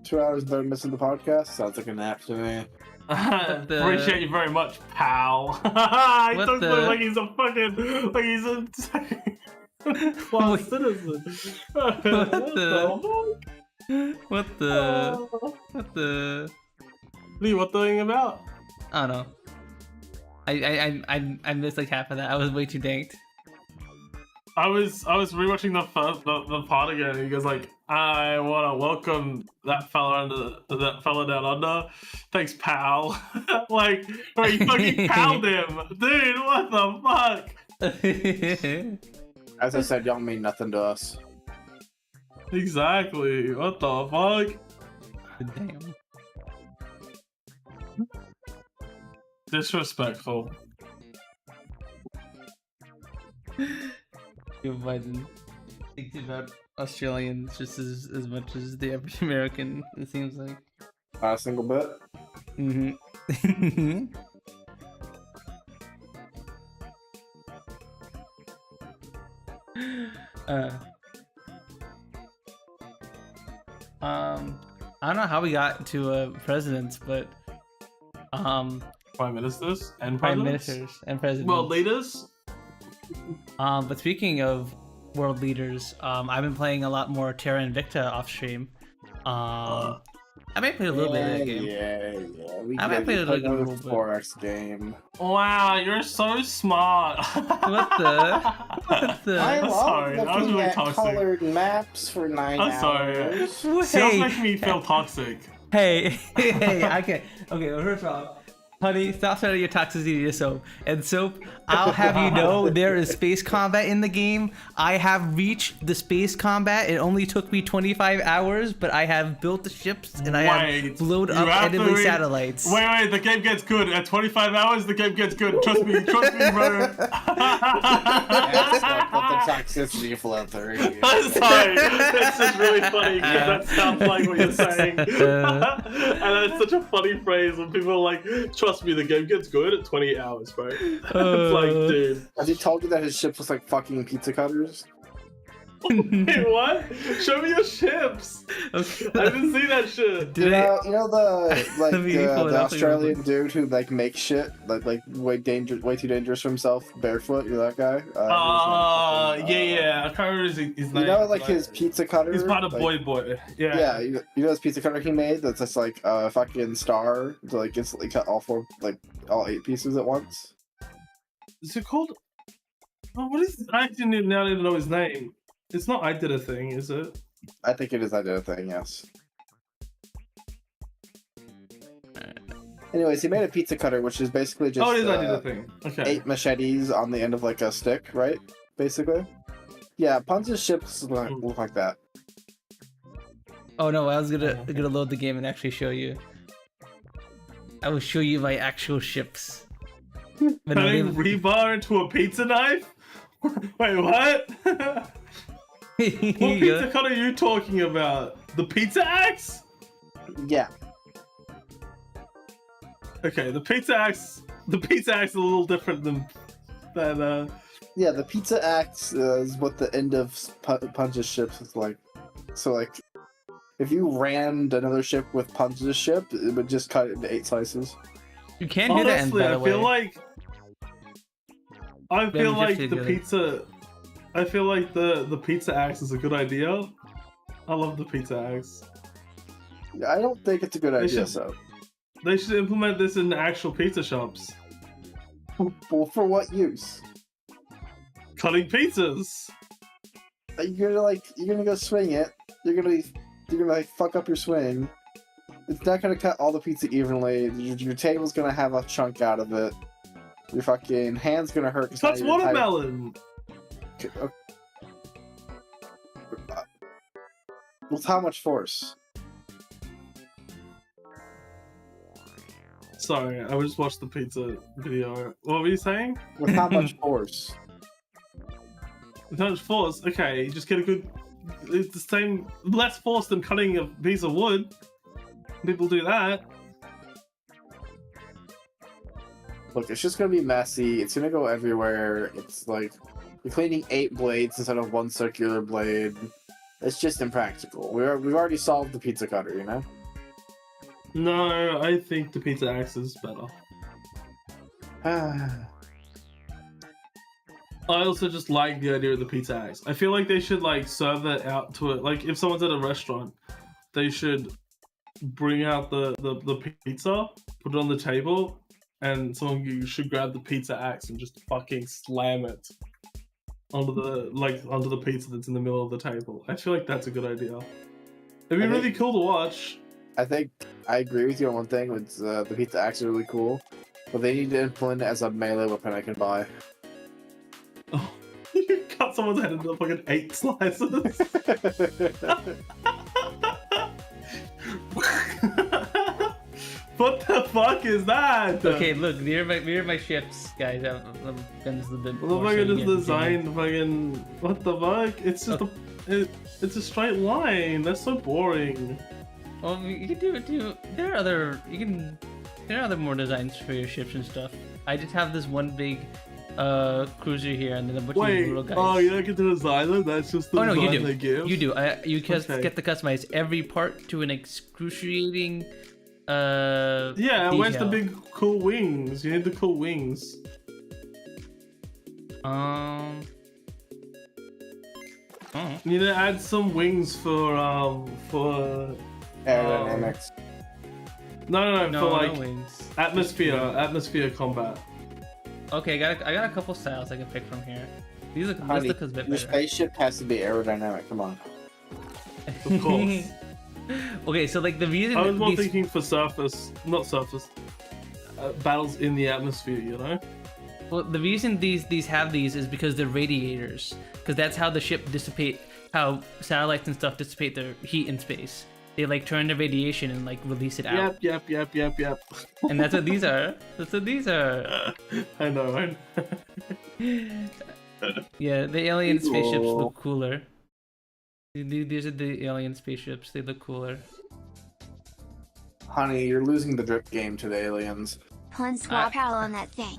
2 hours they're missing the podcast. Sounds like a nap to me. Appreciate you very much, pal. He What talks the- like he's a fucking, like he's a class citizen. What the? What the? Lee, what the thing about? I don't know. I missed like half of that. I was way too danked. I was rewatching the part again, and he goes like, "I want to welcome that fella down under. Thanks, pal." Like, bro, you fucking palled him, dude. What the fuck? As I said, y'all mean nothing to us. Exactly. What the fuck? Damn. Disrespectful. Joe Biden thinks about Australians just as much as the average American, it seems like. Not a single bit. Mm-hmm. I don't know how we got to presidents, but Prime ministers and prime presidents? ministers and presidents. World leaders. But speaking of world leaders, I've been playing a lot more Terra Invicta off stream. I might play a little bit of that game. Yeah. We I might play a little bit. 4X game. Wow, you're so smart. What the? What the? I love sorry, that was looking really at toxic. colored maps for 9 I'm hours. sorry. Hey. Sounds making me feel toxic. Hey, I can't. Okay, well, first off, honey, stop spreading your toxicity to Soap. And Soap, I'll have you know there is space combat in the game. I have reached the space combat. It only took me 25 hours, but I have built the ships and I have blown up enemy satellites. Wait, the game gets good. At 25 hours, the game gets good. Trust me, bro. Let the toxicity flow through. I'm sorry. That's just really funny because that sounds like what you're saying. And that's such a funny phrase when people are like, trust me, the game gets good at 28 hours, bro. It's like, dude. Has he told you that his ship was like fucking pizza cutters? Wait, what? Show me your ships. Okay. I didn't see that shit. Did You I? know the like Let me pull it the up. Australian dude who like makes shit like way too dangerous for himself barefoot. You know that guy? Yeah. I can't remember his name. You know like his pizza cutter. He's part of like, Boy. Yeah, Yeah. you know his pizza cutter he made that's just like a fucking star to like instantly cut all 8 pieces at once. Is it called? Oh, what is? I actually now need to know his name. It's not I Did a Thing, is it? I think it is. I did a thing. Yes. Anyways, he made a pizza cutter, which is basically just Oh, it is I do the thing. Okay. 8 machetes on the end of like a stick, right? Basically. Yeah, Punz's ships look like that. Oh no, I was gonna load the game and actually show you. I will show you my actual ships. But no, Turning rebar into a pizza knife? Wait, what? What pizza cutter are you talking about? The pizza axe? Yeah. Okay, the pizza axe is a little different than Yeah, the pizza axe is what the end of Punz's ships is like. So like, if you rammed another ship with Punz's ship, it would just cut it into 8 slices. You can do that. Honestly, I feel like the pizza axe is a good idea. I love the pizza axe. I don't think it's a good idea, so. They should implement this in actual pizza shops. Well, for what use? Cutting pizzas. You're gonna go swing it. You're gonna like fuck up your swing. It's not gonna cut all the pizza evenly. Your table's gonna have a chunk out of it. Your fucking hand's gonna hurt. That's watermelon. With how much force? Sorry, I just watched the pizza video. What were you saying? With how much force? With how much force? Okay, you just get a good. It's the same, less force than cutting a piece of wood. People do that. Look, it's just gonna be messy. It's gonna go everywhere. It's like you're cleaning 8 blades instead of 1 circular blade. It's just impractical. We've already solved the pizza cutter, you know? No, I think the pizza axe is better. I also just like the idea of the pizza axe. I feel like they should like serve that out to it. Like if someone's at a restaurant, they should bring out the pizza, put it on the table, and someone should grab the pizza axe and just fucking slam it onto the pizza that's in the middle of the table. I feel like that's a good idea. It'd be really cool to watch. I think I agree with you on one thing. With the pizza axe is really cool, but they need to implement it as a melee weapon I can buy. Oh, you cut someone's head into fucking 8 slices. What the fuck is that? Okay, look, here are my ships, guys. I'm gonna just a bit. Well, if I could just design fucking what the fuck? It's just it's a straight line. That's so boring. Well, you can do it too. There are other more designs for your ships and stuff. I just have this one big cruiser here, and then a bunch of little guys. Oh, you don't get to design them? That's just the design they give? You do. You get to customize every part to an excruciating. Yeah, detail. where's the big cool wings? You need the cool wings. Oh. You need to add some wings for aerodynamics. No, for like wings. atmosphere combat. Okay, I got a couple styles I can pick from here. This look a bit Your better. spaceship has to be aerodynamic. Come on. Of course. Okay, so like the reason I was more thinking for battles in the atmosphere, you know? Well, the reason these have these is because they're radiators, because that's how the ship how satellites and stuff dissipate their heat in space. They like turn the radiation and like release it out. Yep. And that's what these are. That's what these are. I know. Yeah, the alien spaceships look cooler. These are the alien spaceships. They look cooler. Honey, you're losing the drip game to the aliens. Punz swap out on that thing.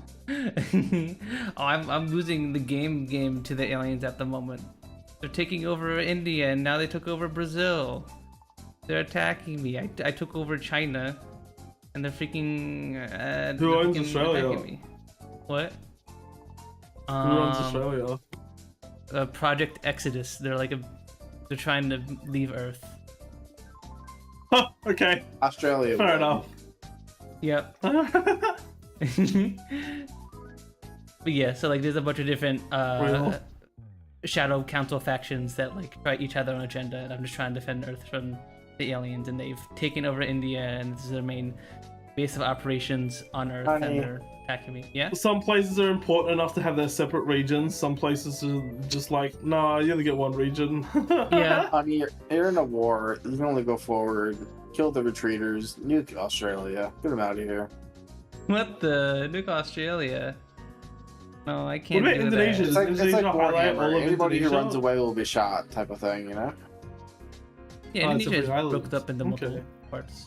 Oh, I'm losing the game to the aliens at the moment. They're taking over India, and now they took over Brazil. They're attacking me. I took over China, and they're freaking. Who owns Australia? Me. What? Who owns Australia? Project Exodus. They're trying to leave Earth. Oh, okay. Australia. Fair enough. Yep. But yeah, so like there's a bunch of different shadow council factions that like each have their own agenda, and I'm just trying to defend Earth from the aliens, and they've taken over India, and this is their main base of operations on Earth, Honey. and they're attacking me. Yeah. Some places are important enough to have their separate regions. Some places are just like, nah, you only get one region. Yeah. Honey, you're in a war. You can only go forward. Kill the retreaters. Nuke Australia. Get them out of here. What the nuke Australia? No, I What can't about do Indonesia? that. It's like Indonesia highlight all Warhammer. of Anybody who Indonesia? runs away will be shot, type of thing. You know. Yeah, Oh, it's a Indonesia is big island. broken up into multiple Okay. parts.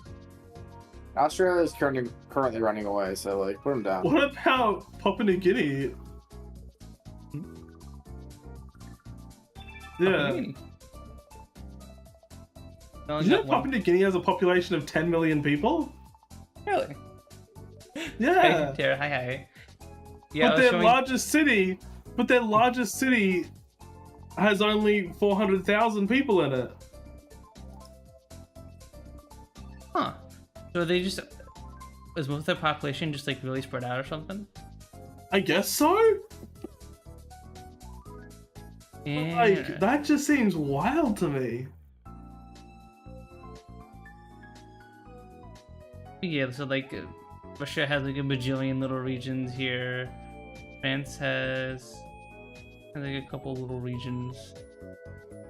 Australia is currently running away, so like put them down. What about Papua New Guinea? Yeah. No, You know not one. Papua New Guinea has a population of 10 million people? Really? Yeah. Tara, hi. Yeah, I But was their showing- largest city has only 400,000 people in it. Huh. So they just is most of their population just like really spread out or something? I guess so? Yeah. Like, that just seems wild to me. Yeah, so like Russia has like a bajillion little regions here. France has like a couple little regions.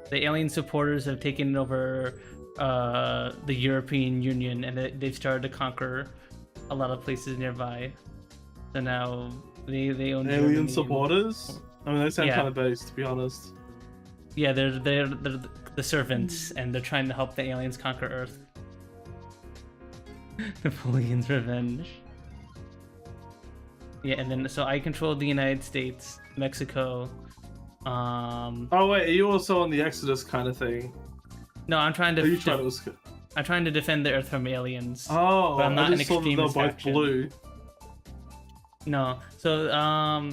The alien supporters have taken over the European Union, and they've started to conquer a lot of places nearby. So now they own Alien Germany. supporters? I mean, they sound Yeah. kind of based, to be honest. Yeah, they're the servants, and they're trying to help the aliens conquer Earth. Napoleon's revenge. Yeah, and then so I control the United States, Mexico. Oh wait, are you also on the Exodus kind of thing? No, I'm trying to. Are you trying to... I'm trying to defend the Earth from aliens. Oh, But I'm not I an just saw that they were extremist both faction. blue. No, so I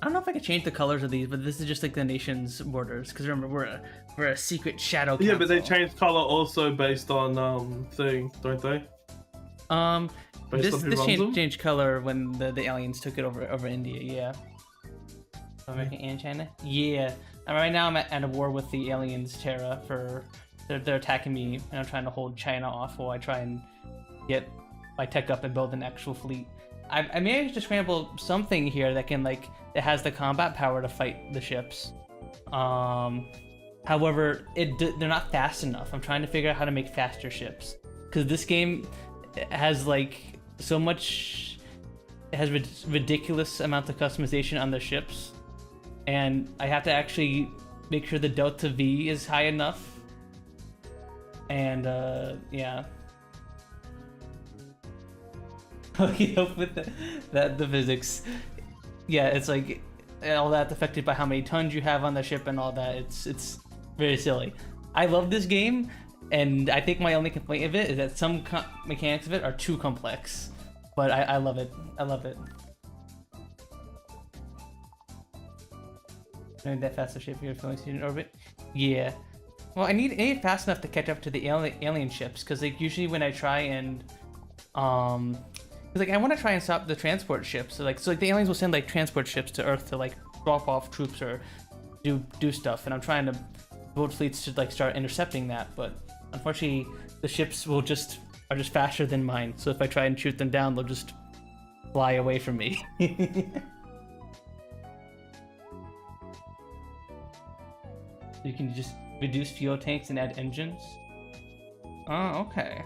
don't know if I could change the colors of these, but this is just like the nation's borders. Because remember, we're a secret shadow. Yeah, but they council. changed color also based on thing, don't they? Based This on who runs them? changed color when the aliens took it over India. Yeah. America and China. Yeah. And right now I'm at a war with the aliens, Terra, for they're attacking me, and I'm trying to hold China off while I try and get my tech up and build an actual fleet. I managed to scramble something here that can that has the combat power to fight the ships. However, they're not fast enough. I'm trying to figure out how to make faster ships, because this game has so much. It has ridiculous amounts of customization on the ships, and I have to actually make sure the delta V is high enough. And yeah. Hooking up with the physics. Yeah, it's like all that's affected by how many tons you have on the ship and all that. It's very silly. I love this game, and I think my only complaint of it is that some mechanics of it are too complex. But I love it. I love it. I need that faster ship here filling in orbit. Yeah. Well, I need it fast enough to catch up to the alien ships, because usually when I try and I want to try and stop the transport ships. So the aliens will send transport ships to Earth to drop off troops or do stuff, and I'm trying to build fleets to start intercepting that. But unfortunately, the ships are just faster than mine. So if I try and shoot them down, they'll just fly away from me. You can just reduce fuel tanks and add engines. Oh, okay.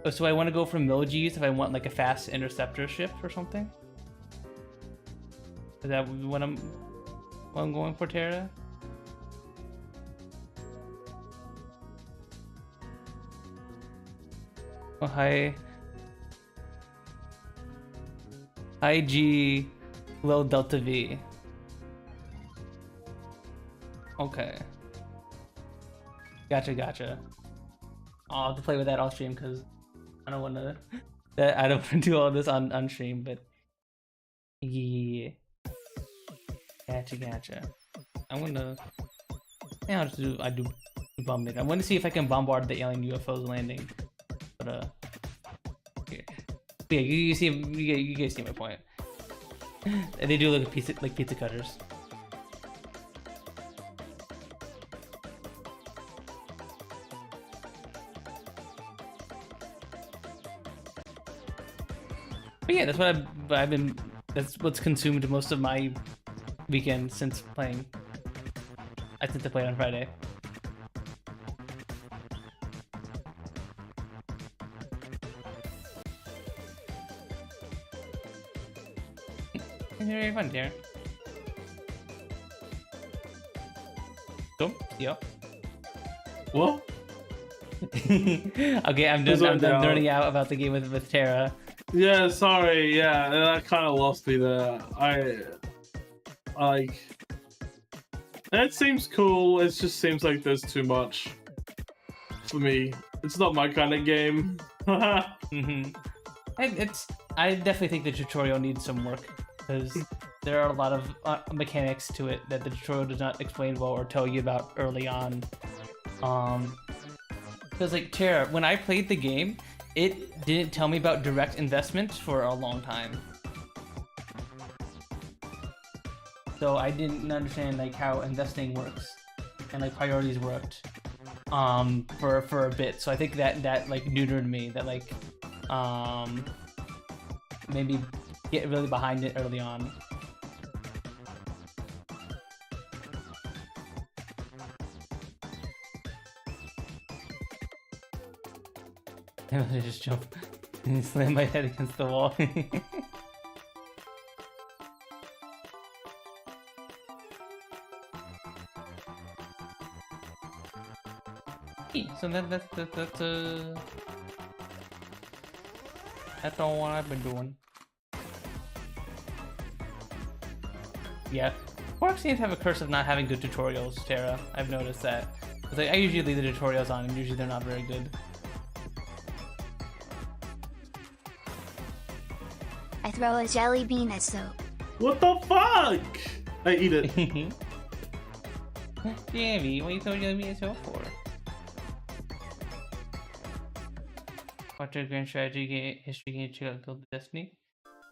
Oh, so I want to go for milgies if I want a fast interceptor ship or something? Is that what I'm going for, Terra? Oh, hi. High G, low delta V. Okay. Gotcha. I'll have to play with that off stream, because I don't want to do all this on stream, but yeah. Gotcha. I do bomb it. I want to see if I can bombard the alien UFOs landing, but yeah, you guys see my point. They do look like pizza cutters. But yeah, that's what I've been. That's what's consumed most of my weekend since playing. I tend to play on Friday. It's very fun, Darren. Go. Yep. What? Okay, I'm done learning out about the game with Tara. Yeah, sorry. Yeah, that kind of lost me there. I like. It seems cool. It just seems like there's too much for me. It's not my kind of game. I definitely think the tutorial needs some work because there are a lot of mechanics to it that the tutorial does not explain well or tell you about early on. Because like Tara, when I played the game, it didn't tell me about direct investment for a long time. So I didn't understand like how investing works and like priorities worked for a bit. So I think that like neutered me, that like made me get really behind it early on. I just jump and slam my head against the wall. So that's all what I've been doing. Yeah, Quark seems to have a curse of not having good tutorials, Tara. I've noticed that. Like, I usually leave the tutorials on, and usually they're not very good. I throw a jelly bean at soap. What the fuck? I eat it. Jamie, what are you throwing jelly bean at soap for? Watch your grand strategy game, history game, check out Guild of Destiny.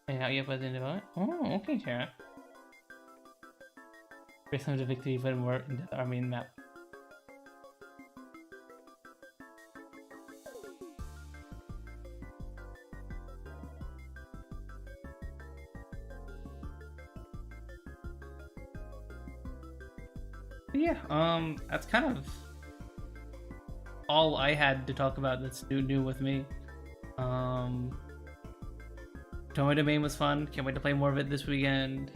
And how you have in development. Oh, okay, Tara. Race them to victory, but more in the army map. Yeah, that's kind of all I had to talk about that's new with me. Tomy Domain was fun. Can't wait to play more of it this weekend.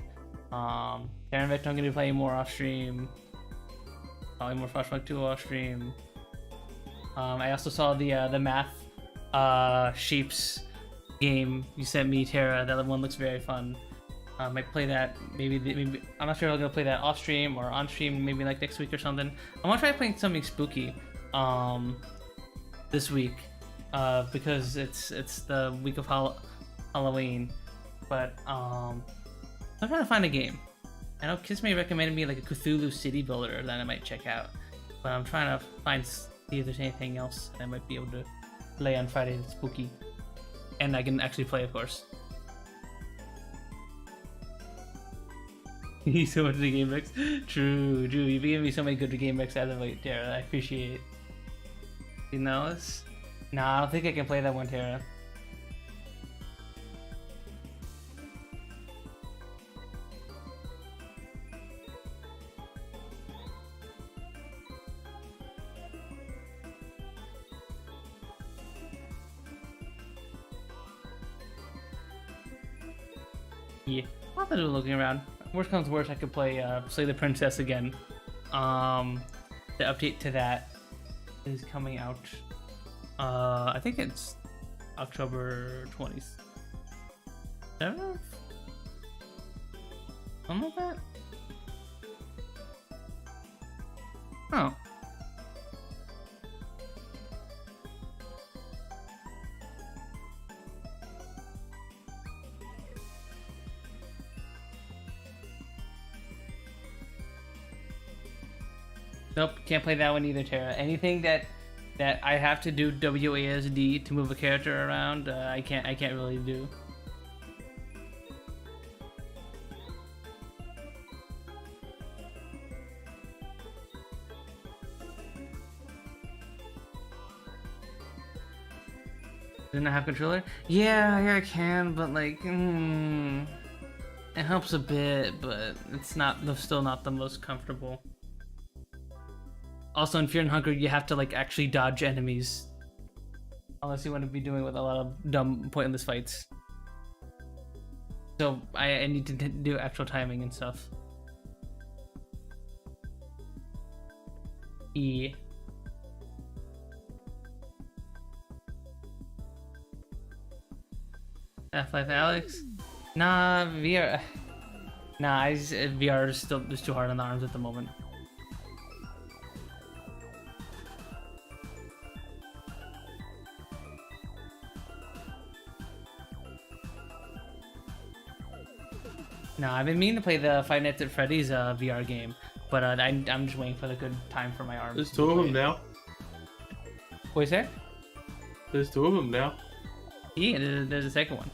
Karen Vector, I'm gonna be playing more off stream. Probably more Flashback 2 off stream. I also saw the math sheeps game you sent me, Tara. That one looks very fun. I might play that maybe I'm not sure if I'm gonna play that off stream or on stream, maybe like next week or something. I want to try playing something spooky this week because it's the week of Halloween, but I'm trying to find a game. I know Kisme recommended me like a Cthulhu city builder that I might check out, but I'm trying to see if there's anything else that I might be able to play on Friday that's spooky, and I can actually play, of course. So much the game mix. True. You've given me so many good game mix as of late, Tara. I appreciate it. You know this? Nah, I don't think I can play that one, Tara. Yeah, I'll have to do looking around. Worst comes to worst, I could play Slay the Princess again. The update to that is coming out. I think it's October 27th. Something like that. Oh. Nope, can't play that one either, Tara. Anything that I have to do WASD to move a character around, I can't really do. Didn't I have controller? Yeah, I can, but like, it helps a bit, but it's still not the most comfortable. Also, in Fear and Hunger, you have to like actually dodge enemies, unless you want to be doing with a lot of dumb, pointless fights. So I need to do actual timing and stuff. E. Half-Life Alex? Nah, VR. Nah, VR is still just too hard on the arms at the moment. No, I've been meaning to play the Five Nights at Freddy's VR game, but I'm just waiting for the good time for my arms. There's two of them now. What is there? There's two of them now. Yeah, there's a second one.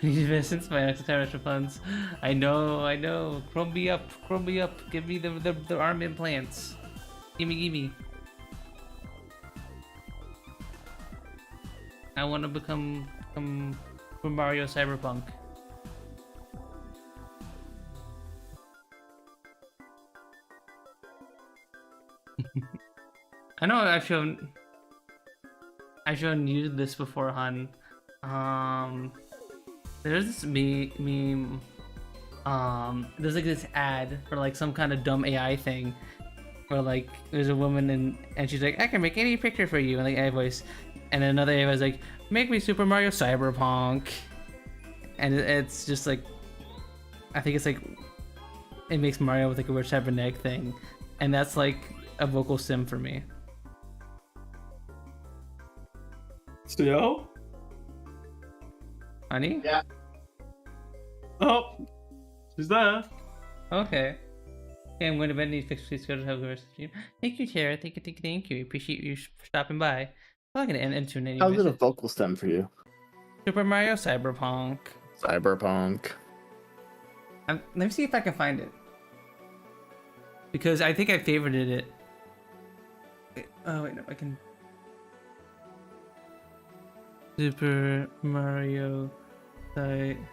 Since my next extra Punz. I know. Chrome me up. Give me the arm implants. Gimme. I want to become Mario Cyberpunk. I know I've shown you this before, Han. There's this meme. There's like this ad for like some kind of dumb AI thing, where like there's a woman and she's like, I can make any picture for you, and like AI voice, and then another AI was like, make me Super Mario Cyberpunk, and it's just like, I think it's like, it makes Mario with like a weird type of neck thing, and that's like a vocal sim for me. Still? Honey? Yeah. Oh, she's there. Okay. Okay, I'm going to bend these pictures. Please go to have the rest of the stream. Thank you, Tara. Thank you. Appreciate you stopping by. I'm not going to end into an How's it a vocal stem for you? Super Mario Cyberpunk. Let me see if I can find it. Because I think I favorited it. Oh, wait, no, I can... Super Mario Cyberpunk.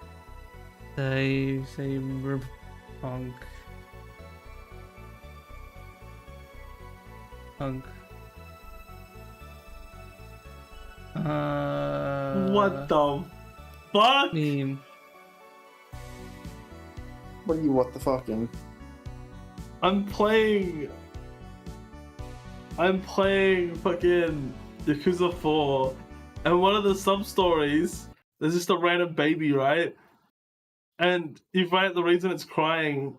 What the fuck? Meme. What are you, what the fucking? I'm playing fucking Yakuza 4, and one of the sub-stories, there's just a random baby, right? And you find out the reason it's crying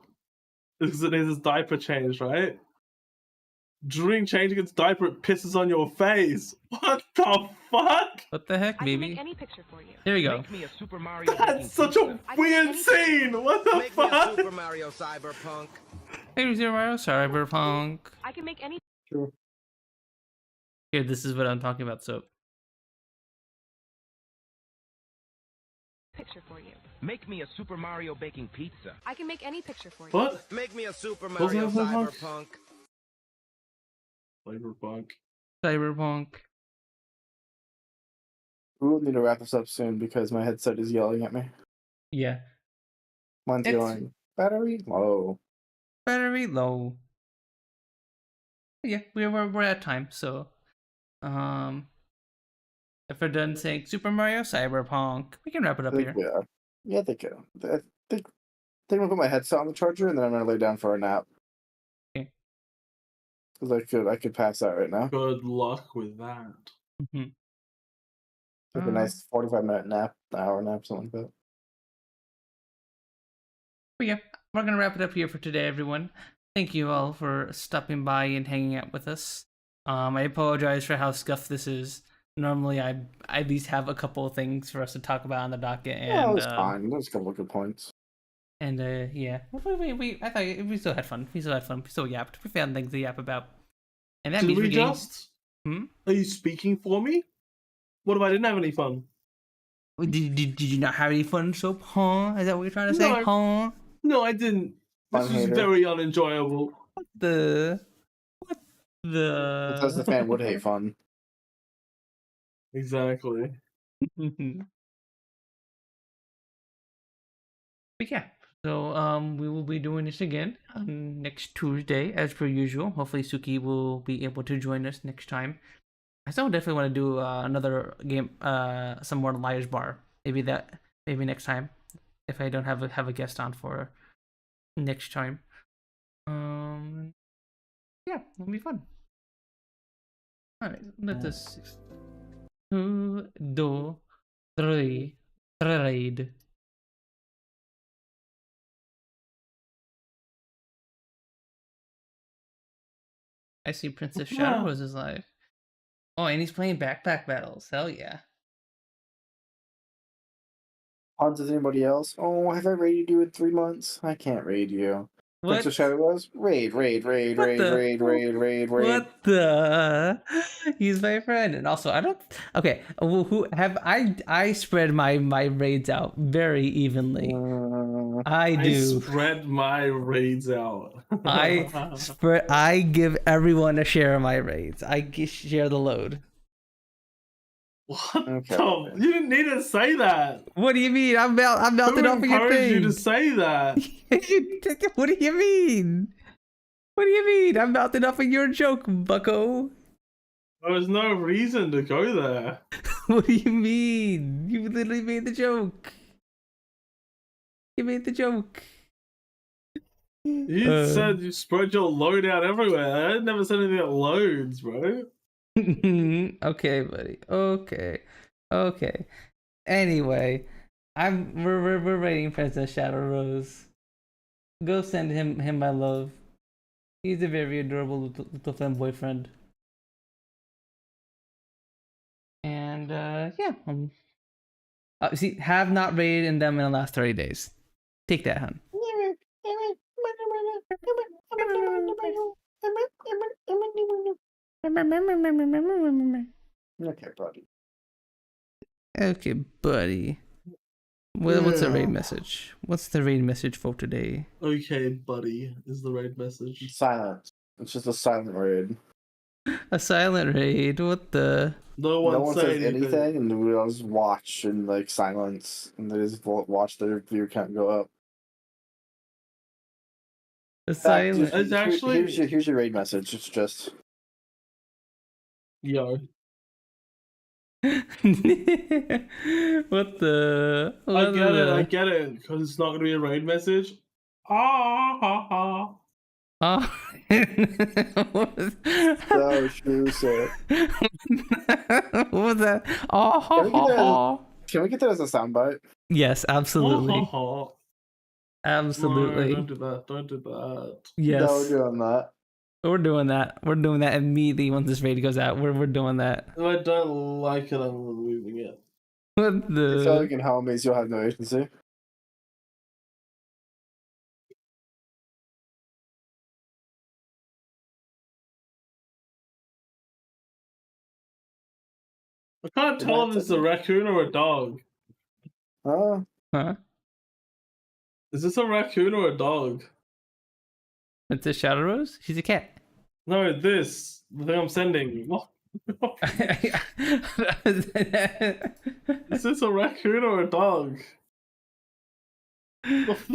is because it needs its diaper changed, right? During changing its diaper, it pisses on your face. What the fuck? What the heck, baby? I can make any picture for you. There you go. Make me a Super Mario. That's such a weird scene! What the Make me a fuck? Super Mario Cyberpunk. Hey, Super Mario Cyberpunk. I can make any Sure. Here, this is what I'm talking about, so. picture for you. Make me a Super Mario baking pizza. I can make any picture for you. What? Make me a Super What's Mario that about? Cyberpunk. Cyberpunk. We'll need to wrap this up soon because my headset is yelling at me. Yeah. Mine's going, battery low. Battery low. Yeah, we're at time, so if we're done saying Super Mario Cyberpunk, we can wrap it up here. Yeah, they can. I think I'm gonna put my headset on the charger and then I'm gonna lay down for a nap. Okay. Because I could pass out right now. Good luck with that. Mm-hmm. Like a nice 45-minute nap, hour nap, something like that. But yeah, we're gonna wrap it up here for today, everyone. Thank you all for stopping by and hanging out with us. I apologize for how scuffed this is. Normally, I at least have a couple of things for us to talk about on the docket, and Yeah, it was fine. There's a couple of good points. And yeah, I thought we still had fun. We still yapped. We found things to yap about. And that Did means we getting... just? Are you speaking for me? What if I didn't have any fun? Did you not have any fun, Soap? Huh? Is that what you're trying to say? No, Huh? No, I didn't. This was very unenjoyable. What the? Because the fan would hate fun. Exactly. But yeah, so we will be doing this again next Tuesday as per usual. Hopefully Sooky will be able to join us next time. I still definitely want to do another game, some more Liar's Bar. Maybe next time, if I don't have a guest on for next time. Yeah, it'll be fun. All right, let us 2, 2, 3, raid. I see Princess Shadow Rose is live. Oh, and he's playing backpack battles. Hell yeah. Does anybody else? Oh, have I raided you in 3 months? I can't raid you. What? Princess Shadow Rose? Raid. What the? He's my friend, and also I don't. Okay, well, who have I spread my raids out very evenly. I do. I spread my raids out. I give everyone a share of my raids. Share the load. What? Okay. You didn't need to say that. What do you mean? I'm melting off of your thing. You to say that. What do you mean? What do you mean? I'm melting off of your joke, bucko. There was no reason to go there. What do you mean? You literally made the joke. You made the joke. You said you spread your load out everywhere. I never said anything about loads, bro. Okay, buddy. Okay. Anyway, we're rating Princess Shadow Rose. Go send him my love. He's a very adorable little femme boyfriend. And yeah, see, have not raided them in the last 30 days. Take that, hun. Okay, buddy. Okay, buddy. What's the raid message? What's the raid message for today? Okay, buddy, is the raid message. Silent. It's just a silent raid. A silent raid? What the? No one says anything, and we all just watch in like silence, and they just watch their view count go up. A silent. It's actually here's your raid message. It's just yo. What the? I get it, because it's not gonna be a raid message. Oh. so true, sir. What was that? Oh. Can we get that as a soundbite? Yes, absolutely. Absolutely. No, don't do that. Yes. No, we're doing that. We're doing that. We're doing that immediately once this raid goes out. We're doing that. If I don't like it, I'm removing it. What the? It's all like in homies, you'll have no agency. I can't tell if it's a raccoon or a dog. Huh? Is this a raccoon or a dog? It's a Shadow Rose? She's a cat. No, the thing I'm sending. What? Is this a raccoon or a dog? The fuck?